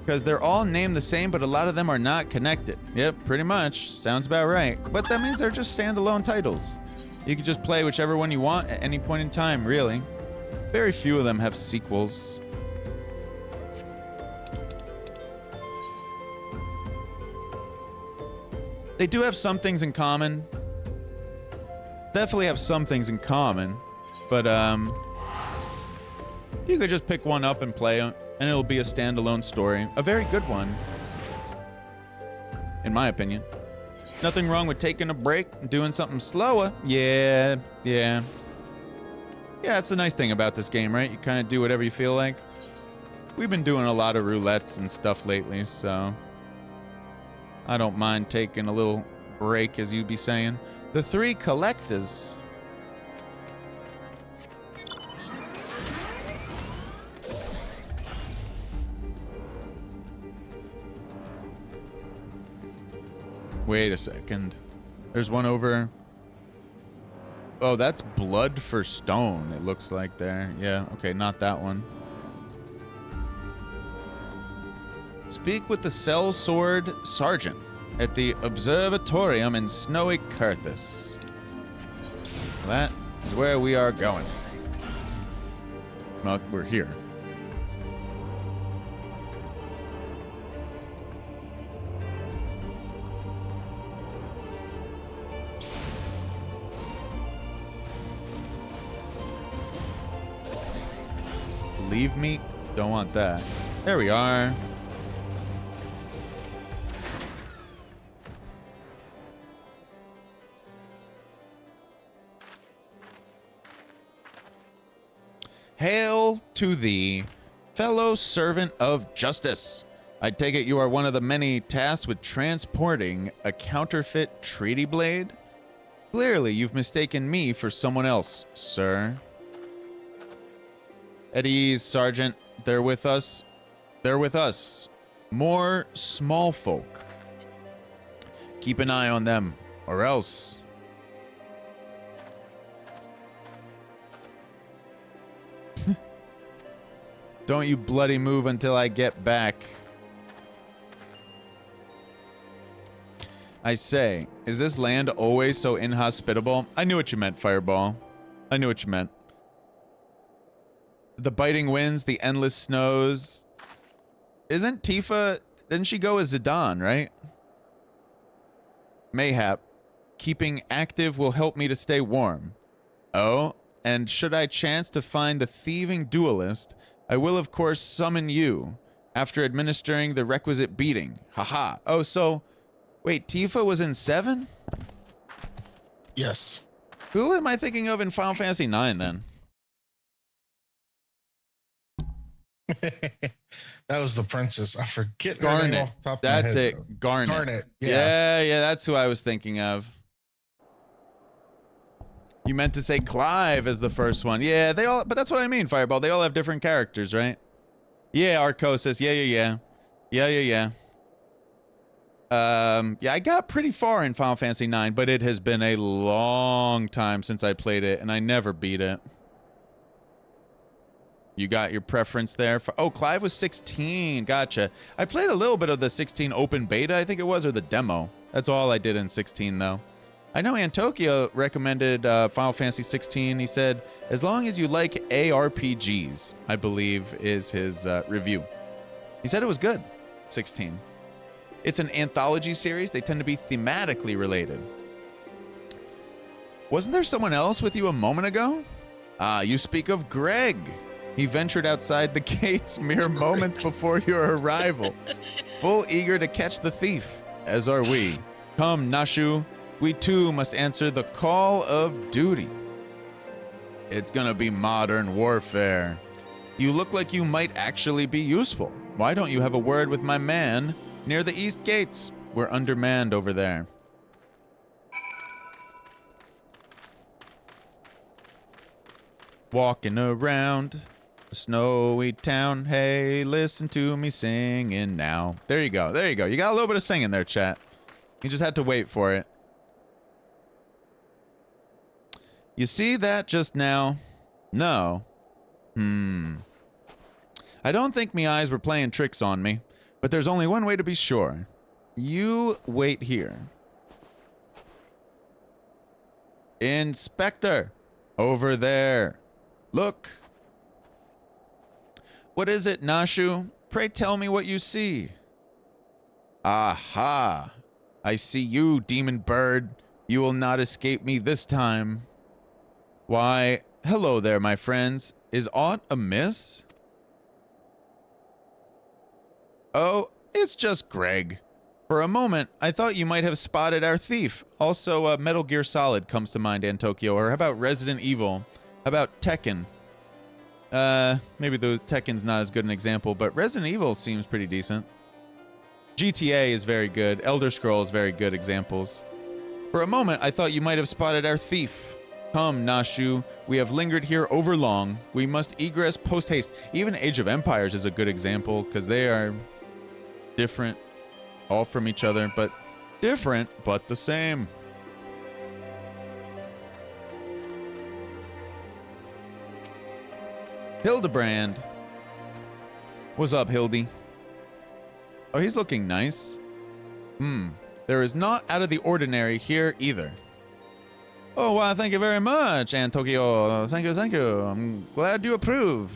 Because they're all named the same, but a lot of them are not connected. Yep, pretty much. Sounds about right. But that means they're just standalone titles. You can just play whichever one you want at any point in time, really. Very few of them have sequels. They do have some things in common. Definitely have some things in common. But, you could just pick one up and play it, and it'll be a standalone story. A very good one. In my opinion. Nothing wrong with taking a break and doing something slower. Yeah. Yeah, it's the nice thing about this game, right? You kind of do whatever you feel like. We've been doing a lot of roulettes and stuff lately, so I don't mind taking a little break, as you'd be saying. The three collectors. Wait a second. There's one over... Oh, that's blood for stone, it looks like there. Yeah, okay, not that one. Speak with the Cell Sword Sergeant at the Observatorium in snowy Carthus. That is where we are going. Well, we're here. Leave me. Don't want that. There we are. Hail to thee, fellow servant of justice. I take it you are one of the many tasked with transporting a counterfeit treaty blade? Clearly, you've mistaken me for someone else, sir. At ease, Sergeant. They're with us. They're with us. More small folk. Keep an eye on them, or else. Don't you bloody move until I get back. I say, is this land always so inhospitable? I knew what you meant, Fireball. I knew what you meant. The biting winds, the endless snows. Isn't Tifa... Didn't she go as Zidane, right? Mayhap. Keeping active will help me to stay warm. Oh, and should I chance to find the thieving duelist, I will of course summon you after administering the requisite beating. Haha. Oh, so... Wait, Tifa was in 7? Yes. Who am I thinking of in Final Fantasy 9 then? That was the princess. I forget her Garnet. name off the top That's of my head, it. though. Garnet. Garnet. Yeah. Yeah, that's who I was thinking of. You meant to say Clive as the first one. Yeah, they all, but that's what I mean, Fireball. They all have different characters, right? Yeah, Arcosis. Yeah. Yeah, I got pretty far in Final Fantasy 9, but it has been a long time since I played it, and I never beat it. You got your preference there for... Oh, Clive was 16. Gotcha. I played a little bit of the 16 open beta, I think it was, or the demo. That's all I did in 16, though. I know Antokyo recommended Final Fantasy 16. He said, as long as you like ARPGs, I believe is his review. He said it was good, 16. It's an anthology series. They tend to be thematically related. Wasn't there someone else with you a moment ago? Ah, you speak of Greg. He ventured outside the gates mere moments before your arrival, full eager to catch the thief, as are we. Come, Nashu, we too must answer the call of duty. It's gonna be modern warfare. You look like you might actually be useful. Why don't you have a word with my man near the east gates? We're undermanned over there. Walking around a snowy town. Hey, listen to me singing now. There you go. There you go. You got a little bit of singing there, chat. You just had to wait for it. You see that just now? No. I don't think me eyes were playing tricks on me, but there's only one way to be sure. You wait here. Inspector! Over there. Look. What is it, Nashu? Pray tell me what you see. Aha! I see you, demon bird. You will not escape me this time. Why, hello there, my friends. Is aught amiss? Oh, it's just Greg. For a moment, I thought you might have spotted our thief. Also, Metal Gear Solid comes to mind, Antokyo. Or how about Resident Evil? How about Tekken? Maybe the Tekken's not as good an example, but Resident Evil seems pretty decent. GTA is very good. Elder Scrolls very good examples. For a moment, I thought you might have spotted our thief. Come, Nashu. We have lingered here overlong. We must egress post-haste. Even Age of Empires is a good example, because they are different, all from each other, but different, but the same. Hildebrand. What's up, Hildy? Oh, he's looking nice. There is not out of the ordinary here either. Oh, wow, thank you very much, Aunt Tokyo. Thank you, thank you. I'm glad you approve.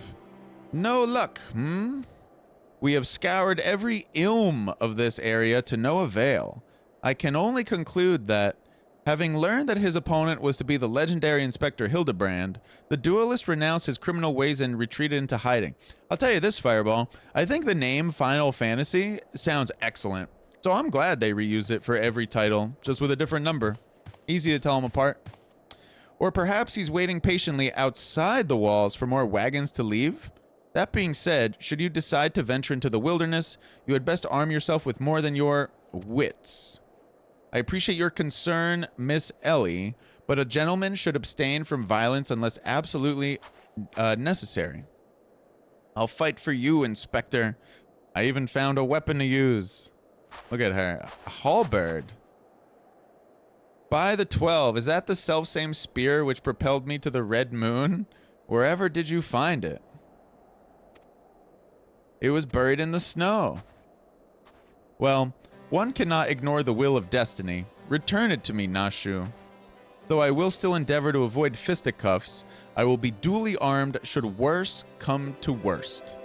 No luck, We have scoured every ilm of this area to no avail. I can only conclude that, having learned that his opponent was to be the legendary Inspector Hildebrand, the duelist renounced his criminal ways and retreated into hiding. I'll tell you this, Fireball. I think the name Final Fantasy sounds excellent. So I'm glad they reuse it for every title, just with a different number. Easy to tell them apart. Or perhaps he's waiting patiently outside the walls for more wagons to leave? That being said, should you decide to venture into the wilderness, you had best arm yourself with more than your wits. I appreciate your concern, Miss Ellie, but a gentleman should abstain from violence unless absolutely necessary. I'll fight for you, Inspector. I even found a weapon to use. Look at her. A halberd. By the 12, is that the self-same spear which propelled me to the Red Moon? Wherever did you find it? It was buried in the snow. Well, one cannot ignore the will of destiny. Return it to me, Nashu. Though I will still endeavor to avoid fisticuffs, I will be duly armed should worse come to worst.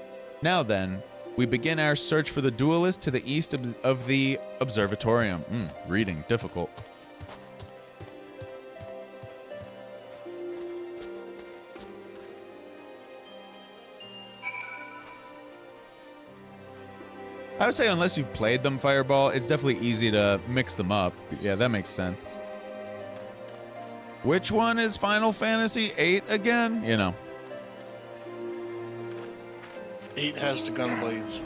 Now then, we begin our search for the duelist to the east of the observatorium. Reading difficult. I would say unless you've played them, Fireball, it's definitely easy to mix them up. Yeah, that makes sense. Which one is Final Fantasy VIII again? You know. 8 has the gun blades.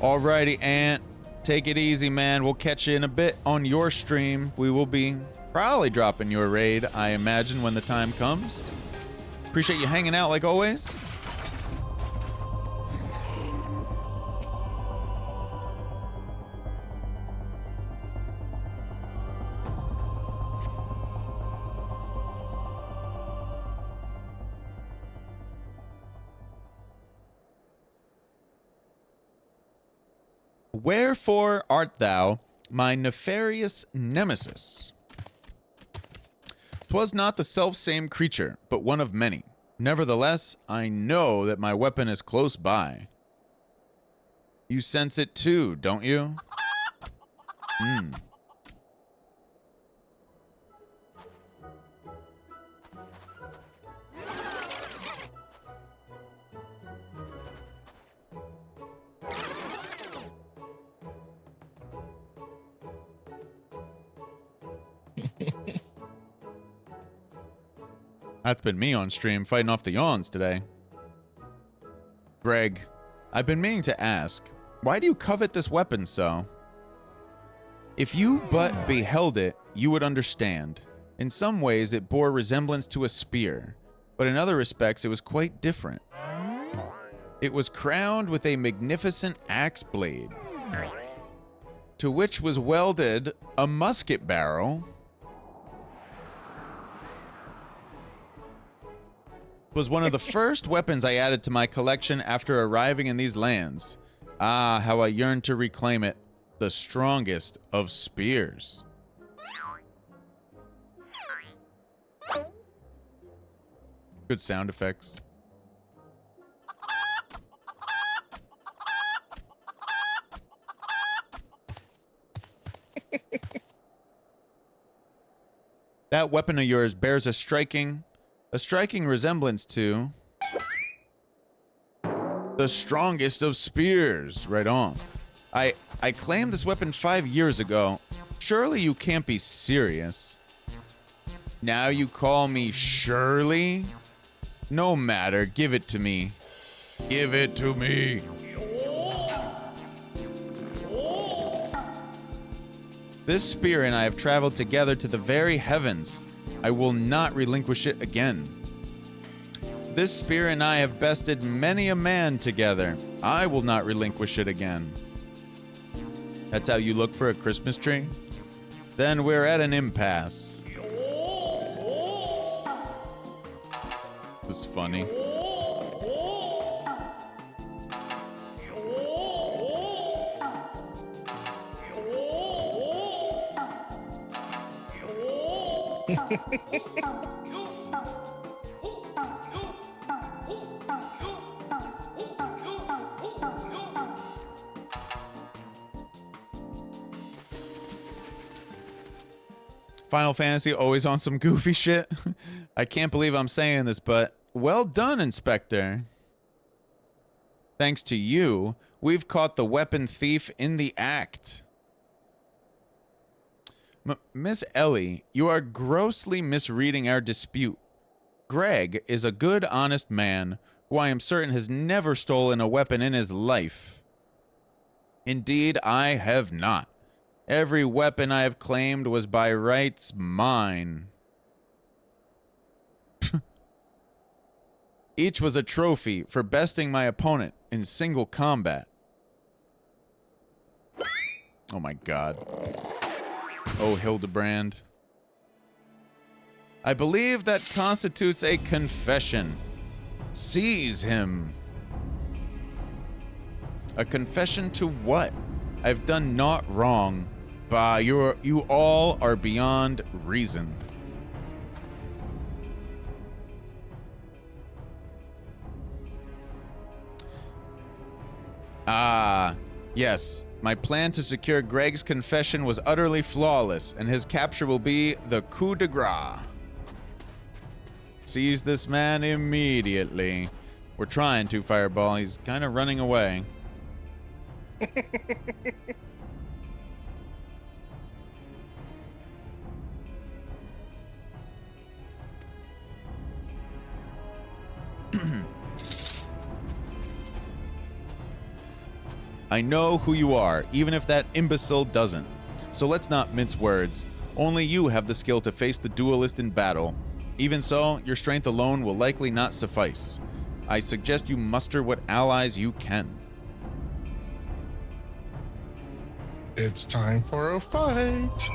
Alrighty, Ant. Take it easy, man. We'll catch you in a bit on your stream. We will be probably dropping your raid, I imagine, when the time comes. Appreciate you hanging out like always. Wherefore art thou my nefarious nemesis? 'Twas not the self-same creature, but one of many. Nevertheless, I know that my weapon is close by. You sense it too, don't you? That's been me on stream fighting off the yawns today. Greg, I've been meaning to ask, why do you covet this weapon so? If you but beheld it, you would understand. In some ways, it bore resemblance to a spear, but in other respects, it was quite different. It was crowned with a magnificent axe blade, to which was welded a musket barrel. Was one of the first weapons I added to my collection after arriving in these lands. Ah, how I yearn to reclaim it. The strongest of spears. Good sound effects. That weapon of yours bears a striking resemblance to the strongest of spears. Right on. I claimed this weapon 5 years ago. Surely you can't be serious. Now you call me Shirley? No matter, give it to me. Give it to me. This spear and I have traveled together to the very heavens. I will not relinquish it again. This spear and I have bested many a man together. I will not relinquish it again. That's how you look for a Christmas tree? Then we're at an impasse. This is funny. Final Fantasy always on some goofy shit. I can't believe I'm saying this, but well done, Inspector. Thanks to you, we've caught the weapon thief in the act. Miss Ellie, you are grossly misreading our dispute. Greg is a good, honest man who I am certain has never stolen a weapon in his life. Indeed, I have not. Every weapon I have claimed was by rights mine. Each was a trophy for besting my opponent in single combat. Oh my god. Oh, Hildebrand. I believe that constitutes a confession. Seize him. A confession to what? I've done naught wrong. Bah, you all are beyond reason. Ah, yes. My plan to secure Greg's confession was utterly flawless, and his capture will be the coup de grace. Seize this man immediately. We're trying to, Fireball. He's kind of running away. I know who you are, even if that imbecile doesn't. So let's not mince words. Only you have the skill to face the duelist in battle. Even so, your strength alone will likely not suffice. I suggest you muster what allies you can. It's time for a fight.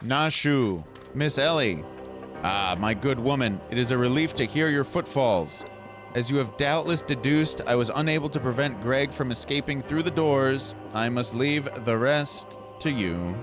Nashu, Miss Ellie. Ah, my good woman, it is a relief to hear your footfalls. As you have doubtless deduced, I was unable to prevent Greg from escaping through the doors. I must leave the rest to you.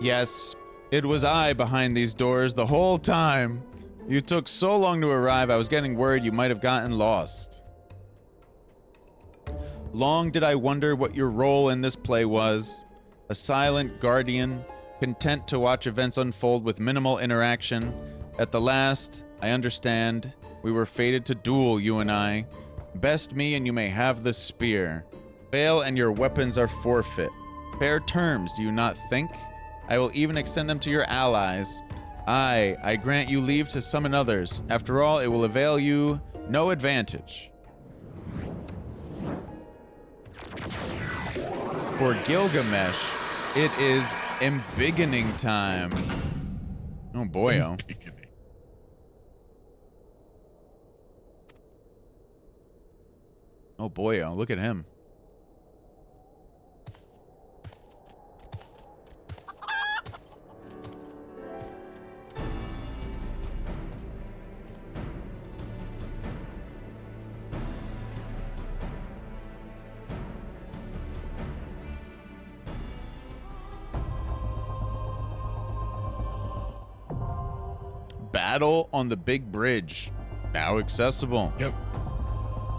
Yes, it was I behind these doors the whole time. You took so long to arrive, I was getting worried you might have gotten lost. Long did I wonder what your role in this play was. A silent guardian, content to watch events unfold with minimal interaction. At the last, I understand, we were fated to duel, you and I. Best me and you may have the spear. Fail and your weapons are forfeit. Fair terms, do you not think? I will even extend them to your allies. I grant you leave to summon others. After all, it will avail you no advantage. For Gilgamesh, it is embiggening time. Oh boyo. Oh boyo, look at him. Battle on the Big Bridge. Now accessible. Yep.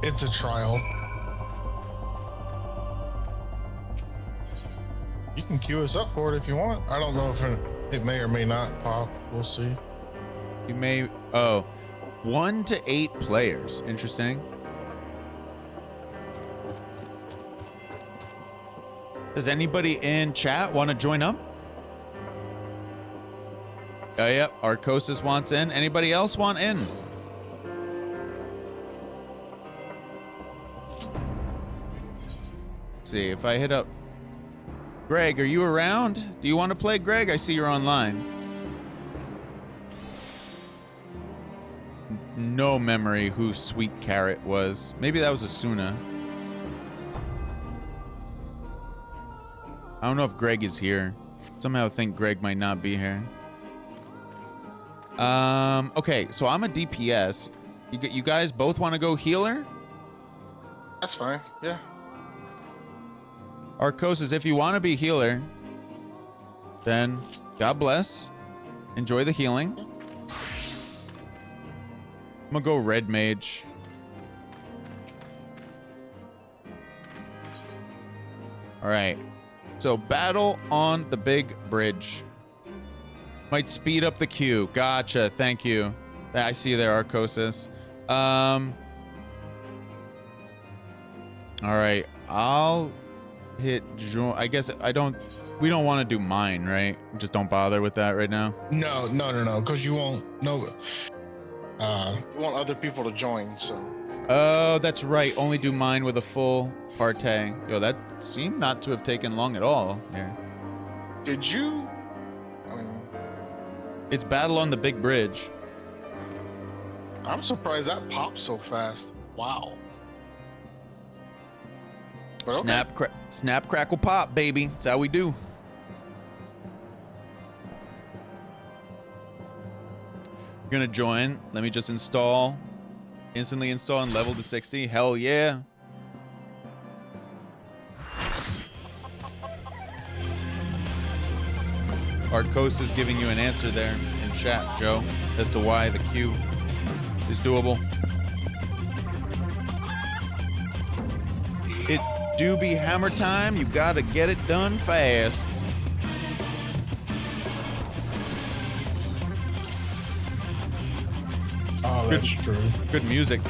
It's a trial. You can queue us up for it if you want. I don't know if it may or may not pop. We'll see. You may. Oh, 1 to 8 players. Interesting. Does anybody in chat want to join up? Oh, yep. Arcosis wants in. Anybody else want in? Let's see if I hit up. Greg, are you around? Do you want to play, Greg? I see you're online. No memory who Sweet Carrot was. Maybe that was Asuna. I don't know if Greg is here. Somehow think Greg might not be here. Okay, so I'm a DPS. You guys both want to go healer? That's fine. Yeah. Arcosis, if you want to be healer, then God bless. Enjoy the healing. I'm gonna go red mage. All right. So battle on the big bridge. Might speed up the queue. Gotcha. Thank you. I see you there, Arcosis. All right. I'll hit join. I guess we don't want to do mine, right? Just don't bother with that right now. No, because you won't know. We want other people to join, so. Oh, that's right. Only do mine with a full partay. Yo, that seemed not to have taken long at all here. Did you? I mean, It's battle on the big bridge. I'm surprised that popped so fast. Wow. But okay. Snap, crackle, pop, baby. That's how we do. You're gonna join. Let me just instantly install and level to 60. Hell yeah. Arcos is giving you an answer there in chat, Joe, as to why the queue is doable. It do be hammer time. You gotta get it done fast. Oh, that's true. Good music.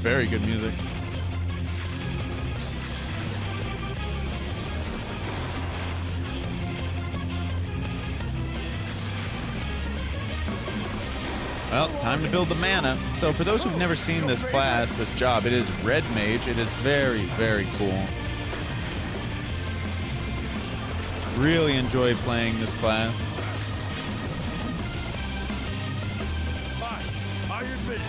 Very good music. Well, time to build the mana. So for those who've never seen this class, this job, it is Red Mage. It is very, very cool. Really enjoy playing this class. I admit it.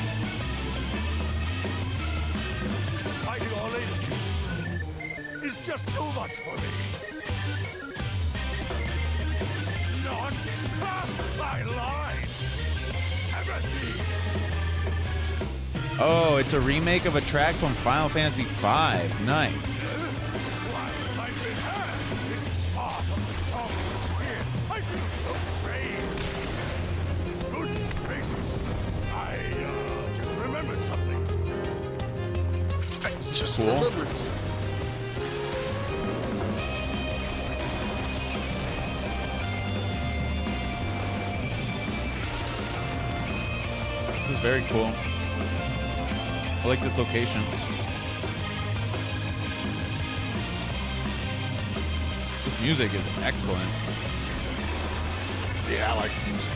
Fighting all 8 of you is just too much for me. Not I lied. Everything. Oh, it's a remake of a track from Final Fantasy V. Nice. I feel so brave. Goodness gracious. I just remembered something. It's Just cool. remembered. This is very cool. I like this location. This music is excellent. Yeah, I like the music.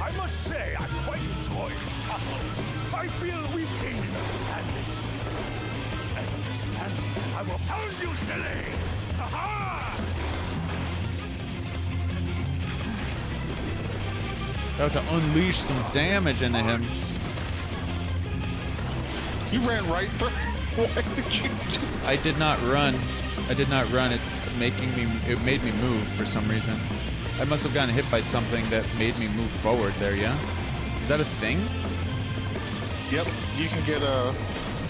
I must say, I quite enjoy these tussles. I feel we've gained an understanding. An understanding? I will pound you, silly! Aha! About to unleash some damage into him. You ran right through. What did you do? I did not run. I did not run. It made me move for some reason. I must have gotten hit by something that made me move forward there, yeah? Is that a thing? Yep, you can get a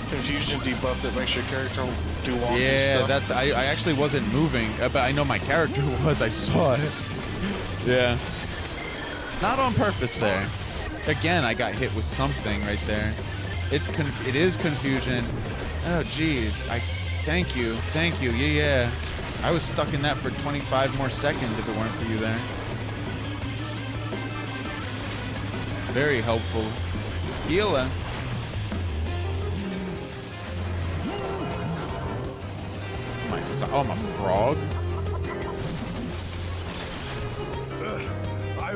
confusion debuff that makes your character do wonky Yeah, stuff. that's I actually wasn't moving, but I know my character was. I saw it. Yeah. Not on purpose there. Again, I got hit with something right there. It is confusion. Oh geez. Thank you. Yeah. I was stuck in that for 25 more seconds if it weren't for you there. Very helpful. Healer. Oh, I'm a frog.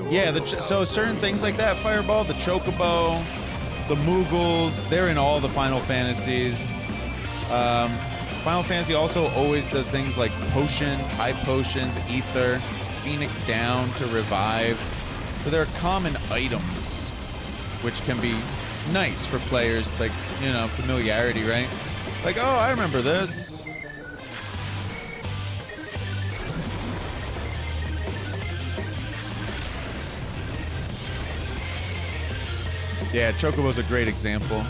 Yeah, so certain things like that, Fireball, the Chocobo, the Moogles, they're in all the Final Fantasies. Final Fantasy also always does things like potions, high potions, ether, Phoenix down to revive. So there are common items, which can be nice for players, like, you know, familiarity, right? Like, oh, I remember this. Yeah, Chocobo's a great example.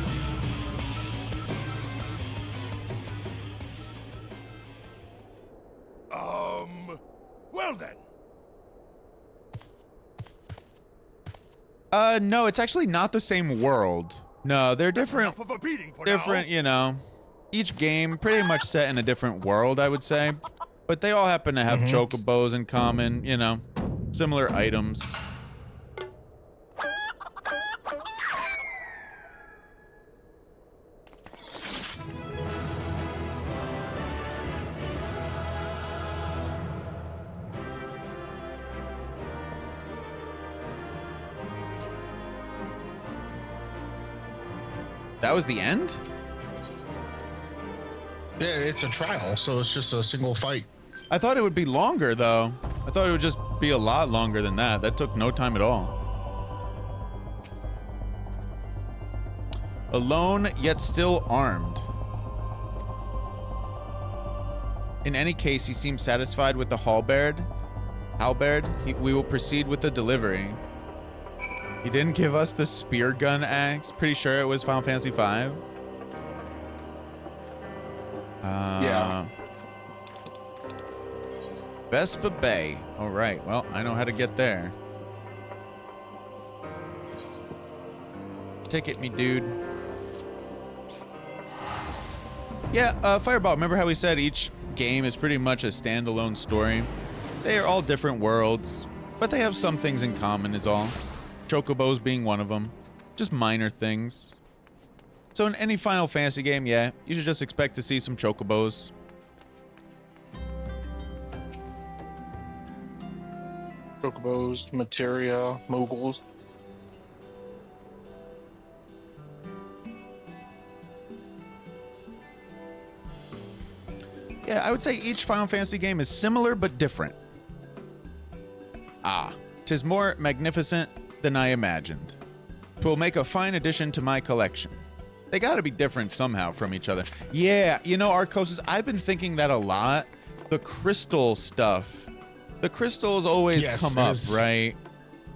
Well then. No, it's actually not the same world. No, they're different. Enough of a beating for Different, now. you know. Each game pretty much set in a different world, I would say. But they all happen to have Chocobos in common, you know. Similar items. That was the end? Yeah, it's a trial, so it's just a single fight. I thought it would be longer, though. I thought it would just be a lot longer than that. That took no time at all. Alone, yet still armed. In any case, he seems satisfied with the halberd. We will proceed with the delivery. He didn't give us the spear gun axe. Pretty sure it was Final Fantasy V. Yeah. Vespa Bay. All right. Well, I know how to get there. Ticket me, dude. Yeah, Fireball. Remember how we said each game is pretty much a standalone story? They are all different worlds, but they have some things in common is all. Chocobos being one of them. Just minor things. So in any Final Fantasy game, yeah, you should just expect to see some Chocobos. Chocobos, materia, Moogles. Yeah, I would say each Final Fantasy game is similar but different. Ah, 'tis more magnificent than I imagined. 'Twill make a fine addition to my collection. They gotta be different somehow from each other. Yeah, you know, Arcosis, I've been thinking that a lot. The crystal stuff. The crystals always come up, right?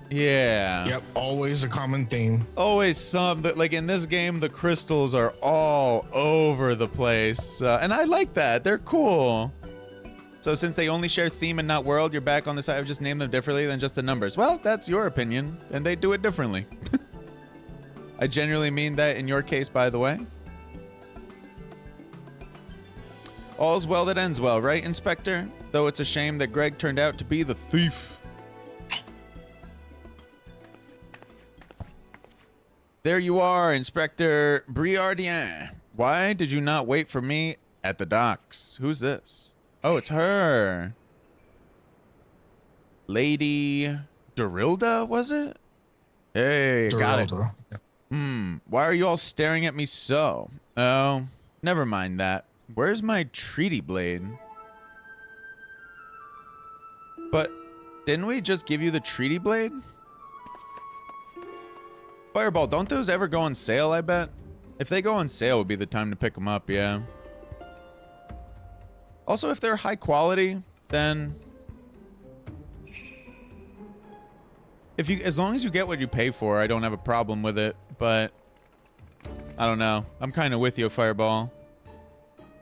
Yeah. Yep, always a common theme. Always some, like in this game, the crystals are all over the place. And I like that. They're cool. So since they only share theme and not world, you're back on the side of just name them differently than just the numbers. Well, that's your opinion, and they do it differently. I genuinely mean that in your case, by the way. All's well that ends well, right, Inspector? Though it's a shame that Greg turned out to be the thief. There you are, Inspector Briardien. Why did you not wait for me at the docks? Who's this? Oh, it's her. Lady Dorilda, was it? Hey, got it. Yep. Why are you all staring at me so? Oh, never mind that. Where's my treaty blade? But didn't we just give you the treaty blade? Fireball, don't those ever go on sale, I bet? If they go on sale, would be the time to pick them up, yeah. Also, if they're high quality, then as long as you get what you pay for, I don't have a problem with it. But I don't know. I'm kind of with you, Fireball.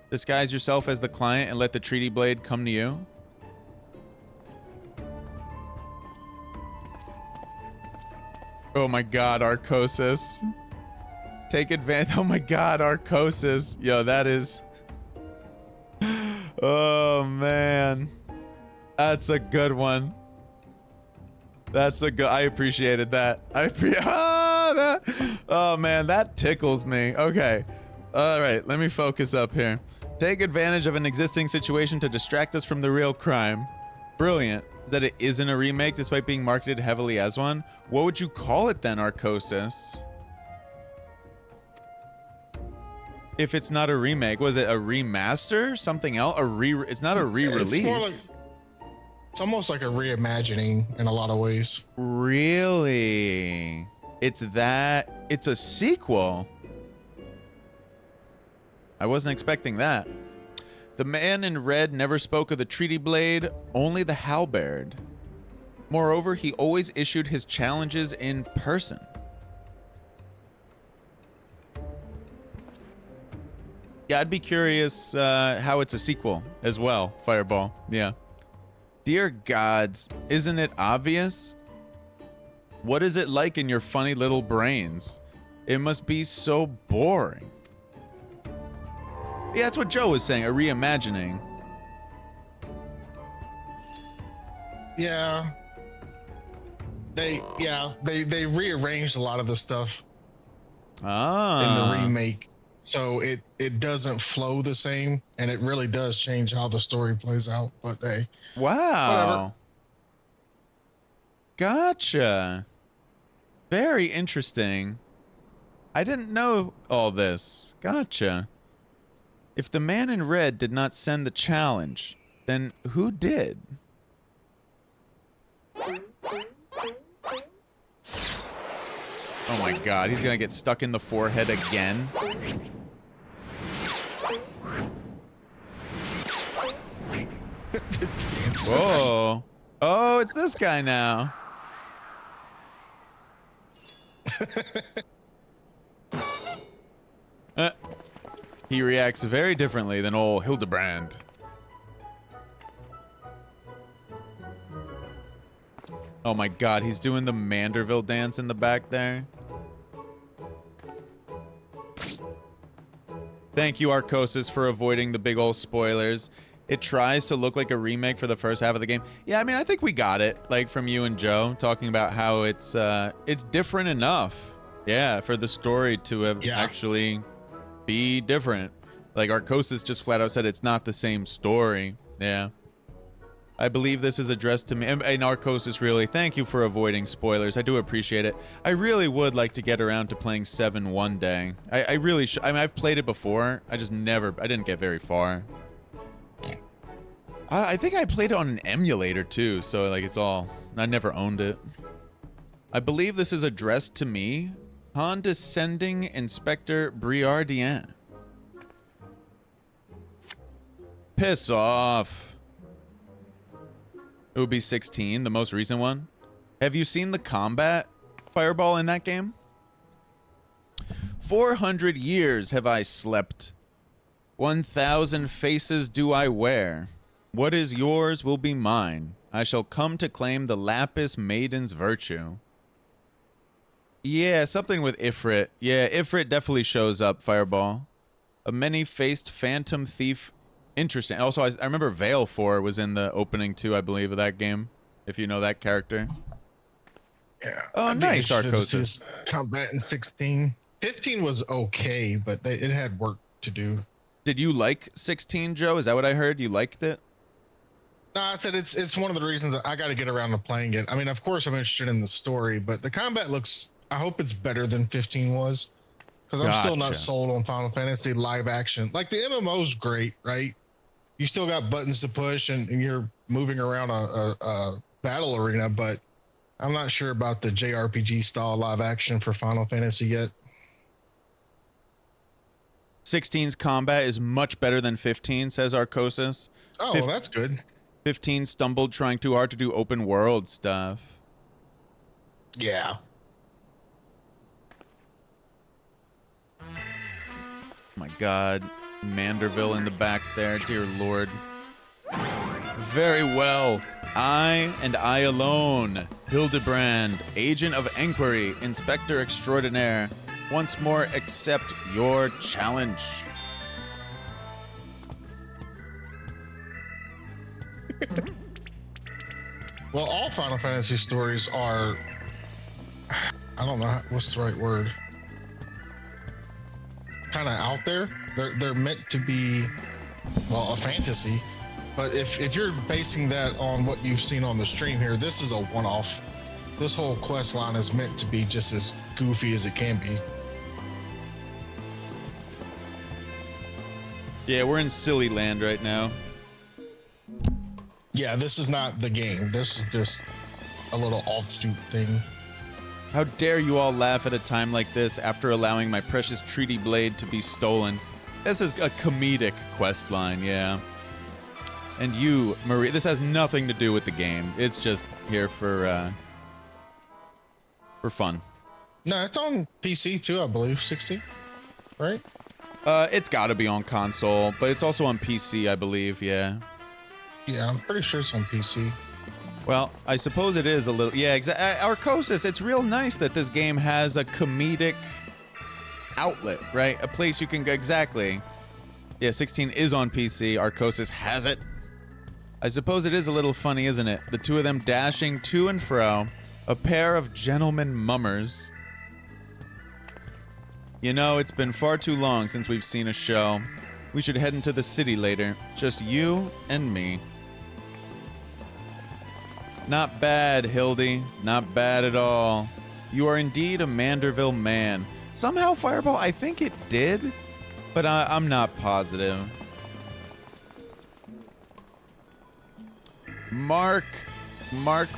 Disguise yourself as the client and let the treaty blade come to you. Oh my God, Arcosis. Take advantage. Oh my God, Arcosis. Yo, that is. Oh man, that's a good one. That's a good. I appreciated that. Oh man, that tickles me. Okay, all right. Let me focus up here. Take advantage of an existing situation to distract us from the real crime. Brilliant. That it isn't a remake despite being marketed heavily as one. What would you call it then, Arcosis? If it's not a remake, was it a remaster? Something else? It's not a re-release. It's almost like a reimagining in a lot of ways. Really? It's a sequel. I wasn't expecting that. The man in red never spoke of the treaty blade, only the halberd. Moreover, he always issued his challenges in person. Yeah, I'd be curious how it's a sequel as well, Fireball. Yeah. Dear gods, isn't it obvious? What is it like in your funny little brains? It must be so boring. Yeah, that's what Joe was saying, a reimagining. Yeah. They rearranged a lot of the stuff in the remake. So it doesn't flow the same, and it really does change how the story plays out. But hey, wow, whatever. Gotcha. Very interesting. I didn't know all this. Gotcha. If the man in red did not send the challenge, then who did? Oh my God, he's gonna get stuck in the forehead again. Whoa. Oh, it's this guy now. He reacts very differently than old Hildebrand. Oh my God, he's doing the Manderville dance in the back there. Thank you, Arcosis, for avoiding the big old spoilers. It tries to look like a remake for the first half of the game. Yeah, I mean, I think we got it, like from you and Joe, talking about how it's different enough. Yeah, for the story to have actually be different. Like Arcosis just flat out said it's not the same story. Yeah. I believe this is addressed to me. And Arcosis, really, thank you for avoiding spoilers. I do appreciate it. I really would like to get around to playing 7 one day. I really should. I mean, I've played it before. I didn't get very far. I think I played it on an emulator too, so like I never owned it. I believe this is addressed to me. Condescending Inspector Briardien. Piss off. It would be 16, the most recent one. Have you seen the combat, Fireball, in that game? 400 years have I slept. 1,000 faces do I wear. What is yours will be mine. I shall come to claim the Lapis Maiden's virtue. Yeah, something with Ifrit. Yeah, Ifrit definitely shows up, Fireball. A many-faced phantom thief. Interesting. Also, I remember Valefor was in the opening too, I believe, of that game. If you know that character. Yeah. Oh, nice, Arcosis. Combat in 16. 15 was okay, but it had work to do. Did you like 16, Joe? Is that what I heard? You liked it? No, I said it's one of the reasons that I got to get around to playing it. I mean, of course, I'm interested in the story, but the combat looks. I hope it's better than 15 was, because I'm still not sold on Final Fantasy live action. Like the MMO's great, right? You still got buttons to push and you're moving around a battle arena, but I'm not sure about the JRPG style live action for Final Fantasy yet. 16's combat is much better than 15, says Arcosis. Oh, well, that's good. 15 stumbled trying too hard to do open world stuff. Yeah. Oh my god. Manderville in the back there, dear lord. Very well. I and I alone, Hildebrand, agent of Enquiry, inspector extraordinaire, once more accept your challenge. Well, all Final Fantasy stories are, I don't know what's the right word, kind of out there. They're meant to be, well, a fantasy. But if you're basing that on what you've seen on the stream here, this is a one-off. This whole quest line is meant to be just as goofy as it can be. Yeah, we're in silly land right now. Yeah, this is not the game. This is just a little offshoot thing. How dare you all laugh at a time like this after allowing my precious treaty blade to be stolen? This is a comedic quest line, yeah. And you, Marie, this has nothing to do with the game. It's just here for fun. No, it's on PC too, I believe. 60, right? It's got to be on console, but it's also on PC, I believe. Yeah. Yeah, I'm pretty sure it's on PC. Well, I suppose it is a little. Yeah, exactly. Arcosis, it's real nice that this game has a comedic outlet, right? A place you can go. Exactly. Yeah, 16 is on PC. Arcosis has it. I suppose it is a little funny, isn't it? The two of them dashing to and fro, a pair of gentlemen mummers. You know, it's been far too long since we've seen a show. We should head into the city later. Just you and me. Not bad, Hildy. Not bad at all. You are indeed a Manderville man. Somehow, Fireball, I think it did, but I'm not positive. Mark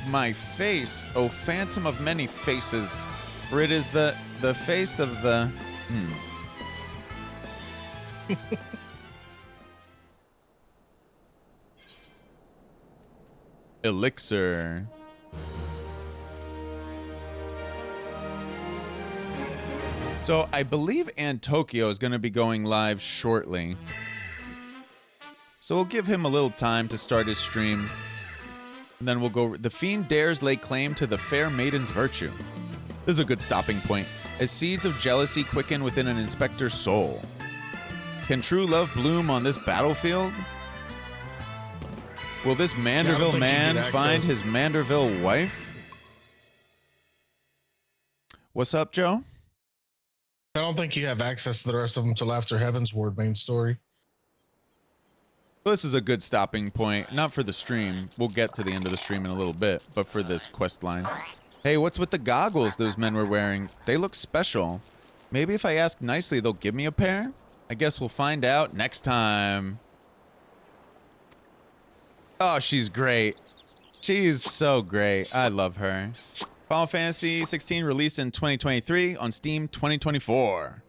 my face, O phantom of many faces, for it is the face of the... Elixir. So I believe Antokyo is going to be going live shortly. So we'll give him a little time to start his stream. And then we'll go... The fiend dares lay claim to the fair maiden's virtue. This is a good stopping point. As seeds of jealousy quicken within an inspector's soul. Can true love bloom on this battlefield? Will this Manderville man find his Manderville wife? What's up, Joe? I don't think you have access to the rest of them until after Heaven's Ward main story. This is a good stopping point. Not for the stream. We'll get to the end of the stream in a little bit, but for this quest line. Hey, what's with the goggles those men were wearing? They look special. Maybe if I ask nicely, they'll give me a pair? I guess we'll find out next time. Oh, she's great. She's so great. I love her. Final Fantasy 16 released in 2023 on Steam 2024.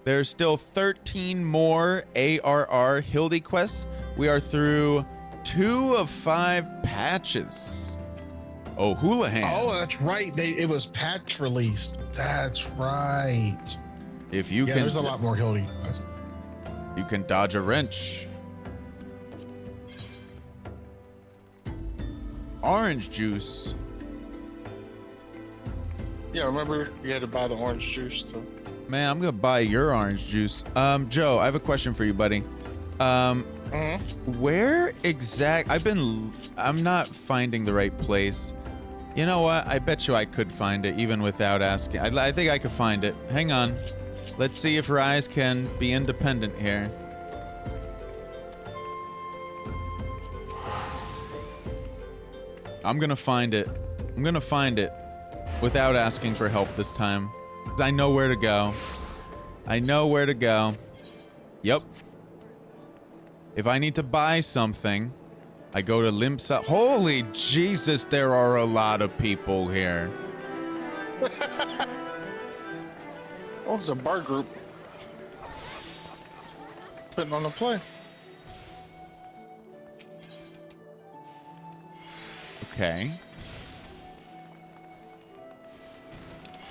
There's still 13 more ARR Hildy quests. We are through 2 of 5 patches. Oh, Houlihan. Oh, that's right. It was patch released. That's right. If you can, there's a lot more Hildy quests. You can dodge a wrench. Orange juice. Yeah, remember you had to buy the orange juice too. Man, I'm gonna buy your orange juice. Joe, I have a question for you, buddy. Where I'm not finding the right place. You know what? I bet you I could find it even without asking. I think I could find it. Hang on. Let's see if Rise can be independent here. I'm gonna find it. I'm gonna find it without asking for help this time. I know where to go. I know where to go. Yep. If I need to buy something, I go to Limpsa. Holy Jesus, there are a lot of people here. Oh, it's a bar group. putting on the play. Okay.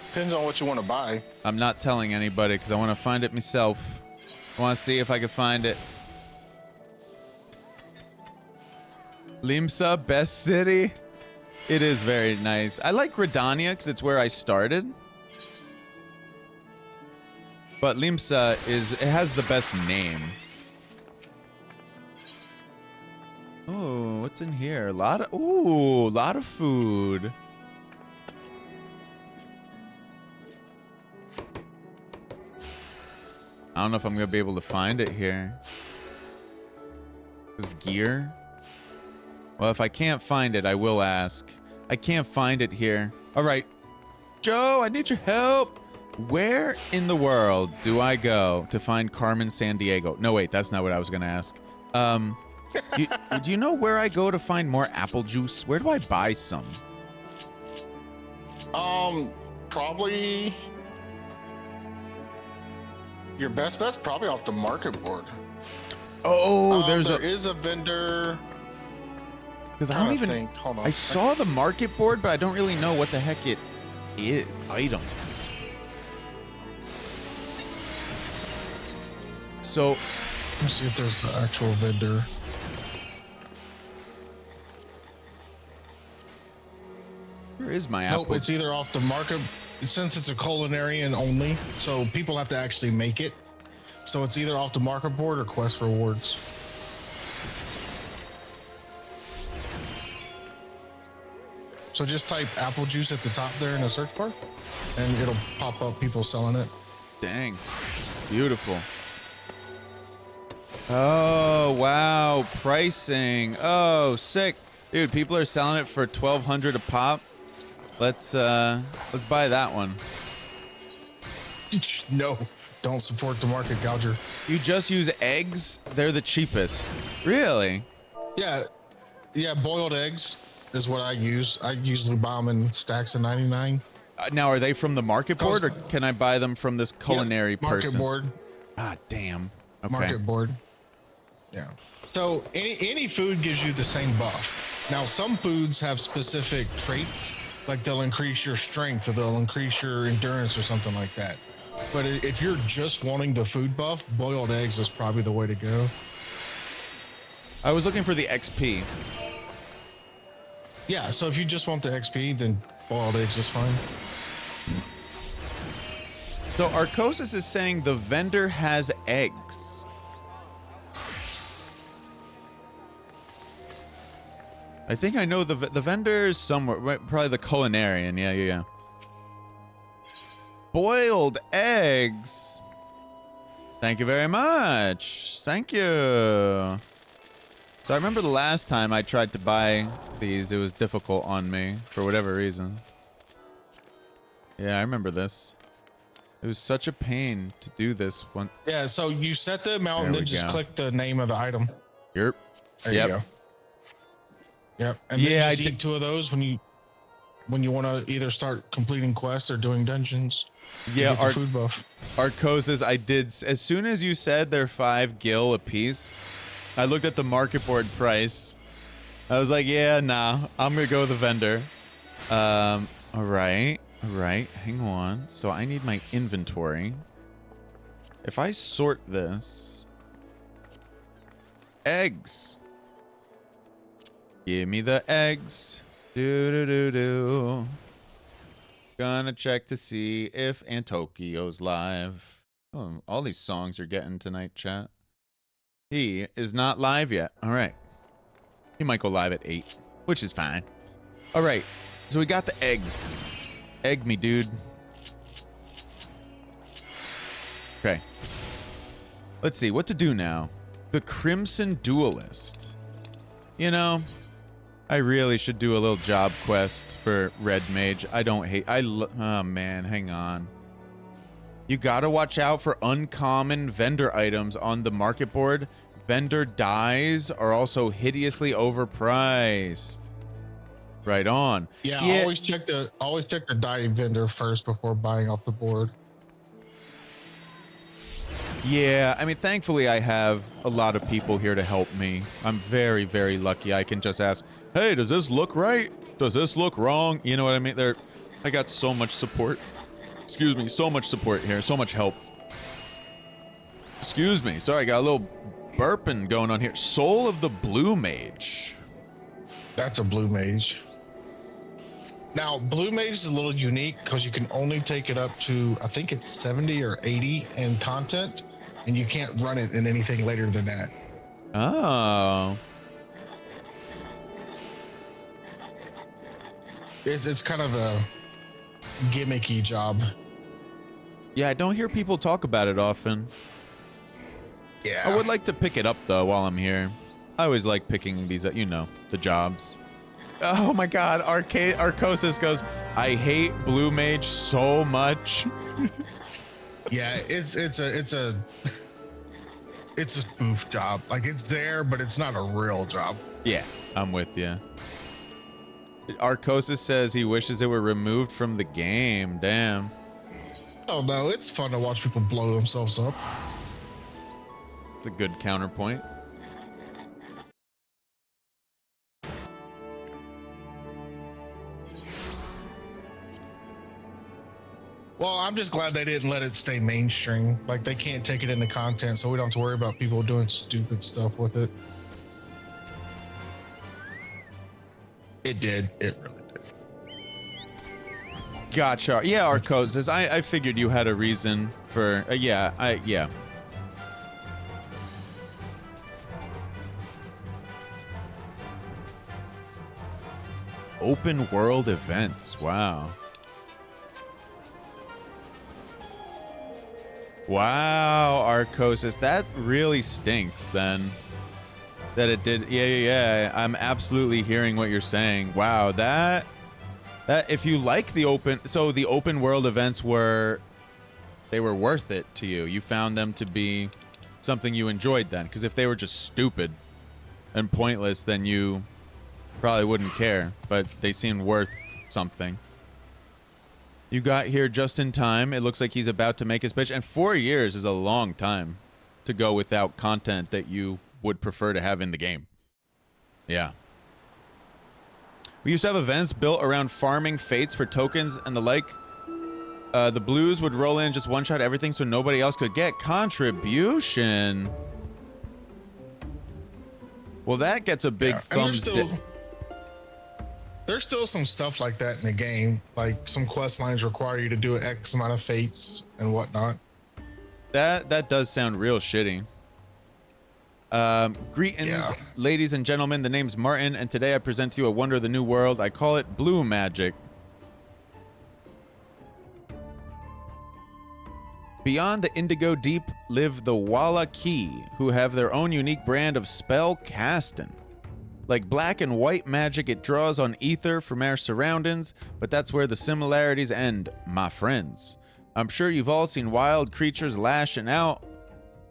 Depends on what you want to buy. I'm not telling anybody because I want to find it myself. I want to see if I can find it. Limsa, best city. It is very nice. I like Gridania because it's where I started. But Limsa it has the best name. Oh, what's in here? A lot of food. I don't know if I'm gonna be able to find it here. This gear. Well, if I can't find it, I will ask. I can't find it here. All right, Joe, I need your help. Where in the world do I go to find Carmen Sandiego? No, wait, that's not what I was gonna ask. Do you know where I go to find more apple juice? Where do I buy some? Probably your best bet's probably off the market board. Oh, there is a vendor. Because I don't even think. Hold on. I saw the market board, but I don't really know what the heck it is. Items. So, let's see if there's the actual vendor. Where is my apple? Nope, it's either off the market, since it's a culinarian only, so people have to actually make it. So it's either off the market board or quest rewards. So just type apple juice at the top there in the search bar, and it'll pop up people selling it. Dang. Beautiful. Oh, wow. Pricing. Oh, sick. Dude, people are selling it for $1,200 a pop. Let's buy that one. No, don't support the market gouger. You just use eggs? They're the cheapest. Really? Yeah, boiled eggs is what I use. I usually buy them in stacks of 99. Now, are they from the market board, or can I buy them from this culinary person? Market board. Ah, damn. Okay. Market board. Yeah. So any food gives you the same buff. Now, some foods have specific traits, like they'll increase your strength or they'll increase your endurance or something like that. But if you're just wanting the food buff, boiled eggs is probably the way to go. I was looking for the XP. Yeah, so if you just want the XP, then boiled eggs is fine. So Arcosis is saying the vendor has eggs. I think I know the vendor is somewhere, probably the culinarian. Yeah. Boiled eggs. Thank you very much. Thank you. So I remember the last time I tried to buy these, it was difficult on me for whatever reason. Yeah, I remember this. It was such a pain to do this one. Yeah, so you set the amount and then just click the name of the item. Yep. There you go. Yep. And then just eat 2 of those when you want to either start completing quests or doing dungeons. Yeah, our food buff. Arcosis, I did. As soon as you said they're 5 gil a piece, I looked at the market board price. I was like, yeah, nah, I'm gonna go with the vendor. All right. Hang on. So I need my inventory. If I sort this, eggs. Give me the eggs. Do. Gonna check to see if Antokio's live. Oh, all these songs are getting tonight, chat. He is not live yet. All right. He might go live at 8, which is fine. All right. So we got the eggs. Egg me, dude. Okay. Let's see what to do now. The Crimson Duelist. You know, I really should do a little job quest for Red Mage. I don't hate. Oh man, hang on. You gotta watch out for uncommon vendor items on the market board. Vendor dyes are also hideously overpriced. Right on. Yeah, always check the dye vendor first before buying off the board. Yeah, I mean, thankfully I have a lot of people here to help me. I'm very, very lucky. I can just ask, hey, does this look right? Does this look wrong? You know what I mean? I got so much support. Excuse me, so much support here, so much help. Excuse me, sorry, I got a little burping going on here. Soul of the Blue Mage. That's a blue mage. Now, blue mage is a little unique because you can only take it up to, I think it's 70 or 80 in content, and you can't run it in anything later than that. Oh. It's kind of a gimmicky job. Yeah, I don't hear people talk about it often. Yeah. I would like to pick it up, though, while I'm here. I always like picking these up, you know, the jobs. Oh my god, Arcosis goes, I hate Blue Mage so much. Yeah, it's a spoof job. Like, it's there, but it's not a real job. Yeah, I'm with you. Arcosis says he wishes it were removed from the game. Damn. Oh no, it's fun to watch people blow themselves up. It's a good counterpoint. Well, I'm just glad they didn't let it stay mainstream. Like, they can't take it into content, so we don't have to worry about people doing stupid stuff with it. It did. It really did. Gotcha. Yeah, Arcosis. I figured you had a reason for. Yeah. Open world events. Wow. Wow, Arcosis. That really stinks then. That it did. Yeah. I'm absolutely hearing what you're saying. Wow, that if you like the open, so the open world events were worth it to you. You found them to be something you enjoyed then, because if they were just stupid and pointless, then you probably wouldn't care, but they seemed worth something. You got here just in time. It looks like he's about to make his pitch, and 4 years is a long time to go without content that you would prefer to have in the game. Yeah. We used to have events built around farming fates for tokens and the like. The blues would roll in, just one-shot everything so nobody else could get contribution. Well, that gets a big thumbs down. There's still some stuff like that in the game. Like, some quest lines require you to do X amount of fates and whatnot. That does sound real shitty. Greetings, ladies and gentlemen. The name's Martin, and today I present to you a wonder of the new world. I call it blue magic. Beyond the indigo deep live the Wallaki, who have their own unique brand of spell casting. Like black and white magic, it draws on ether from our surroundings, but that's where the similarities end, my friends. I'm sure you've all seen wild creatures lashing out.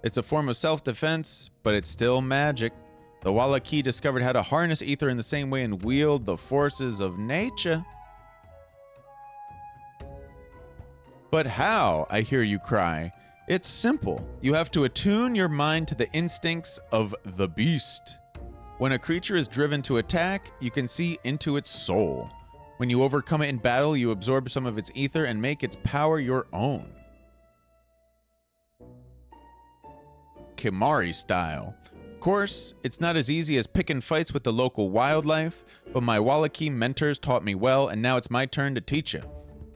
It's a form of self-defense, but it's still magic. The Wallaki discovered how to harness ether in the same way and wield the forces of nature. But how, I hear you cry? It's simple. You have to attune your mind to the instincts of the beast. When a creature is driven to attack, you can see into its soul. When you overcome it in battle, you absorb some of its ether and make its power your own. Kimari style. Of course, it's not as easy as picking fights with the local wildlife, but my Wallaki mentors taught me well, and now it's my turn to teach you.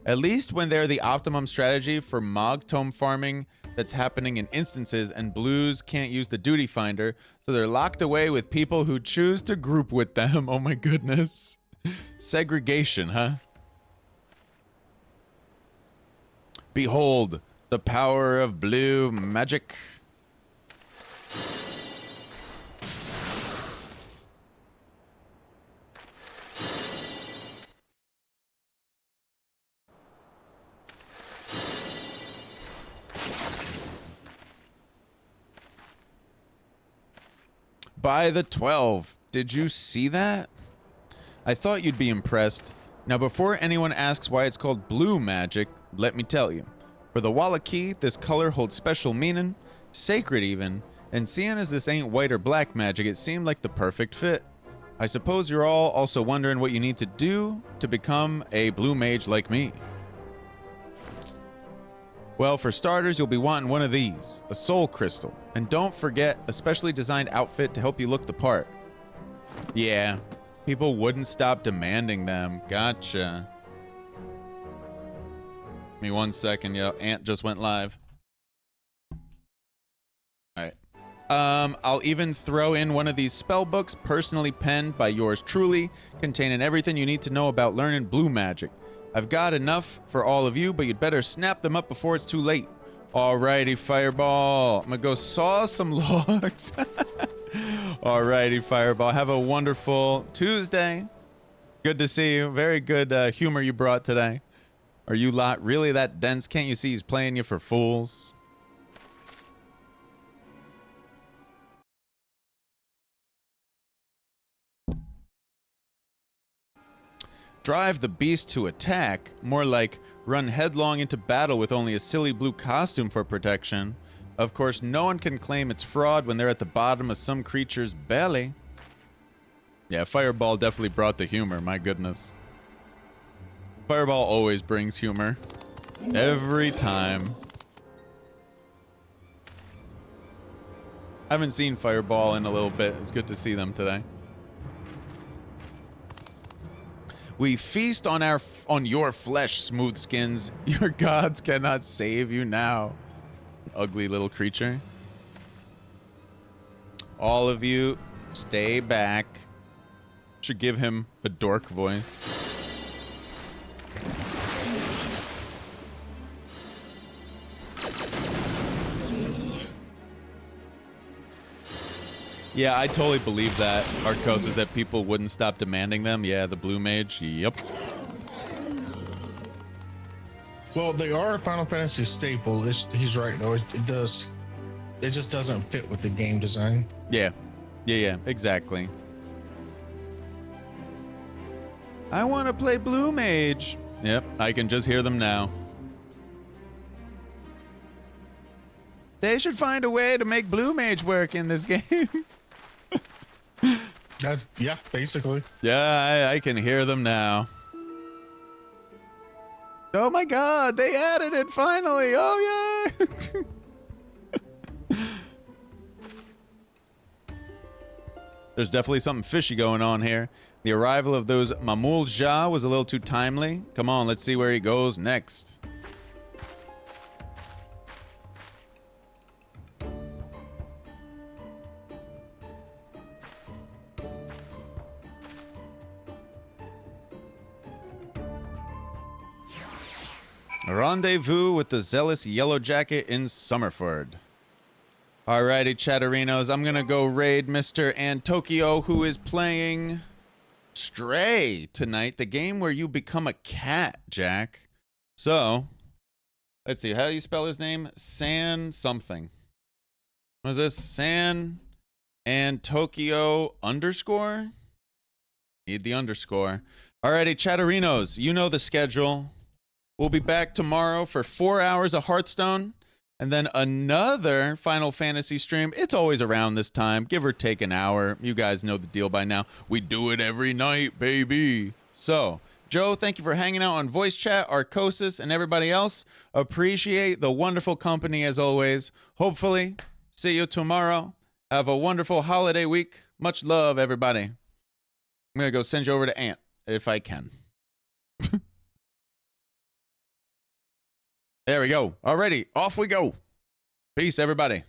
At least when they're the optimum strategy for Mog Tome farming that's happening in instances, and blues can't use the duty finder, so they're locked away with people who choose to group with them. Oh my goodness. Segregation, huh? Behold, the power of blue magic. By the 12. Did you see that? I thought you'd be impressed. Now, before anyone asks why it's called blue magic, let me tell you. For the Wallaki, this color holds special meaning. sacred even, and seeing as this ain't white or black magic, it seemed like the perfect fit. I suppose you're all also wondering what you need to do to become a blue mage like me. Well, for starters, you'll be wanting one of these, a soul crystal. And don't forget a specially designed outfit to help you look the part. Yeah, people wouldn't stop demanding them. Gotcha. Give me 1 second, yo. Ant just went live. Alright. I'll even throw in one of these spell books personally penned by yours truly, containing everything you need to know about learning blue magic. I've got enough for all of you, but you'd better snap them up before it's too late. Alrighty, Fireball. I'm gonna go saw some logs. Alrighty, Fireball. Have a wonderful Tuesday. Good to see you. Very good humor you brought today. Are you lot really that dense? Can't you see he's playing you for fools? Drive the beast to attack, more like run headlong into battle with only a silly blue costume for protection. Of course, no one can claim it's fraud when they're at the bottom of some creature's belly. Yeah, Fireball definitely brought the humor, my goodness. Fireball always brings humor. Every time. I haven't seen Fireball in a little bit. It's good to see them today. We feast on your flesh, smooth skins. Your gods cannot save you now. Ugly little creature. All of you, stay back. Should give him a dork voice. Yeah, I totally believe that, Arcos, that people wouldn't stop demanding them. Yeah, the blue mage. Yep. Well, they are a Final Fantasy staple. He's right, though. It just doesn't fit with the game design. Yeah. Yeah, exactly. I want to play blue mage. Yep, I can just hear them now. They should find a way to make blue mage work in this game. Yeah, basically. Yeah, I can hear them now. Oh my god, they added it finally. Oh yeah. There's definitely something fishy going on here. The arrival of those Mamul Jha was a little too timely. Come on, let's see where he goes next. Rendezvous with the zealous Yellow Jacket in Summerford. Alrighty, Chatterinos, I'm gonna go raid Mr. Antokyo, who is playing Stray tonight, the game where you become a cat, Jack. So, let's see, how do you spell his name? San something. What is this? San Antokyo underscore? Need the underscore. Alrighty, Chatterinos, you know the schedule. We'll be back tomorrow for 4 hours of Hearthstone, and then another Final Fantasy stream. It's always around this time, give or take an hour. You guys know the deal by now. We do it every night, baby. So, Joe, thank you for hanging out on voice chat, Arcosis, and everybody else. Appreciate the wonderful company as always. Hopefully, see you tomorrow. Have a wonderful holiday week. Much love, everybody. I'm going to go send you over to Ant, if I can. There we go. Alrighty, off we go. Peace, everybody.